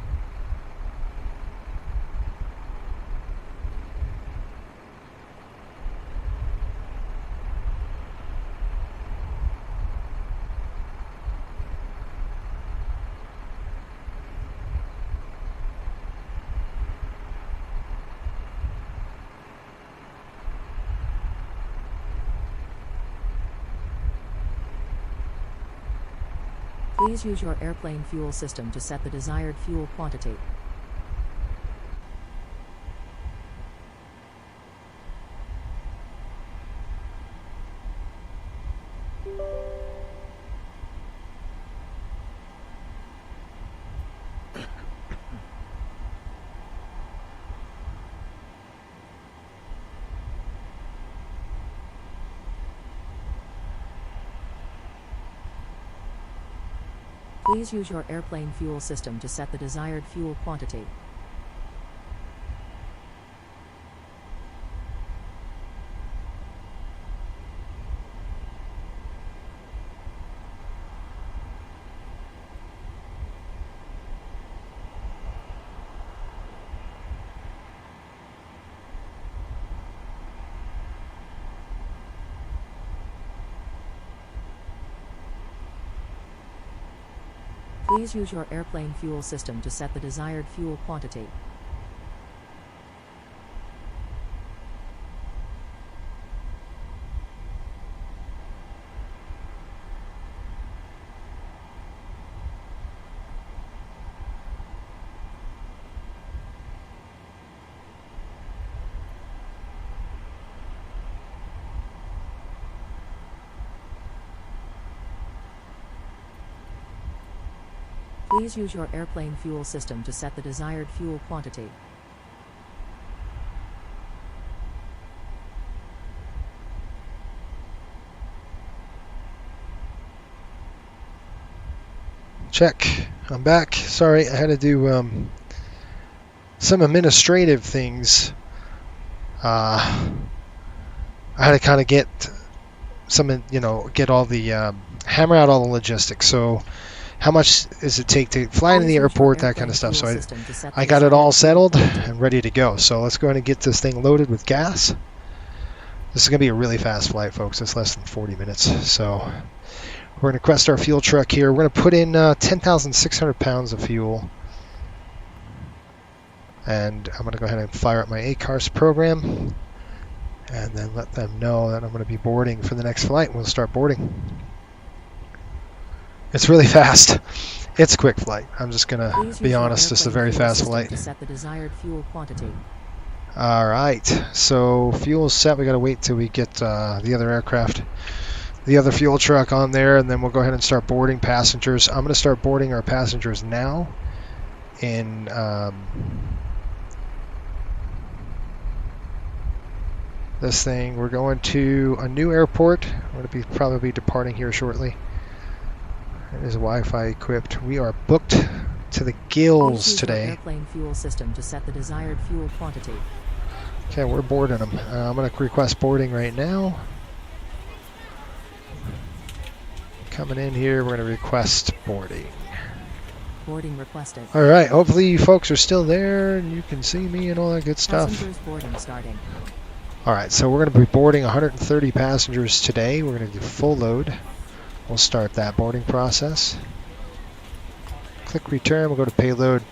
Please use your airplane fuel system to set the desired fuel quantity. Please use your airplane fuel system to set the desired fuel quantity. Please use your airplane fuel system to set the desired fuel quantity. Please use your airplane fuel system to set the desired fuel quantity. Check. I'm back. Sorry, I had to do some administrative things. I had to kind of get some, get all the hammer out all the logistics. So, how much does it take to fly into the airport, that kind of stuff. So I got it all settled and ready to go. So let's go ahead and get this thing loaded with gas. This is going to be a really fast flight, folks. It's less than 40 minutes. So we're going to request our fuel truck here. We're going to put in 10,600 pounds of fuel. And I'm going to go ahead and fire up my ACARS program. And then let them know that I'm going to be boarding for the next flight. We'll start boarding. It's really fast. It's a quick flight. I'm just going to be honest. It's a very fast flight. To set the desired fuel quantity. All right. So fuel set. We got to wait till we get the other aircraft, the other fuel truck on there, and then we'll go ahead and start boarding passengers. I'm going to start boarding our passengers now in this thing. We're going to a new airport. We're going to probably be departing here shortly. It is Wi-Fi equipped. We are booked to the gills today. Airplane fuel system to set the desired fuel quantity. Okay, we're boarding them. I'm going to request boarding right now. Coming in here, we're going to request boarding. Boarding requested. All right. Hopefully, you folks are still there and you can see me and all that good stuff. Passengers boarding starting. All right. So we're going to be boarding 130 passengers today. We're going to do full load. We'll start that boarding process. Click return. We'll go to payload.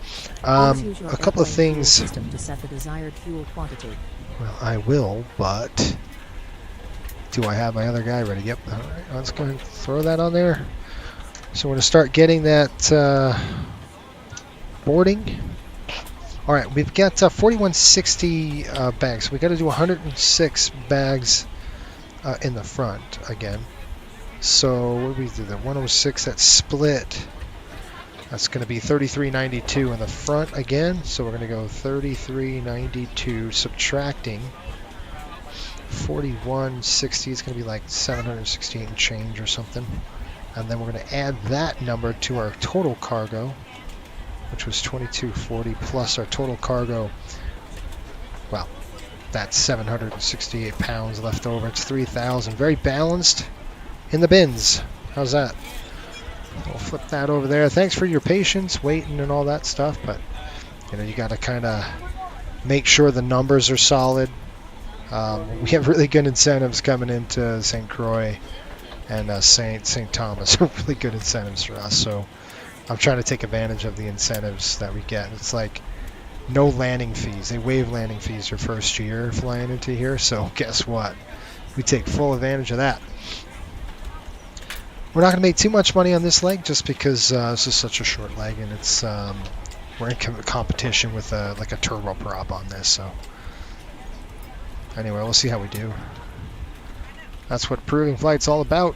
A couple of things. System to set the desired fuel quantity. Well, I will, but do I have my other guy ready? Yep. All right. Let's go ahead and throw that on there. So we're going to start getting that boarding. All right. We've got 4160 bags. We got to do 106 bags in the front again. So what do we do? The 106, that's split. That's going to be 3392 in the front again. So we're going to go 3392 subtracting 4160. It's going to be like 768 and change or something. And then we're going to add that number to our total cargo, which was 2240 plus our total cargo. Well, that's 768 pounds left over. It's 3,000. Very balanced. In the bins. How's that? We'll flip that over there. Thanks for your patience, waiting and all that stuff, but you got to kind of make sure the numbers are solid. We have really good incentives coming into St. Croix and St. Thomas. Really good incentives for us, so I'm trying to take advantage of the incentives that we get. It's like no landing fees. They waive landing fees your first year flying into here, so guess what? We take full advantage of that. We're not going to make too much money on this leg just because this is such a short leg, and it's we're in competition with like a turboprop on this. So anyway, we'll see how we do. That's what proving flight's all about.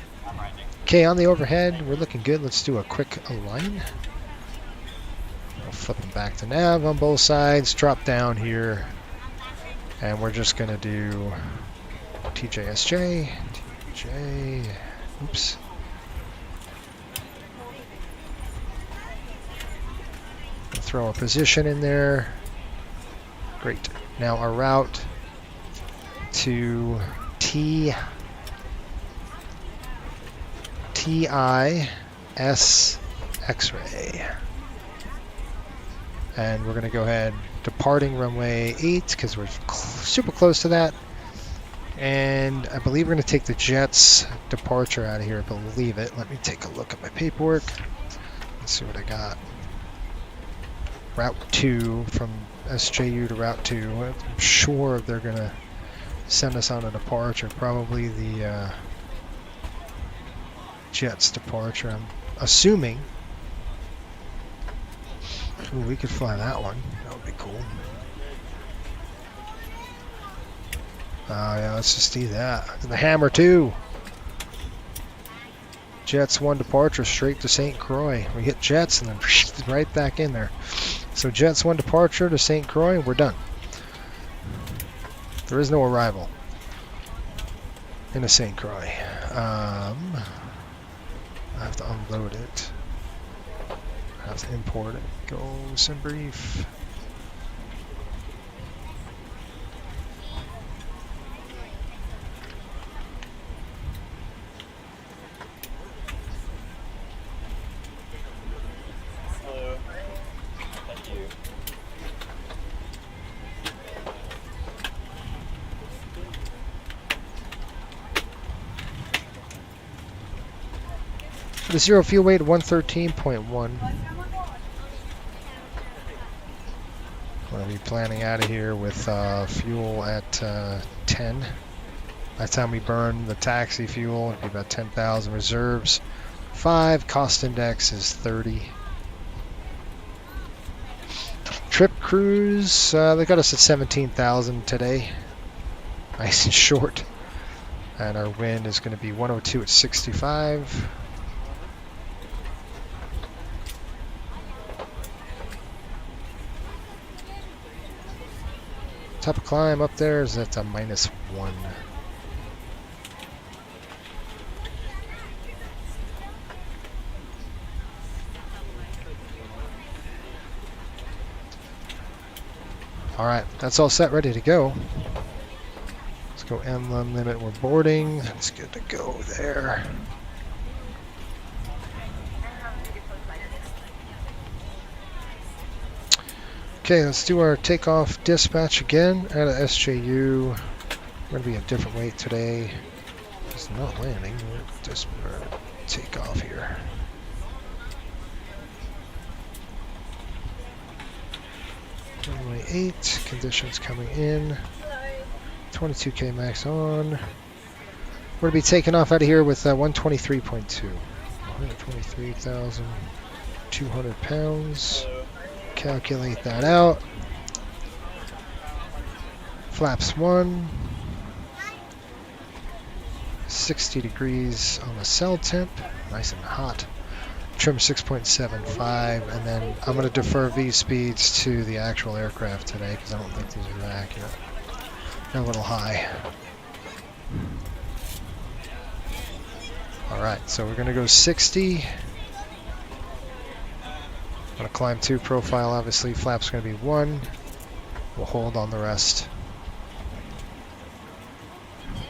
Okay, on the overhead, we're looking good. Let's do a quick align. We'll flip them back to nav on both sides. Drop down here, and we're just going to do TJ. Oops. Throw a position in there. Great. Now our route to TIS X-ray. And we're going to go ahead departing runway 8 because we're super close to that. And I believe we're going to take the jet's departure out of here. I believe it. Let me take a look at my paperwork. Let's see what I got. Route 2 from SJU to Route 2. I'm sure they're going to send us on a departure. Probably the Jet's departure. I'm assuming. Ooh, we could fly that one. That would be cool. Yeah, let's just do that. And the Hammer 2. Jets 1 departure straight to St. Croix. We hit Jets and then right back in there. So Jets 1 departure to St. Croix. We're done. There is no arrival into St. Croix. I have to unload it. I have to import it. Go some brief. The zero fuel weight 113.1. We'll be planning out of here with fuel at 10. By the time we burn the taxi fuel, it'll be about 10,000 reserves. 5 cost index is 30. Trip cruise, they got us at 17,000 today. Nice and short. And our wind is going to be 102 at 65. Top of climb up there is at a -1. Alright, that's all set, ready to go. Let's go emblem limit, we're boarding. It's good to go there. Okay, let's do our takeoff dispatch again out of SJU. We're going to be a different weight today. It's not landing. Just take off here. Runway 8, conditions coming in. 22K max on. We're going to be taking off out of here with 123.2. 123,200 pounds. Calculate that out. Flaps 1. 60 degrees on the cell temp. Nice and hot. Trim 6.75, and then I'm going to defer V speeds to the actual aircraft today because I don't think these are accurate. They're a little high. Alright, so we're going to go 60. I'm going to climb 2 profile, obviously. Flap's going to be 1. We'll hold on the rest.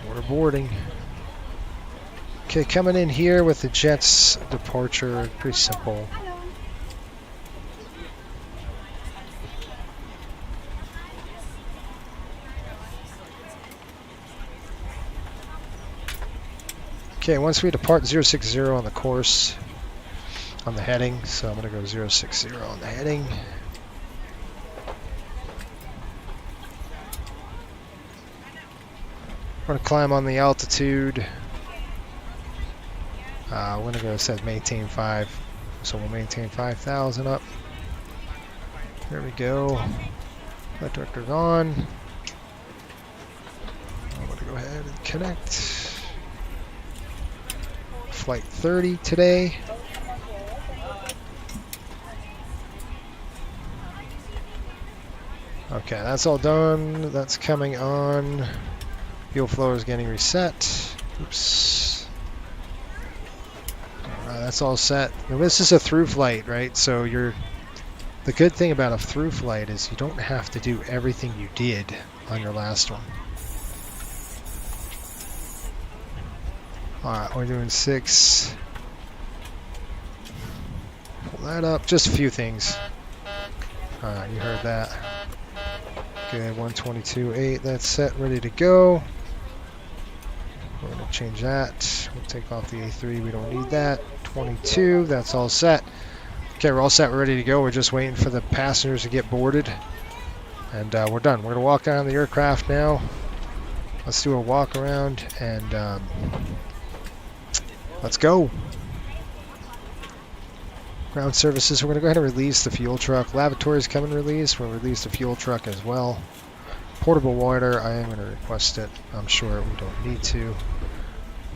We're boarding. Okay, coming in here with the Jets departure. Pretty simple. Okay, once we depart 060 on the course, on the heading, so I'm going to go 060 on the heading. We're going to climb on the altitude. We're going to go, it says maintain 5, so we'll maintain 5,000 up. There we go. Flight director's on. I'm going to go ahead and connect. Flight 30 today. Okay, that's all done. That's coming on. Fuel flow is getting reset. Oops. Alright, that's all set. Now, this is a through flight, right? So the good thing about a through flight is you don't have to do everything you did on your last one. Alright, we're doing 6. Pull that up. Just a few things. Alright, you heard that. Good, 122.8. That's set, ready to go. We're going to change that. We'll take off the A3. We don't need that. 22. That's all set. Okay, we're all set. We're ready to go. We're just waiting for the passengers to get boarded. And we're done. We're going to walk down the aircraft now. Let's do a walk around and let's go. Ground services, we're going to go ahead and release the fuel truck. Lavatories come and release. We'll release the fuel truck as well. Portable water, I am going to request it. I'm sure we don't need to.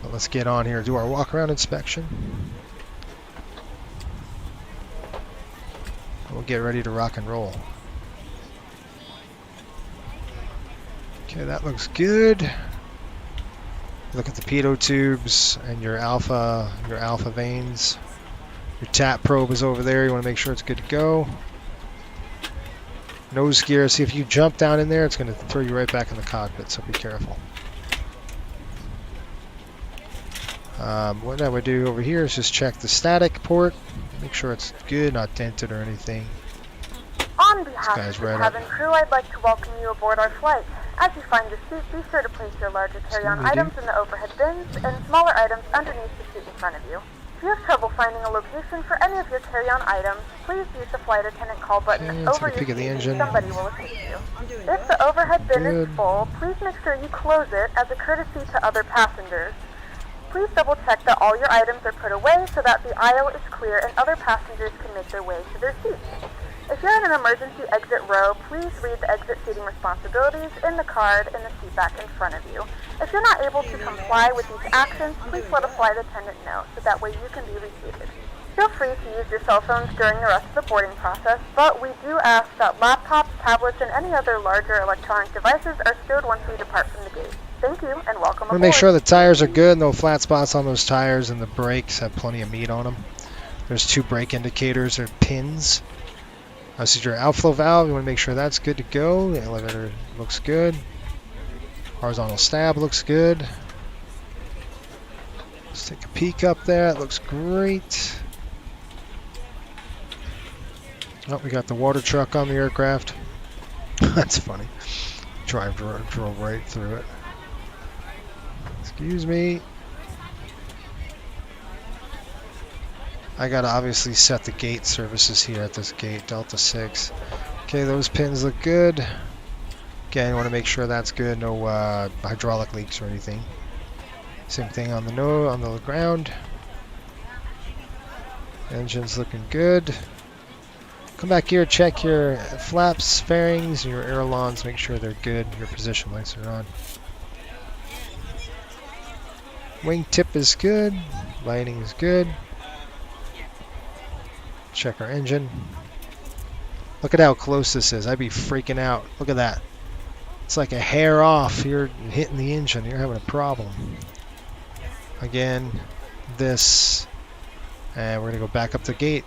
But let's get on here, do our walk around inspection. We'll get ready to rock and roll. Okay, that looks good. Look at the pitot tubes and your alpha vanes. Your tap probe is over there. You want to make sure it's good to go. Nose gear. See, if you jump down in there, it's going to throw you right back in the cockpit, so be careful. What I would do over here is just check the static port. Make sure it's good, not dented or anything. On behalf of the cabin crew, I'd like to welcome you aboard our flight. As you find your seat, be sure to place your larger carry-on items in the overhead bins and smaller items underneath the seat in front of you. If you have trouble finding a location for any of your carry-on items, please use the flight attendant call button over your seat and somebody will assist you. If the overhead bin is full, please make sure you close it as a courtesy to other passengers. Please double check that all your items are put away so that the aisle is clear and other passengers can make their way to their seats. If you're in an emergency exit row, please read the exit seating responsibilities in the card in the seat back in front of you. If you're not able to comply with these actions, please let a flight attendant know so that way you can be reseated. Feel free to use your cell phones during the rest of the boarding process, but we do ask that laptops, tablets, and any other larger electronic devices are stowed once we depart from the gate. Thank you and welcome aboard. Make sure the tires are good, no flat spots on those tires, and the brakes have plenty of meat on them. There's 2 brake indicators or pins. This is your outflow valve. You want to make sure that's good to go. The elevator looks good. Horizontal stab looks good. Let's take a peek up there. It looks great. Oh, we got the water truck on the aircraft. That's funny. Drove right through it. Excuse me. I gotta obviously set the gate services here at this gate, Delta 6. Okay, those pins look good. Again, you want to make sure that's good, no hydraulic leaks or anything. Same thing on the ground. Engine's looking good. Come back here, check your flaps, fairings, your ailerons, make sure they're good. Your position lights are on. Wingtip is good. Lighting is good. Check our engine. Look at how close this is. I'd be freaking out. Look at that. It's like a hair off. You're hitting the engine. You're having a problem. Again, this. And we're going to go back up the gate.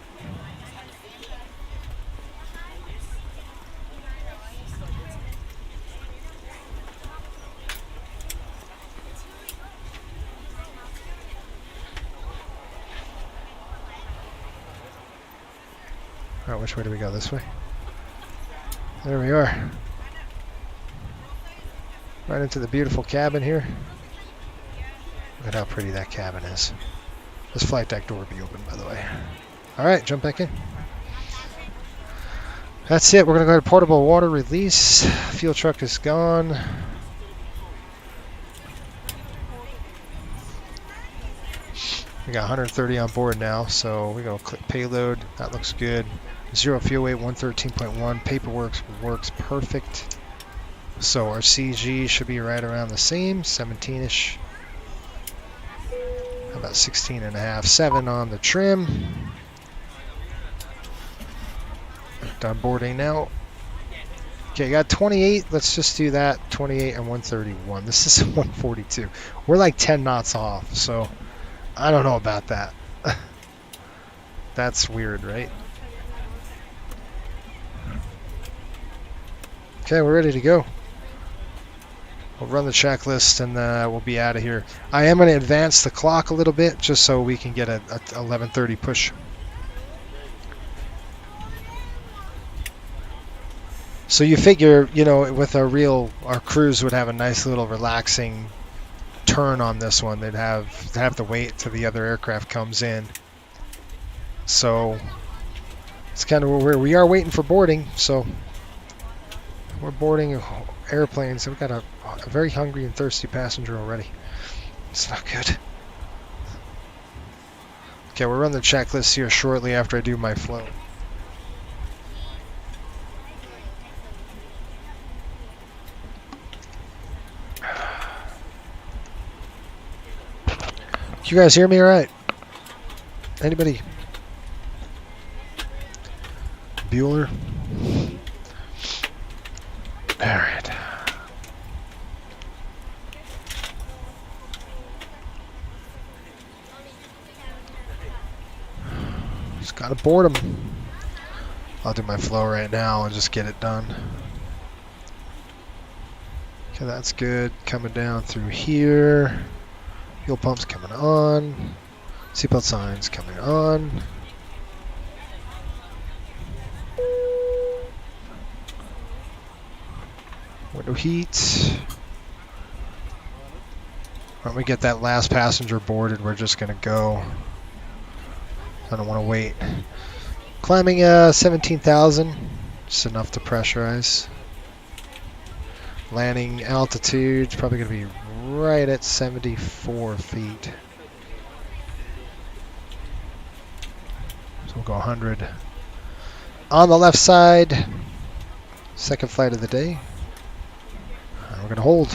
Alright, which way do we go? This way? There we are. Right into the beautiful cabin here. Look at how pretty that cabin is. This flight deck door will be open, by the way. Alright, jump back in. That's it. We're going to go to portable water release. Fuel truck is gone. We got 130 on board now, so we're going to click payload. That looks good. 0 fuel weight, 113.1. Paperwork works perfect. So our CG should be right around the same, 17-ish. About 16 and a half, 7 on the trim. Done boarding now. Okay, got 28. Let's just do that. 28 and 131. This is 142. We're like 10 knots off, so I don't know about that. That's weird, right? Okay, we're ready to go. We'll run the checklist and we'll be out of here. I am going to advance the clock a little bit just so we can get a 11:30 push. So you figure, you know, with our cruise would have a nice little relaxing turn on this one. They'd have to wait till the other aircraft comes in. So It's kind of where we are waiting for boarding, so we're boarding airplanes. So we've got a very hungry and thirsty passenger already. It's not good. Okay, we'll run the checklist here shortly after I do my flow. You guys hear me all right? Anybody? Bueller? All right. Just gotta board them. I'll do my flow right now and just get it done. Okay, that's good. Coming down through here. Fuel pumps coming on. Seatbelt signs coming on. Window heat. When we get that last passenger boarded, we're just going to go. I don't want to wait. Climbing 17,000. Just enough to pressurize. Landing altitude is probably going to be right at 74 feet. So we'll go 100. On the left side, second flight of the day. And we're going to hold.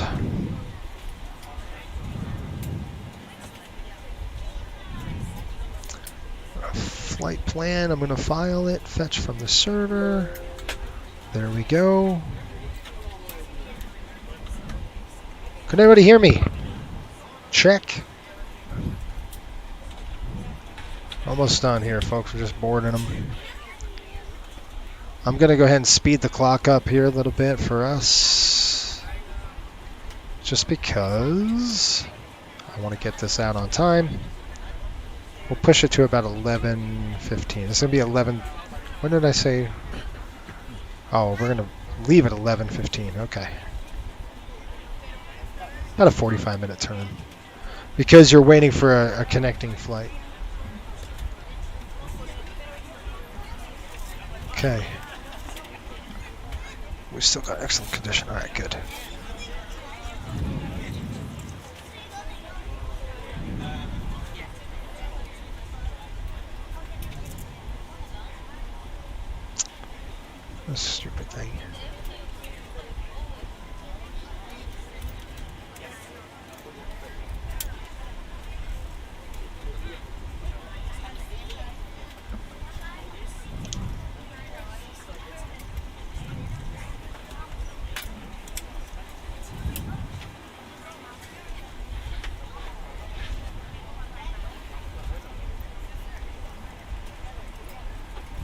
Flight plan, I'm going to file it, fetch from the server. There we go. Can everybody hear me? Check. Almost done here, folks. We're just boarding them. I'm going to go ahead and speed the clock up here a little bit for us. Just because I want to get this out on time. We'll push it to about 11:15. It's going to be 11. When did I say? Oh, we're going to leave at 11:15. Okay. About a 45-minute turn. Because you're waiting for a connecting flight. Okay. We've still got excellent condition. All right, good. This stupid thing.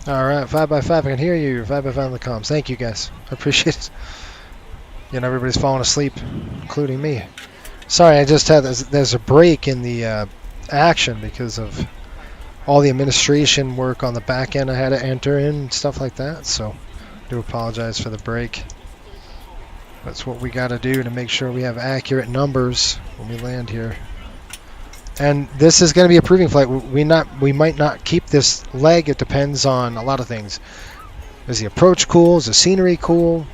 Alright, 5x5, I can hear you. 5x5 on the comms. Thank you guys. I appreciate it. You know, everybody's falling asleep, including me. Sorry, I just had there's a break in the action because of all the administration work on the back end I had to enter in and stuff like that. So I do apologize for the break. That's what we got to do to make sure we have accurate numbers when we land here. And this is going to be a proving flight. We might not keep this leg. It depends on a lot of things. Is the approach cool? Is the scenery cool?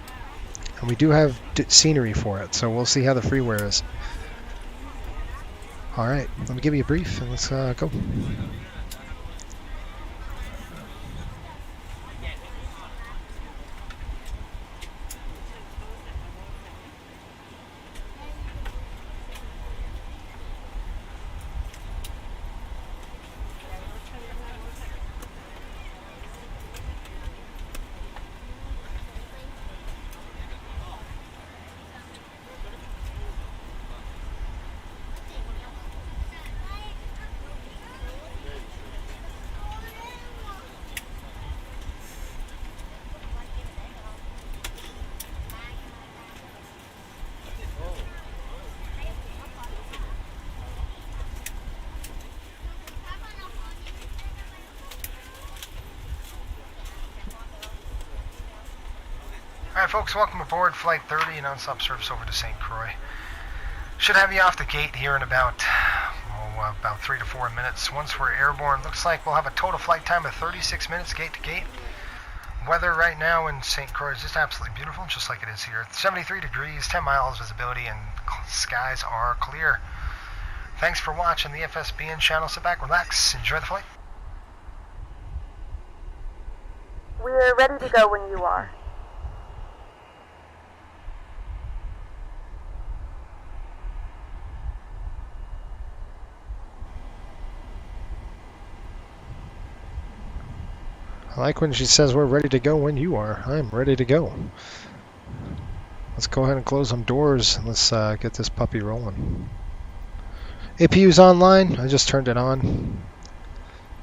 And we do have scenery for it, so we'll see how the freeware is. All right, let me give you a brief and let's go. Alright folks, welcome aboard Flight 30, non-stop service over to St. Croix. Should have you off the gate here in about 3 to 4 minutes. Once we're airborne, looks like we'll have a total flight time of 36 minutes gate to gate. Weather right now in St. Croix is just absolutely beautiful, just like it is here. 73 degrees, 10 miles visibility, and skies are clear. Thanks for watching the FSBN channel. Sit back, relax, enjoy the flight. We're ready to go when you are. I like when she says we're ready to go when you are. I'm ready to go. Let's go ahead and close some doors. Let's get this puppy rolling. APU's online. I just turned it on.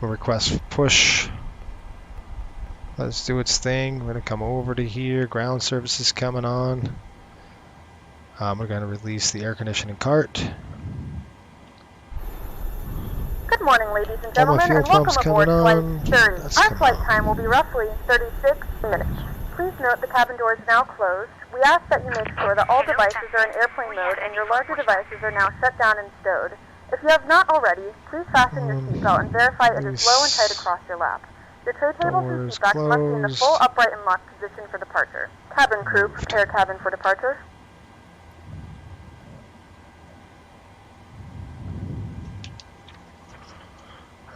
We'll request push. Let's do its thing. We're going to come over to here. Ground services coming on. We're going to release the air conditioning cart. Good morning, ladies and gentlemen, and welcome aboard Flight 30. Our flight time will be roughly 36 minutes. Please note the cabin door is now closed. We ask that you make sure that all devices are in airplane mode and your larger devices are now shut down and stowed. If you have not already, please fasten your seatbelt and verify it is low and tight across your lap. Your tray tables and seatbacks must be in the full upright and locked position for departure. Cabin crew, prepare cabin for departure.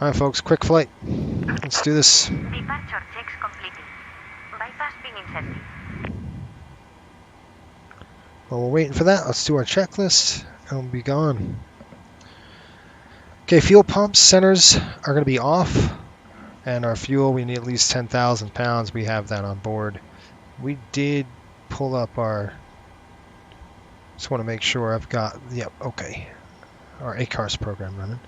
Alright folks, quick flight. Let's do this. Departure checks completed. Bypass being inserted. While we're waiting for that, let's do our checklist and we'll be gone. Okay, fuel pumps, centers are going to be off. And our fuel, we need at least 10,000 pounds. We have that on board. We did pull up our... Just want to make sure I've got... Yep, okay. Our ACARS program running.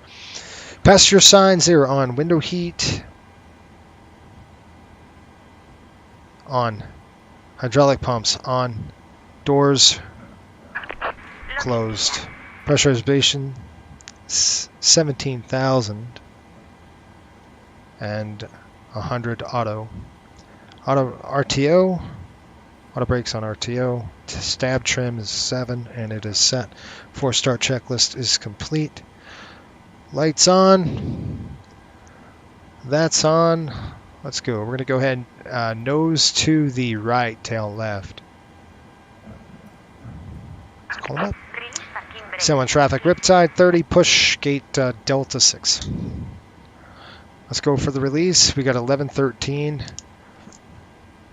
Passenger signs, they are on. Window heat. On. Hydraulic pumps on. Doors closed. Pressurization 17,000 and 100 auto. Auto RTO. Auto brakes on RTO. Stab trim is 7 and it is set. 4-star checklist is complete. Lights on. That's on. Let's go. We're going to go ahead and nose to the right, tail left. Let's call them up. San Juan traffic, Riptide 30, push gate Delta 6. Let's go for the release. We got 1113,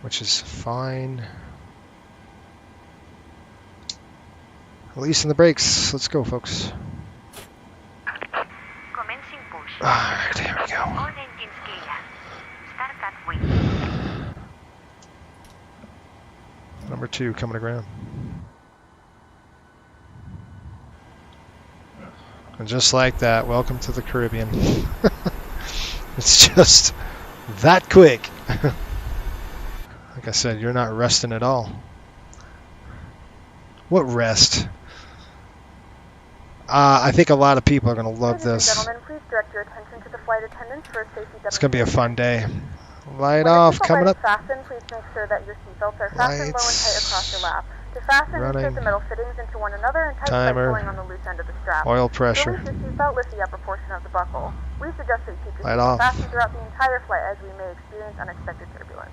which is fine. Releasing the brakes. Let's go, folks. Alright, here we go. All engines clear. Start at wing. Number 2 coming to ground. And just like that, welcome to the Caribbean. It's just that quick. Like I said, you're not resting at all. What rest? I think a lot of people are going to love this. Ladies and gentlemen, please direct your attention to the flight attendants for a safety demonstration. It's going to be a fun day. Light off, coming up. Fasten, please make sure that your seatbelts are fastened low and tight across your lap. To fasten, insert the metal fittings into one another and tighten by pulling on the loose end of the strap. Oil pressure. Release your seatbelt, lift the upper portion of the buckle. We suggest that you keep your seatbelt fastened throughout the entire flight as we may experience unexpected turbulence.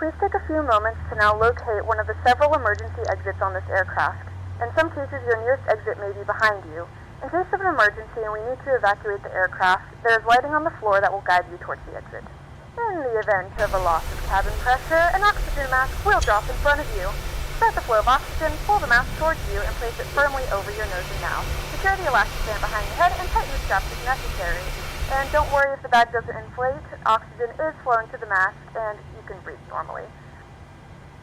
Please take a few moments to now locate one of the several emergency exits on this aircraft. In some cases, your nearest exit may be behind you. In case of an emergency and we need to evacuate the aircraft, there is lighting on the floor that will guide you towards the exit. In the event of a loss of cabin pressure, an oxygen mask will drop in front of you. Start the flow of oxygen, pull the mask towards you, and place it firmly over your nose and mouth. Secure the elastic band behind your head and tighten the straps if necessary. And don't worry if the bag doesn't inflate. Oxygen is flowing to the mask, and you can breathe normally.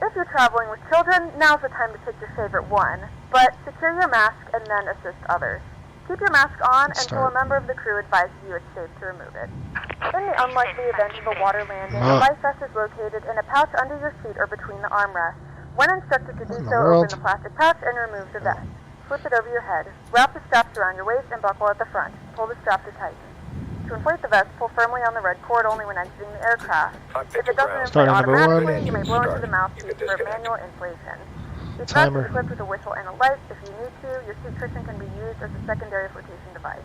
If you're traveling with children, now's the time to pick your favorite one. But secure your mask and then assist others. Keep your mask on until a member of the crew advises you it's safe to remove it. In the unlikely event of a water landing, a life vest is located in a pouch under your seat or between the armrests. When instructed to do so, open the plastic pouch and remove the vest. Slip it over your head. Wrap the straps around your waist and buckle at the front. Pull the strap to tighten. To inflate the vest, pull firmly on the red cord only when exiting the aircraft. If it doesn't inflate automatically, you may blow into the mouthpiece for manual inflation. Each vest is equipped with a whistle and a light. If you need to, your seat cushion can be used as a secondary flotation device.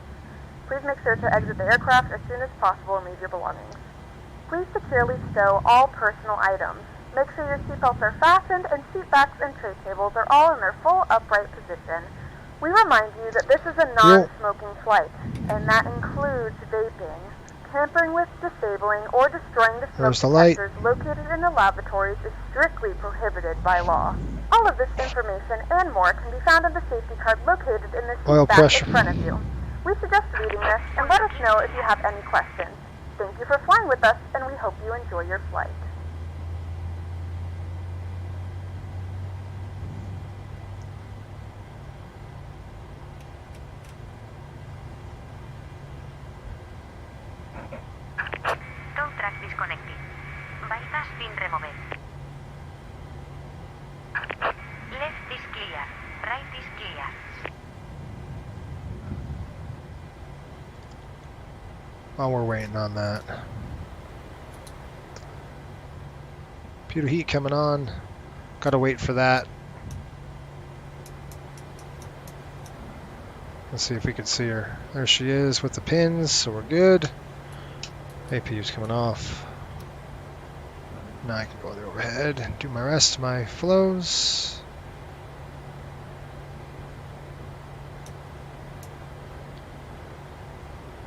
Please make sure to exit the aircraft as soon as possible and leave your belongings. Please securely stow all personal items. Make sure your seatbelts are fastened and seat backs and tray tables are all in their full upright position. We remind you that this is a non-smoking flight, and that includes vaping. Tampering with, disabling, or destroying the smoke detectors located in the lavatories is strictly prohibited by law. All of this information and more can be found in the safety card located in the seat back in front of you. We suggest reading this and let us know if you have any questions. Thank you for flying with us, and we hope you enjoy your flight. Tow track disconnected. Bypass pin removed. Left is clear. Right is clear. While we're waiting on that. Computer heat coming on. Gotta wait for that. Let's see if we can see her. There she is with the pins, so we're good. APU's coming off. Now I can go the overhead and do my rest of my flows.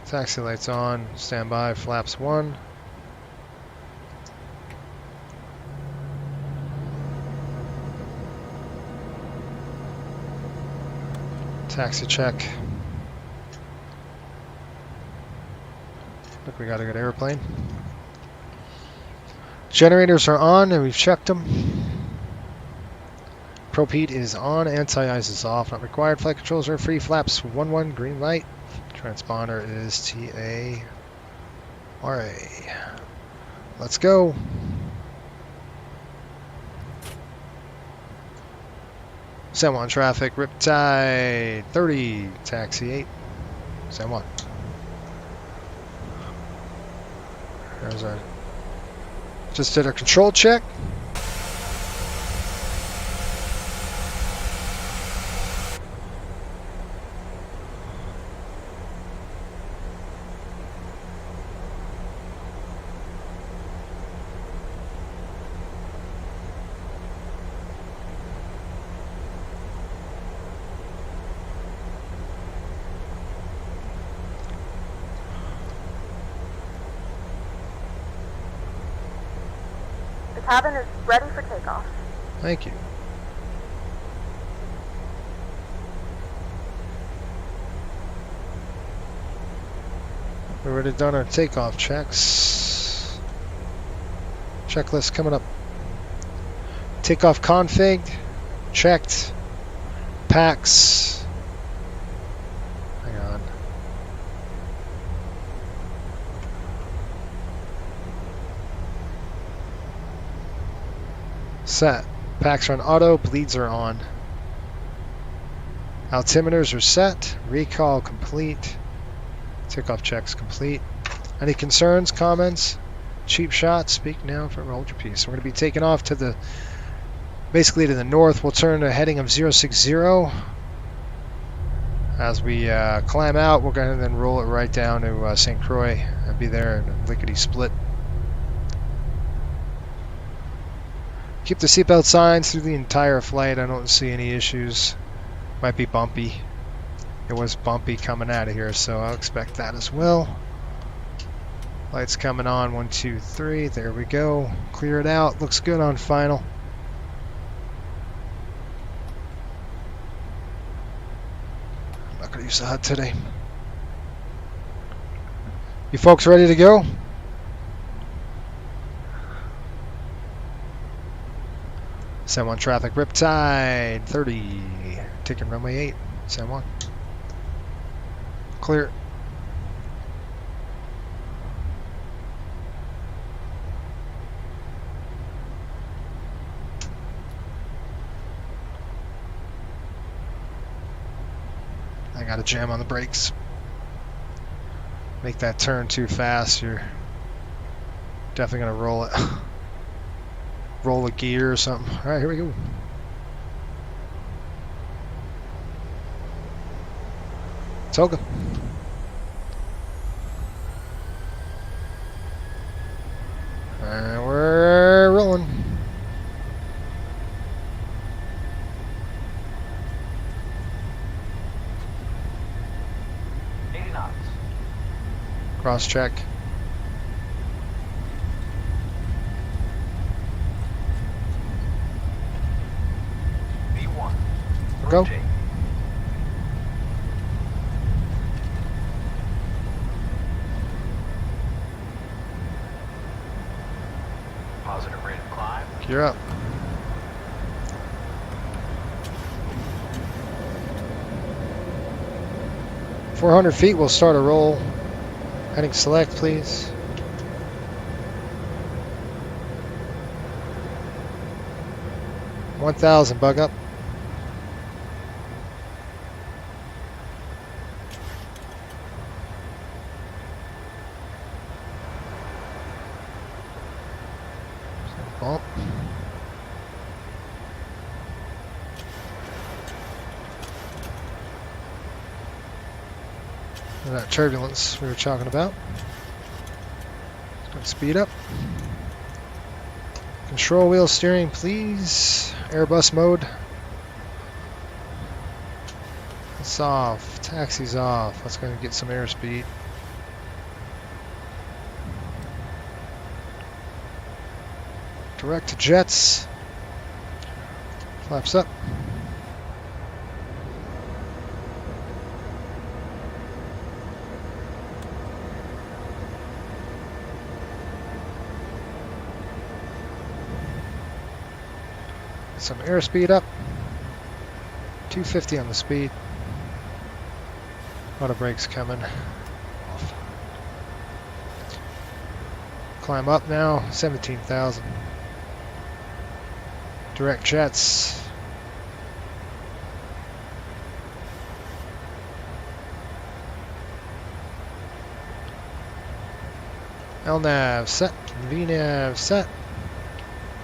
Taxi lights on, stand by, flaps 1. Taxi check. Look, we got a good airplane. Generators are on and we've checked them. Probe heat is on, anti-ice is off, not required. Flight controls are free, flaps 1-1, green light. Transponder is TARA. Let's go. San Juan traffic, Riptide 30, taxi 8, San Juan. There's our, just did our control check. The cabin is ready for takeoff. Thank you. We've already done our takeoff checks. Checklist coming up. Takeoff config, checked. Packs. Hang on. Set. Packs are on auto, bleeds are on. Altimeters are set. Recall complete. Takeoff checks complete. Any concerns, comments? Cheap shot, speak now for hold your peace. We're going to be taking off to the, basically to the north. We'll turn to a heading of 060. As we climb out, we're going to then roll it right down to St. Croix and be there in a lickety split. Keep the seatbelt signs through the entire flight. I don't see any issues. Might be bumpy. It was bumpy coming out of here, so I'll expect that as well. Lights coming on, 1, 2, 3. There we go. Clear it out. Looks good on final. I'm not going to use the HUD today. You folks ready to go? San Juan traffic, Riptide 30, taking runway 8, San Juan. Clear. I got a jam on the brakes. Make that turn too fast, you're definitely gonna roll it. Roll a gear or something. All right, here we go. Toga. Cross check. V1. Go. Rotate. Positive rate of climb. You're up. 400 feet, we'll start a roll. Heading select, please. $1,000, bug up. Bump. That turbulence we were talking about. Let's speed up. Control wheel steering, please. Airbus mode. It's off. Taxi's off. Let's go and get some airspeed. Direct to jets. Flaps up. Some airspeed up. 250 on the speed. Auto brakes coming. Off. Climb up now. 17,000. Direct jets. LNAV set. VNAV set.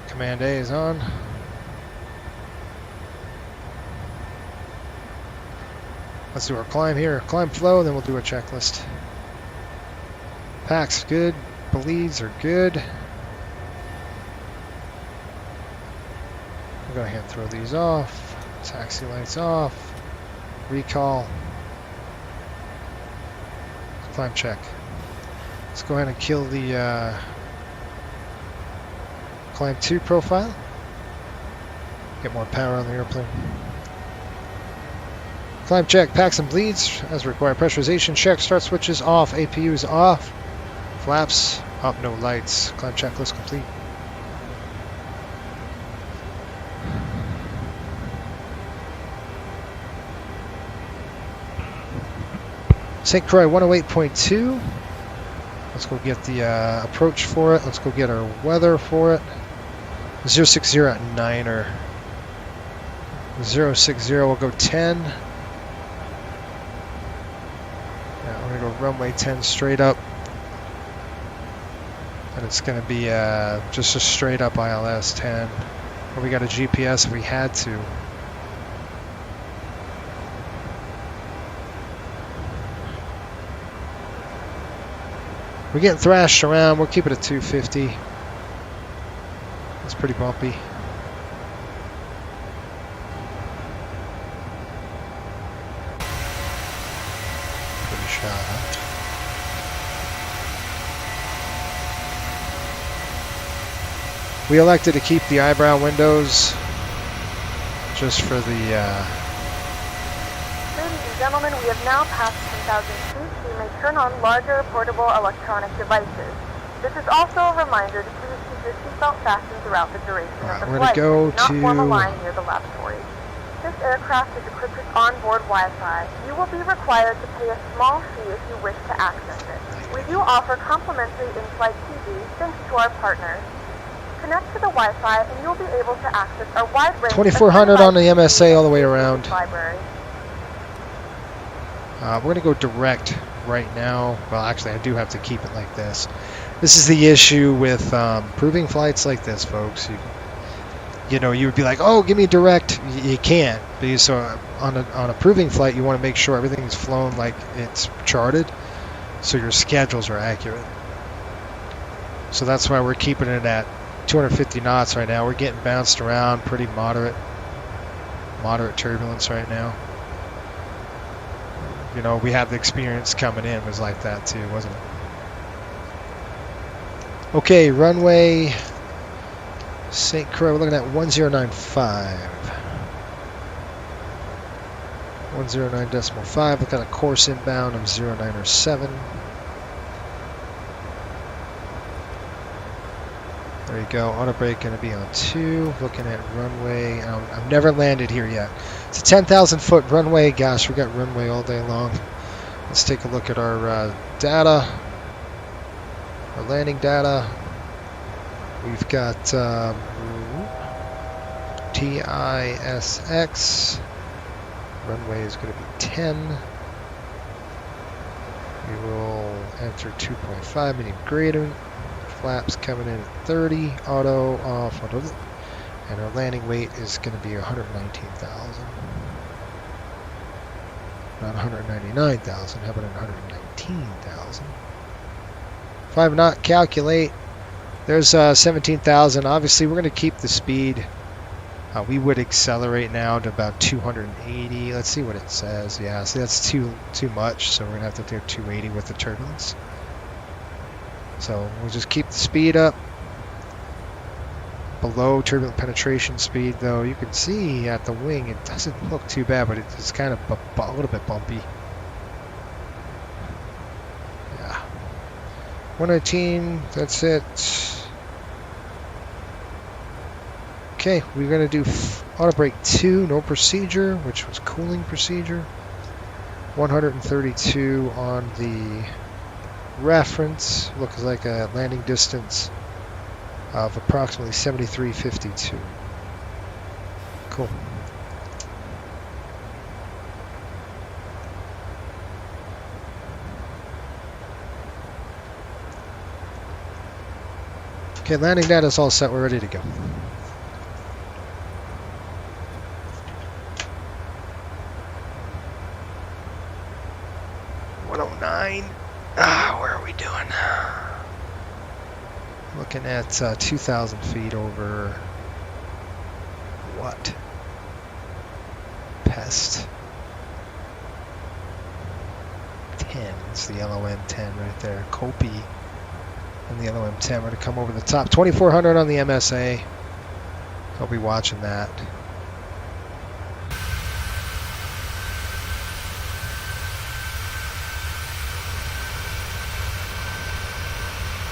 Command A is on. Let's do our climb here. Climb flow, then we'll do a checklist. Packs good. Bleeds are good. We'll go ahead and throw these off. Taxi lights off. Recall. Climb check. Let's go ahead and kill the climb 2 profile. Get more power on the airplane. Climb check, packs and bleeds as required. Pressurization check, start switches off, APU is off. Flaps up, no lights. Climb checklist complete. St. Croix 108.2. Let's go get the approach for it. Let's go get our weather for it. 060 at 9er. 060 will go 10. We're going to go runway 10 straight up. And it's going to be just a straight up ILS 10. Or we got a GPS if we had to. We're getting thrashed around. We'll keep it at 250. It's pretty bumpy. We elected to keep the eyebrow windows just for the... Ladies and gentlemen, we have now passed 10,000 feet. We may turn on larger portable electronic devices. This is also a reminder to please keep your seatbelt fastened throughout the duration of the we're flight. gonna go Do not to... form a line near the lavatory. This aircraft is equipped with onboard Wi-Fi. You will be required to pay a small fee if you wish to access it. We do offer complimentary in-flight TV thanks to our partners. Connect to the Wi-Fi and you'll be able to access our wide range 2400 on the MSA all the way around. Library. We're going to go direct right now. Well, actually, I do have to keep it like this. This is the issue with proving flights like this, folks. You know, you would be like, oh, give me direct. You can't. Because so on a proving flight, you want to make sure everything's flown like it's charted, so your schedules are accurate. So that's why we're keeping it at 250 knots right now. We're getting bounced around, pretty moderate turbulence right now. You know, we had the experience coming in was like that too, wasn't it? Okay, runway St. Croix, we're looking at 1095. 109.5. Look at a course inbound of 097. There you go. Auto brake going to be on 2. Looking at runway. I've never landed here yet. It's a 10,000 foot runway. Gosh, we got runway all day long. Let's take a look at our data. Our landing data. We've got TISX. Runway is going to be 10. We will enter 2.5 medium gradient. Flaps coming in at 30. Auto off. And our landing weight is going to be 119,000. Not 199,000. How about 119,000? 5 knot calculate. There's 17,000. Obviously, we're going to keep the speed. We would accelerate now to about 280. Let's see what it says. Yeah, see that's too much. So we're going to have to do 280 with the turbulence. So we'll just keep the speed up. Below turbulent penetration speed, though, you can see at the wing it doesn't look too bad, but it's kind of a little bit bumpy. Yeah. 119, that's it. Okay, we're going to do auto brake 2, no procedure, which was cooling procedure. 132 on the reference. Looks like a landing distance of approximately 73.52. Cool. Okay, landing data is all set. We're ready to go. Where are we doing? Looking at 2,000 feet over what? Pest 10. It's the LOM 10 right there. Kopi and the LOM 10. We're going to come over the top. 2,400 on the MSA. I'll be watching that.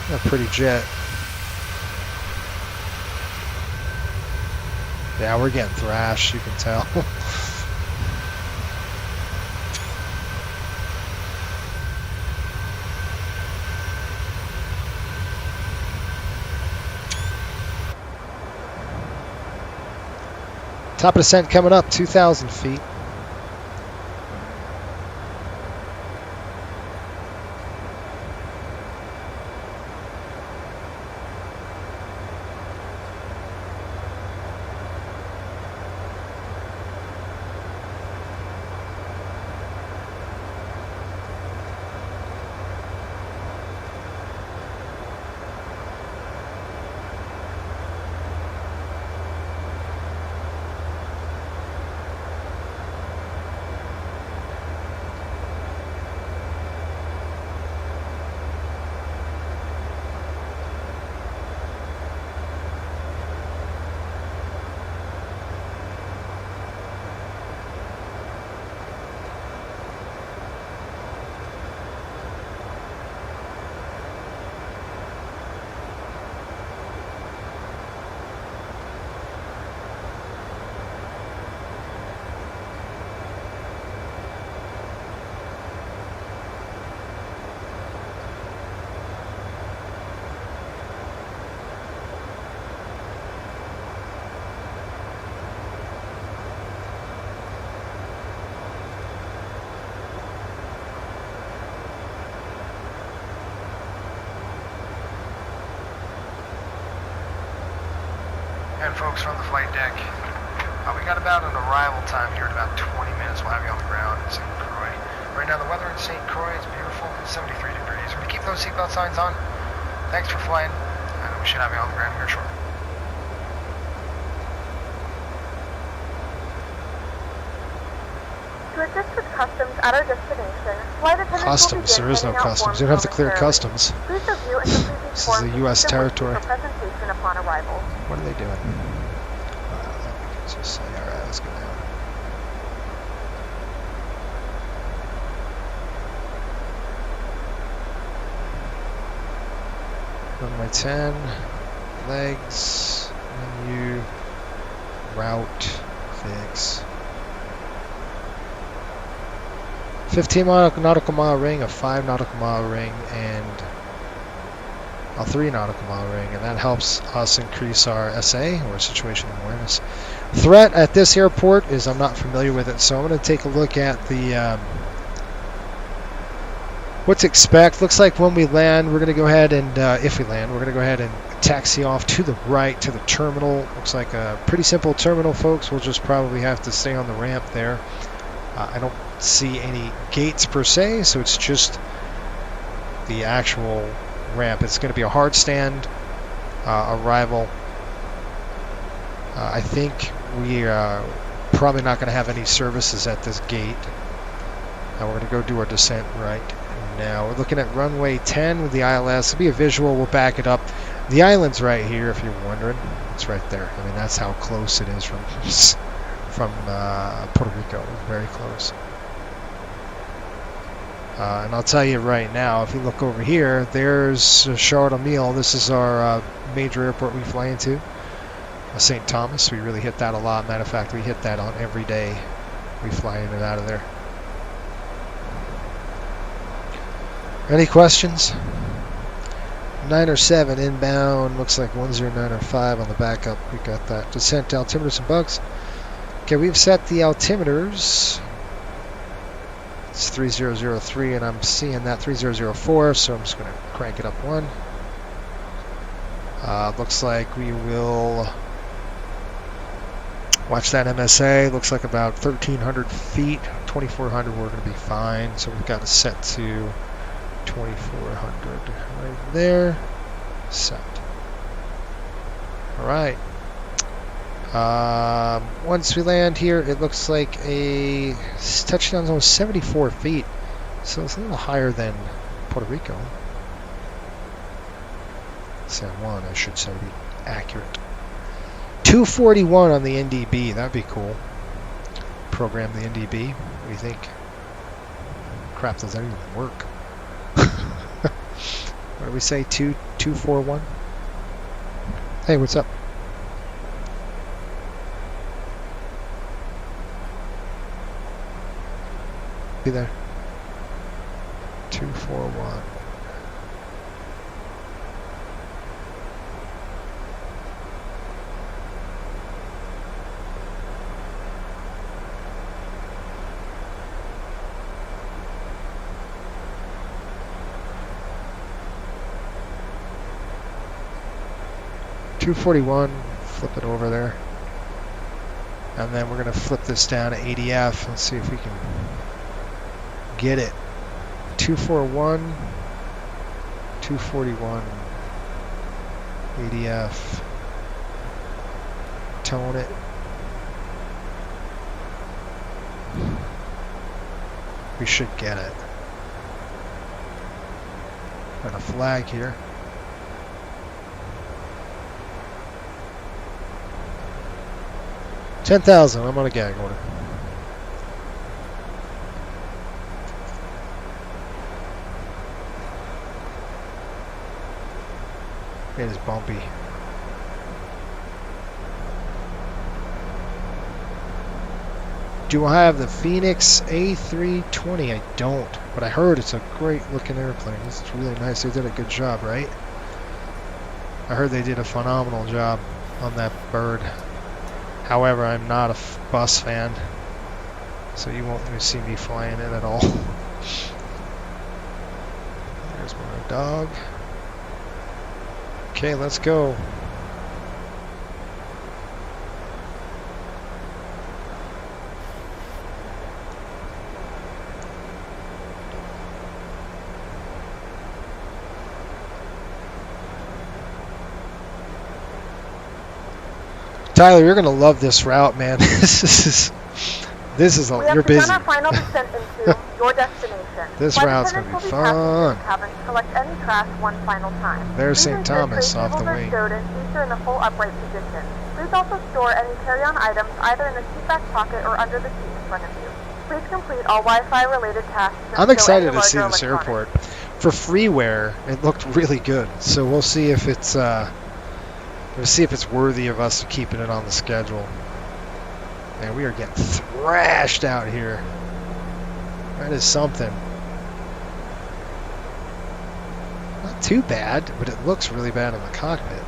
A pretty jet. Yeah, we're getting thrashed, you can tell. Top of descent coming up, 2,000 feet. And folks from the flight deck, we got about an arrival time here in about 20 minutes. We'll have you on the ground in St. Croix. Right now the weather in St. Croix is beautiful. It's 73 degrees. We're going to keep those seatbelt signs on. Thanks for flying, and we should have you on the ground here shortly. To assist with customs at our destination, flight attendants will Customs? begin There is no handing out customs. forms You don't have to clear momentarily. customs. Please review and complete these This is forms the the U.S. system with you territory. for presentation upon arrival. What are they doing? Let's just say, all right, let's go down. Runway 10, legs, menu, route, fix. 15 nautical mile ring, a 5 nautical mile ring, and a 3 nautical mile ring, and that helps us increase our SA, or situational awareness. Threat at this airport is, I'm not familiar with it, so I'm going to take a look at the what to expect. Looks like when we land, we're going to go ahead and, if we land, we're going to go ahead and taxi off to the right to the terminal. Looks like a pretty simple terminal, folks. We'll just probably have to stay on the ramp there. I don't see any gates per se, so it's just the actual ramp. It's going to be a hard stand arrival. I think we are probably not going to have any services at this gate. Now we're going to go do our descent right now. We're looking at runway 10 with the ILS. It'll be a visual. We'll back it up. The island's right here, if you're wondering. It's right there. I mean, that's how close it is from Puerto Rico. Very close. And I'll tell you right now, if you look over here, there's Charlotte O'Neill. This is our major airport we fly into. St. Thomas. We really hit that a lot. Matter of fact, we hit that on every day we fly in and out of there. Any questions? 907 inbound. Looks like 10905 on the backup. We got that. Descent altimeters and bugs. Okay, we've set the altimeters. It's 3003, and I'm seeing that 3004, so I'm just going to crank it up one. Looks like we will watch that MSA. Looks like about 1,300 feet. 2,400, we're going to be fine. So we've got it set to 2,400 right there. Set. All right. Once we land here, it looks like a touchdown zone 74 feet. So it's a little higher than Puerto Rico. San Juan, I should say, to be accurate. 241 on the NDB. That'd be cool. Program the NDB. What do you think? Crap, does that even work? What do we say? 241? Hey, what's up? Be there. 241. Flip it over there, and then we're going to flip this down to ADF. Let's see if we can get it. 241, 241, ADF, tone it. We should get it. Got a flag here. 10,000, I'm on a gag order. It is bumpy. Do I have the Phoenix A320? I don't, but I heard it's a great looking airplane. It's really nice. They did a good job, right? I heard they did a phenomenal job on that bird. However, I'm not a bus fan, so you won't even see me flying it at all. There's my dog. Okay, let's go. Tyler, you're going to love this route, man. This is This is We a, have you're begun busy. our final descent into your destination. This Flight route's attendants gonna be will passing fun. through the cabin to collect any trash one final time. There's Please St. ensure Thomas tray off the tables are wing. stowed and seats are in the full upright position. Please also store any carry-on items either in the seat back pocket or under the seat in front of you. Please complete all Wi-Fi related tasks. and I'm stow excited any to see larger this electronics. airport. For freeware, it looked really good. So we'll see if it's worthy of us keeping it on the schedule. Man, we are getting thrashed out here. That is something. Not too bad, but it looks really bad in the cockpit.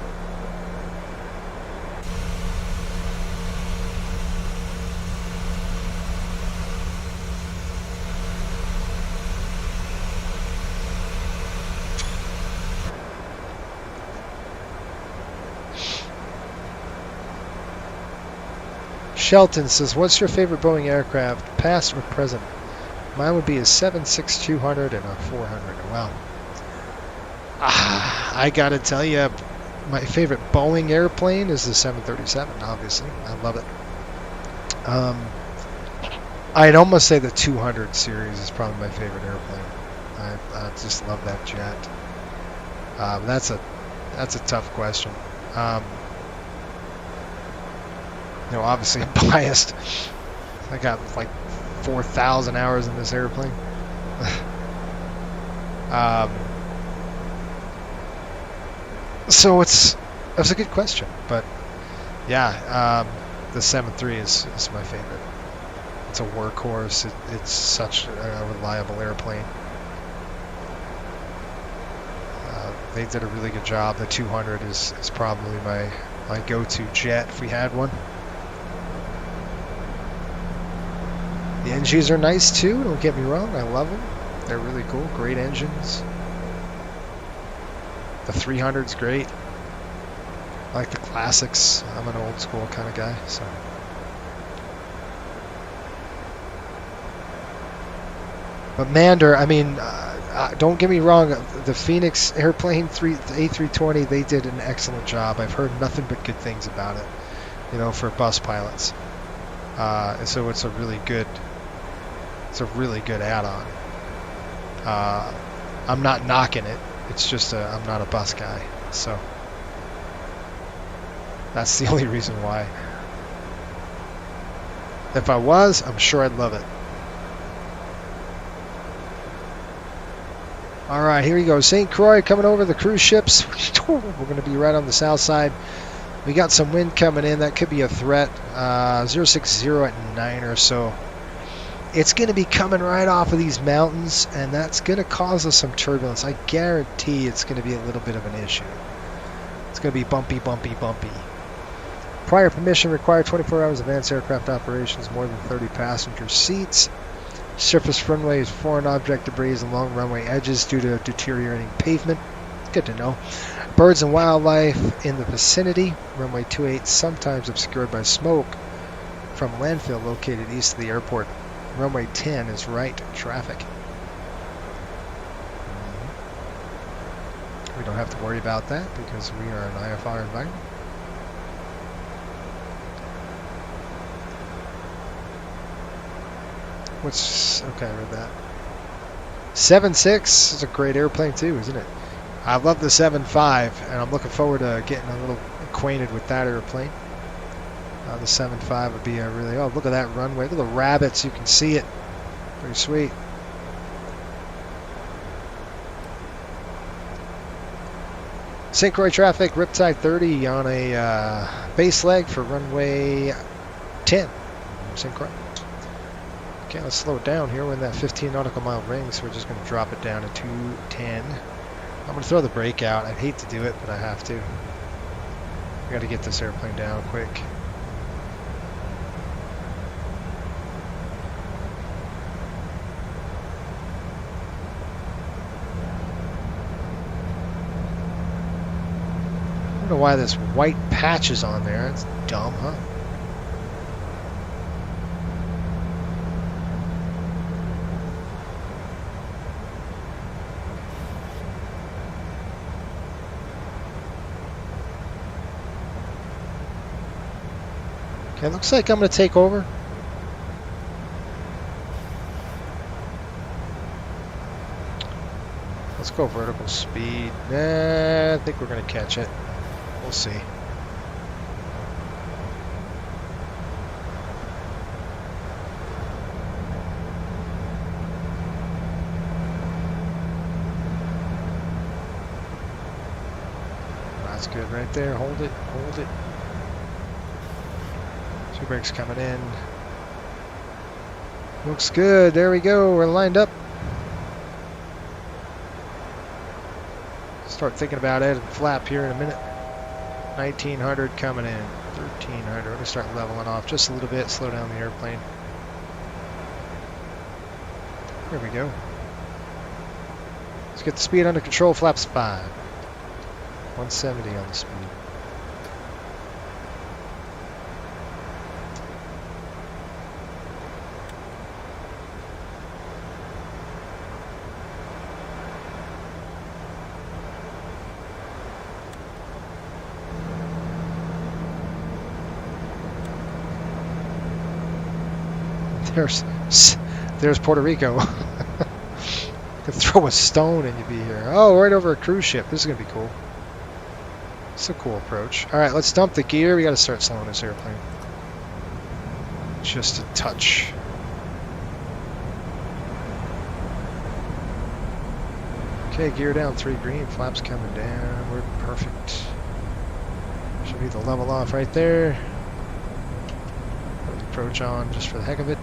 Shelton says, what's your favorite Boeing aircraft, past or present? Mine would be a 767-200 and a 400. Wow. I gotta tell you, my favorite Boeing airplane is the 737, obviously. I love it. I'd almost say the 200 series is probably my favorite airplane. I just love that jet. That's a tough question. You know, obviously I'm biased. I got like 4,000 hours in this airplane. So that's a good question, but yeah, the 7.3 is my favorite. It's a workhorse. It's such a reliable airplane. They did a really good job. The 200 is probably my go-to jet if we had one. The NGs are nice too, don't get me wrong, I love them. They're really cool, great engines. The 300's great. I like the classics. I'm an old school kind of guy, so. But Mander, I mean, don't get me wrong, the Phoenix airplane, the A320, they did an excellent job. I've heard nothing but good things about it, you know, for bus pilots. So it's a really good add-on. I'm not knocking it. It's just I'm not a bus guy, so that's the only reason why. If I was, I'm sure I'd love it. All right, here we go. St. Croix coming over the cruise ships. We're going to be right on the south side. We got some wind coming in. That could be a threat. 060 at 9 or so. It's going to be coming right off of these mountains, and that's going to cause us some turbulence. I guarantee it's going to be a little bit of an issue. It's going to be bumpy, bumpy, bumpy. Prior permission required. 24 hours advanced aircraft operations, more than 30 passenger seats. Surface runway is foreign object debris along runway edges due to deteriorating pavement. Good to know. Birds and wildlife in the vicinity. Runway 28 sometimes obscured by smoke from landfill located east of the airport. Runway 10 is right traffic. We don't have to worry about that because we are an IFR environment. Okay, I read that. 7.6 is a great airplane too, isn't it? I love the 7.5, and I'm looking forward to getting a little acquainted with that airplane. The 7.5 would be a really, oh, look at that runway. Look at the rabbits. You can see it. Pretty sweet. St. Croix traffic, Riptide 30 on a base leg for runway 10. St. Croix. Okay, let's slow it down here. We're in that 15 nautical mile ring, so we're just going to drop it down to 210. I'm going to throw the brake out. I'd hate to do it, but I have to. I got to get this airplane down quick. I don't know why this white patch is on there. It's dumb, huh? Okay, looks like I'm going to take over. go vertical speed. Nah, I think we're going to catch it. We'll see. That's good right there. Hold it, hold it. Two brakes coming in. Looks good. There we go. We're lined up. Start thinking about adding flap here in a minute. 1900 coming in. 1300. We're going to start leveling off just a little bit. Slow down the airplane. There we go. Let's get the speed under control. Flaps 5. 170 on the speed. There's Puerto Rico. Could throw a stone and you'd be here. Oh, right over a cruise ship. This is gonna be cool. It's a cool approach. All right, let's dump the gear. We got to start slowing this airplane. Just a touch. Okay, gear down. 3 green. Flaps coming down. We're perfect. Should be the level off right there. Put the approach on just for the heck of it.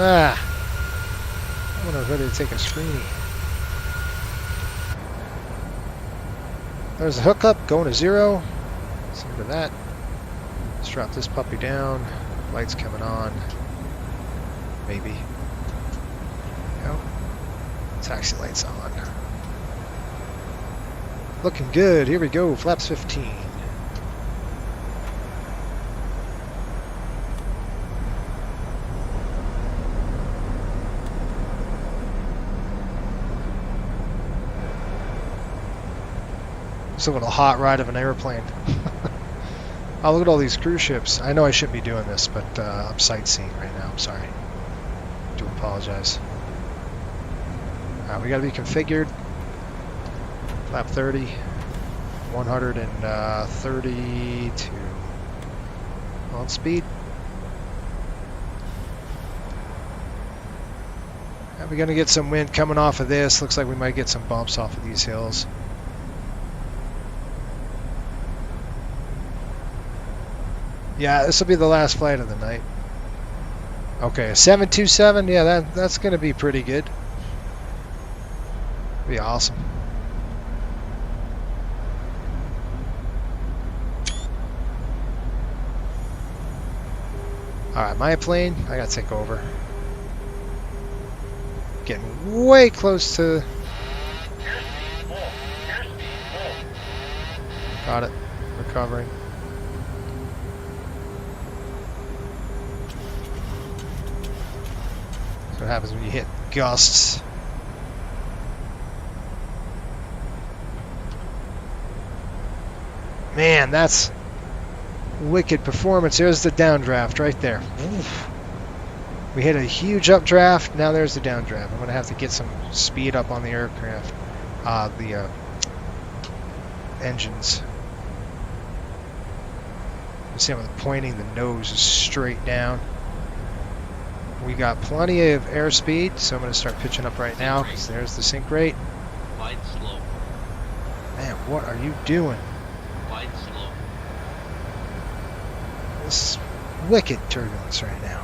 Ah, I wonder if I'm ready to take a screenie. There's a hookup going to 0. Let's look at that. Let's drop this puppy down. Lights coming on. Maybe. Go. Taxi lights on. Looking good. Here we go. Flaps 15. It's a little hot ride of an airplane. Oh, look at all these cruise ships. I know I shouldn't be doing this, but I'm sightseeing right now. I'm sorry. I do apologize. We got to be configured. Flap 30. 132. On speed. We're going to get some wind coming off of this. Looks like we might get some bumps off of these hills. Yeah, this will be the last flight of the night. Okay, 727. Yeah, that's going to be pretty good. Be awesome. All right, my plane. I got to take over. Getting way close to. Got it. Recovering. What happens when you hit gusts. Man, that's wicked performance. There's the downdraft right there. Oof. We hit a huge updraft. Now there's the downdraft. I'm going to have to get some speed up on the aircraft. The engines. You see I'm pointing the nose straight down. We got plenty of airspeed, so I'm going to start pitching up right now. There's the sink rate. Wide slope. Man, what are you doing? Wide slope. This is wicked turbulence right now.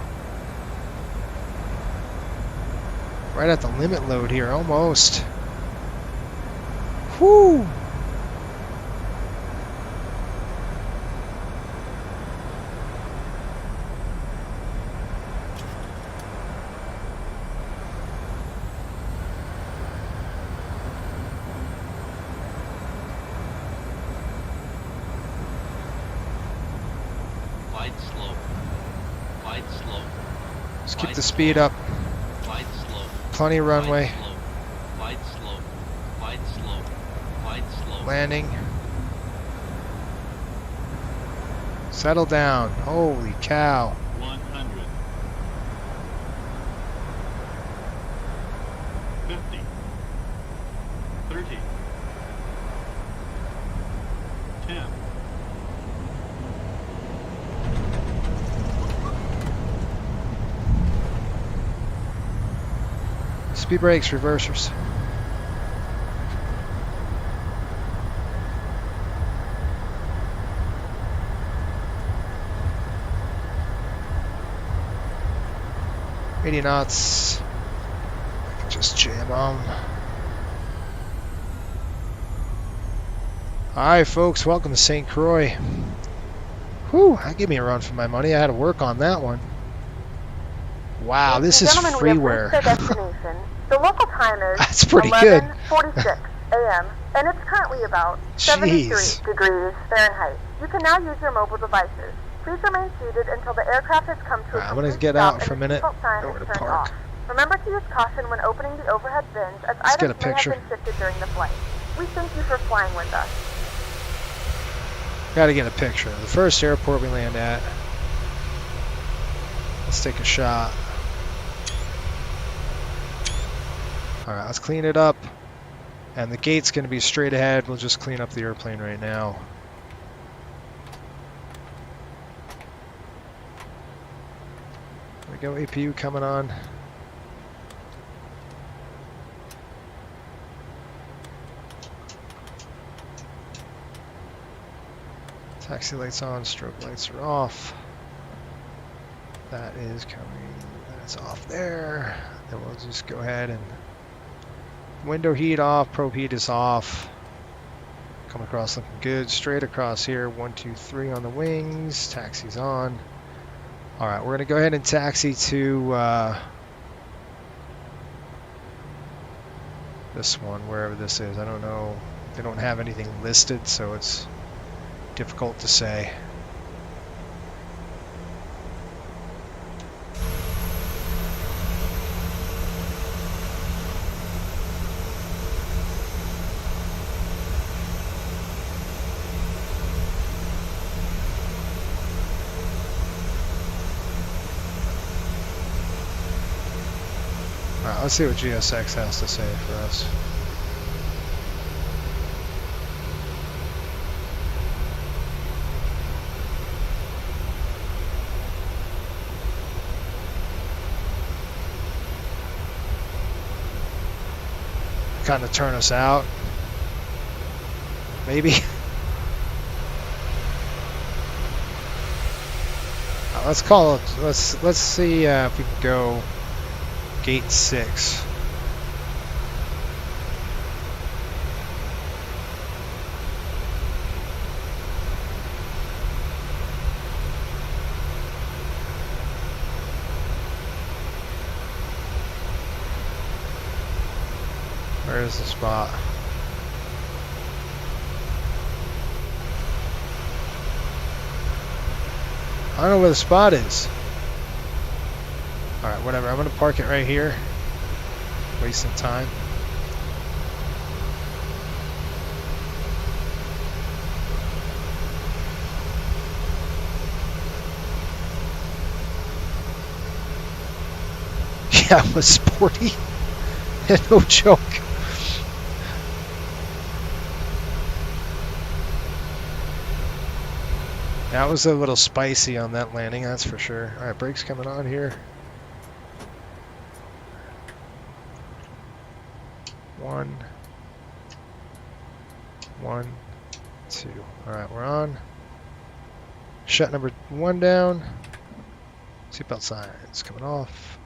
Right at the limit load here, almost. Whoo! Keep the speed up. Wide slope. Plenty of runway. Wide landing. Settle down. Holy cow. 100. 50. 30. 10. Speed brakes, reversers. $80 knots. I can just jam on. Alright folks, welcome to St. Croix. Whew, that gave me a run for my money. I had to work on that one. Wow, this is freeware. The local time is That's pretty good. 11:46 a.m. and it's currently about 73 degrees Fahrenheit. You can now use your mobile devices. Please remain seated until the aircraft has come to a I'm going to complete get stop out for a and the minute. seatbelt sign Nowhere is to turned park. off. Remember to use caution when opening the overhead bins as Let's get a items may picture. have been shifted during the flight. We thank you for flying with us. Got to get a picture. The first airport we land at. Let's take a shot. Alright, let's clean it up. And the gate's going to be straight ahead. We'll just clean up the airplane right now. There we go, APU coming on. Taxi lights on, strobe lights are off. That is coming, that's off there. Then we'll just go ahead and window heat off, probe heat is off. Come across looking good, straight across here, 1, 2, 3 on the wings, taxi's on. Alright, we're going to go ahead and taxi to this one, wherever this is. I don't know, they don't have anything listed, so it's difficult to say. Alright, let's see what GSX has to say for us. Kind of turn us out, maybe. Let's call it. Let's see if we can go gate 6. Where is the spot? I don't know where the spot is. Alright, whatever. I'm going to park it right here. Wasting time. Yeah, it was sporty. No joke. That was a little spicy on that landing, that's for sure. Alright, brakes coming on here. 1, 1, 2. Alright, we're on. Shut number 1 down. Seatbelt signs coming off.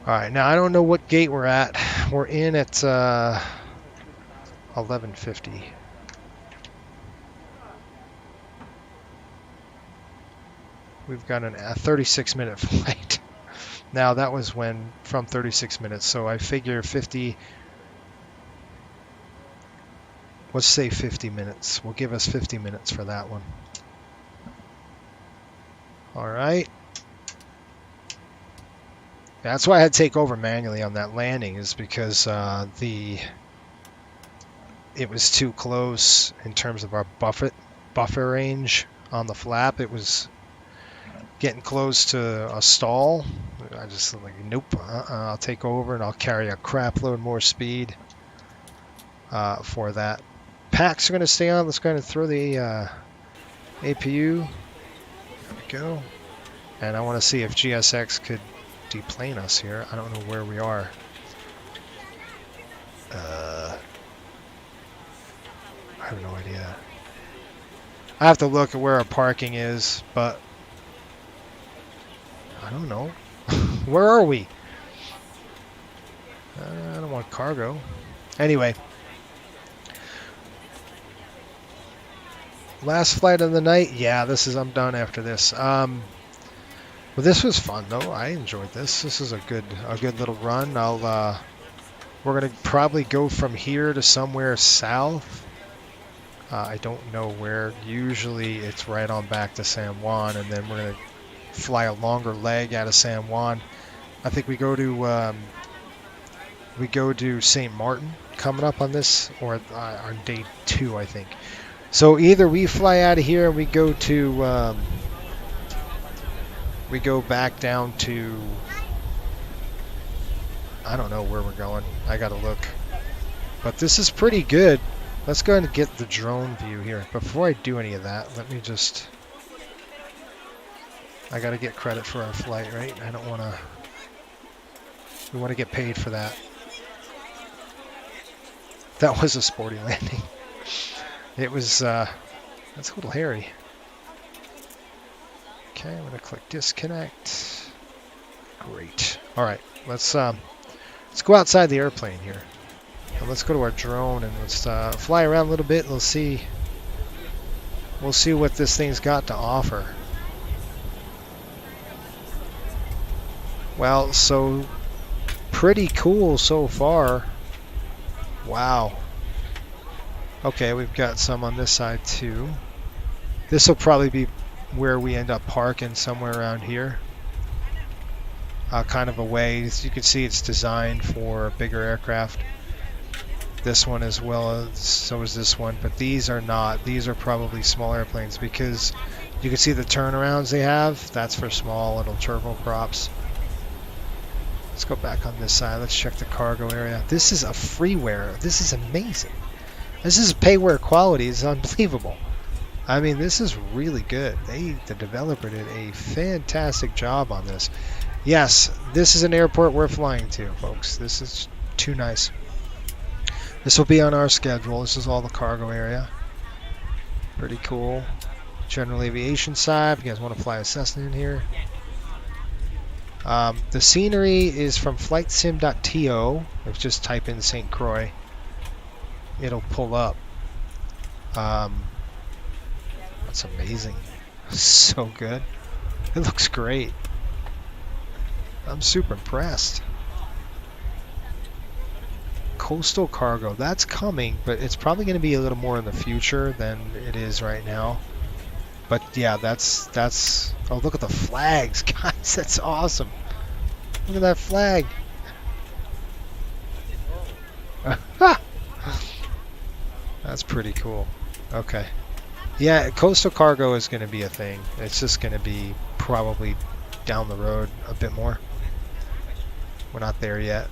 Alright, now I don't know what gate we're at. We're in at 11:50. We've got a 36-minute flight. Now that was from 36 minutes, so I figure 50, let's say 50 minutes. We'll give us 50 minutes for that one. All right. That's why I had to take over manually on that landing, is because it was too close in terms of our buffer range on the flap. It was getting close to a stall. I just like, nope, I'll take over and I'll carry a crap load more speed for that. Packs are going to stay on. Let's go ahead and throw the APU. There we go. And I want to see if GSX could deplane us here. I don't know where we are. I have no idea. I have to look at where our parking is, but I don't know. Where are we? I don't want cargo. Anyway. Last flight of the night. Yeah, I'm done after this. Well, this was fun though. I enjoyed this. This is a good little run. We're gonna probably go from here to somewhere south. I don't know where. Usually it's right on back to San Juan, and then we're gonna fly a longer leg out of San Juan. I think we go to St. Martin coming up on this, or on day 2, I think. So either we fly out of here and we go to we go back down to, I don't know where we're going. I gotta look. But this is pretty good. Let's go ahead and get the drone view here. Before I do any of that, let me just... I gotta get credit for our flight, right? I don't wanna... We wanna get paid for that. That was a sporty landing. It was, that's a little hairy. Okay, I'm gonna click disconnect. Great. Alright, let's go outside the airplane here. And let's go to our drone and let's fly around a little bit. We'll see what this thing's got to offer. Well, so pretty cool so far. Wow. Okay, we've got some on this side too. This will probably be where we end up parking, somewhere around here. Kind of away. As you can see, it's designed for bigger aircraft. This one as well as, so is this one, but these are not. These are probably small airplanes because you can see the turnarounds they have. That's for small little turboprops. Let's go back on this side. Let's check the cargo area. This is a freeware. This is amazing. This is payware quality. It's unbelievable. I mean, this is really good. The developer did a fantastic job on this. Yes, this is an airport we're flying to, folks. This is too nice. This will be on our schedule. This is all the cargo area. Pretty cool. General aviation side. If you guys want to fly a Cessna in here. The scenery is from flightsim.to. If you just type in St. Croix, it'll pull up. That's amazing. So good. It looks great. I'm super impressed. Coastal cargo, that's coming, but it's probably going to be a little more in the future than it is right now. But yeah, that's oh, look at the flags, guys, that's awesome. Look at that flag. That's pretty cool. Okay. Yeah, coastal cargo is going to be a thing. It's just going to be probably down the road a bit more. We're not there yet.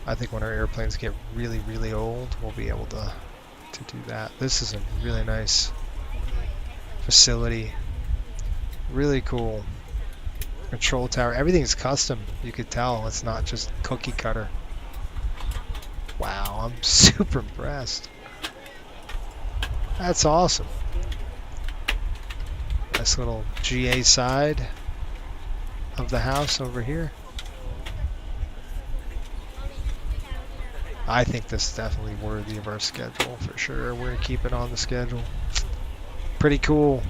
I think when our airplanes get really, really old, we'll be able to do that. This is a really nice facility. Really cool. Control tower. Everything's custom. You could tell it's not just cookie cutter. Wow, I'm super impressed. That's awesome. Nice little GA side of the house over here. I think this is definitely worthy of our schedule for sure. We're gonna keep it on the schedule. Pretty cool.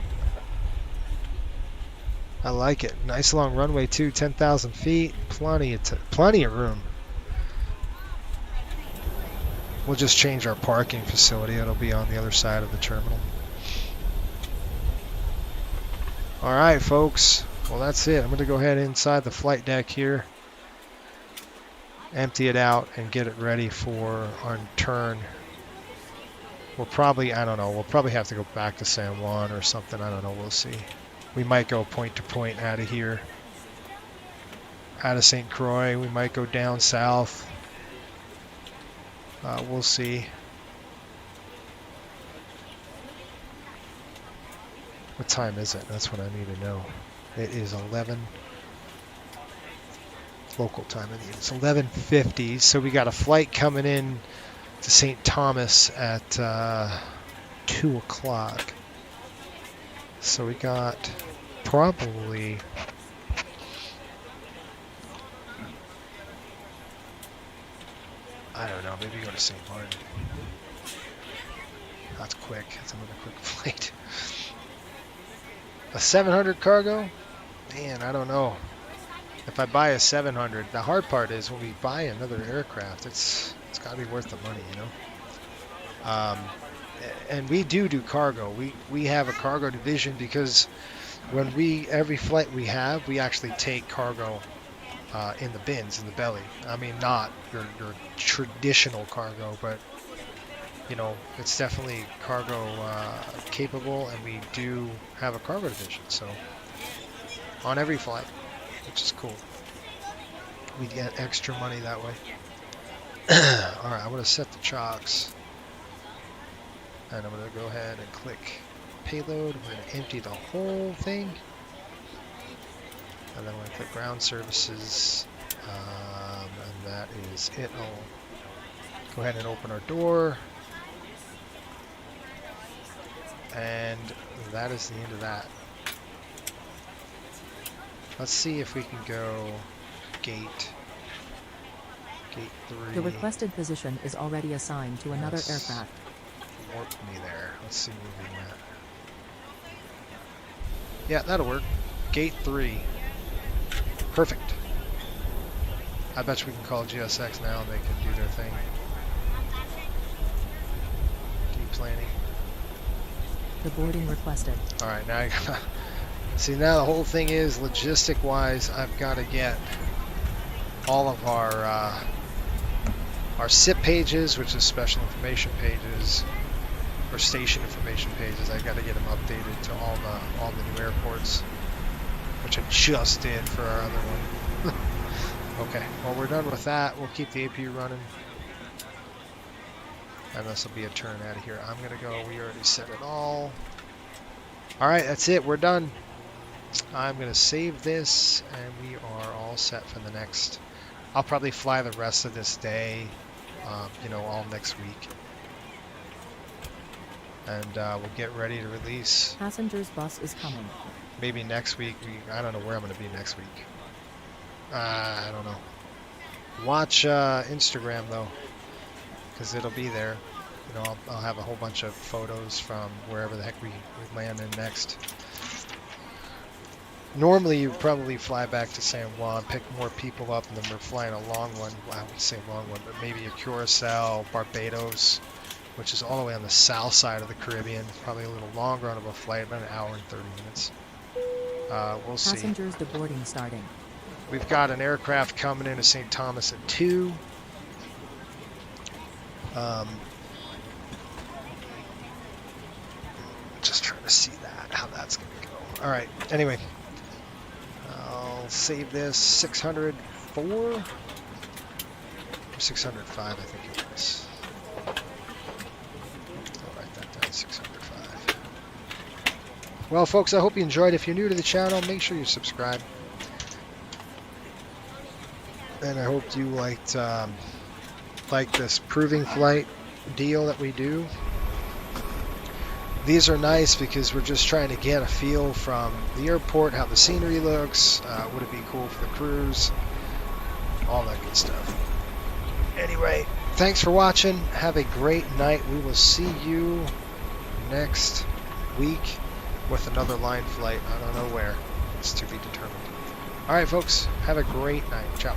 I like it. Nice long runway too, 10,000 feet. Plenty of room. We'll just change our parking facility. It'll be on the other side of the terminal. All right, folks. Well, that's it. I'm going to go ahead inside the flight deck here, empty it out, and get it ready for our turn. We'll probably, I don't know, we'll probably have to go back to San Juan or something. I don't know. We'll see. We might go point to point out of here, out of St. Croix. We might go down south. We'll see. What time is it? That's what I need to know. It is 11 local time. It's 11:50. So we got a flight coming in to St. Thomas at 2 o'clock. So we got probably I don't know. Maybe go to St. Juan. That's quick. That's another quick flight. A 700 cargo? Man, I don't know. If I buy a 700, the hard part is when we buy another aircraft, it's got to be worth the money, you know. And we do cargo. We have a cargo division because when every flight we have, we actually take cargo in the bins, in the belly. I mean, not your traditional cargo, but you know, it's definitely cargo capable, and we do have a cargo division. So on every flight, which is cool. We get extra money that way. All right, I'm going to set the chocks, and I'm going to go ahead and click payload. We're going to empty the whole thing, and then we're going to click ground services, and that is it. I'll go ahead and open our door, and that is the end of that. Let's see if we can go gate 3. The requested position is already assigned to another aircraft. Warp me there. Let's see where we went. Yeah, that'll work. Gate 3. Perfect. I bet you we can call GSX now and they can do their thing. Planning. The boarding requested. All right, now see, now the whole thing is logistic wise, I've got to get all of our SIP pages, which is special information pages, or station information pages. I've got to get them updated to all the new airports, which I just did for our other one. Okay, well, we're done with that. We'll keep the APU running. And this will be a turn out of here. I'm going to go. We already set it all. All right, that's it. We're done. I'm going to save this, and we are all set for the next. I'll probably fly the rest of this day, you know, all next week. And we'll get ready to release. Passengers bus is coming. Maybe next week. I don't know where I'm going to be next week. I don't know. Watch Instagram, though, because it'll be there. You know, I'll have a whole bunch of photos from wherever the heck we land in next. Normally, you probably fly back to San Juan, pick more people up, and then we're flying a long one. Well, I wouldn't say long one, but maybe a Curacao, Barbados, which is all the way on the south side of the Caribbean. Probably a little longer on a flight, about an hour and 30 minutes. We'll see. Passengers deboarding starting. We've got an aircraft coming into St. Thomas at 2. Just trying to see how that's going to go. All right. Anyway, I'll save this. 604 or 605, I think it was. I'll write that down. 605. Well, folks, I hope you enjoyed. If you're new to the channel, make sure you subscribe. And I hope you liked this proving flight deal that we do. These are nice because we're just trying to get a feel from the airport, how the scenery looks, would it be cool for the cruise, all that good stuff. Anyway, thanks for watching. Have a great night. We will see you next week with another line flight. I don't know where. It's to be determined. All right, folks. Have a great night. Ciao.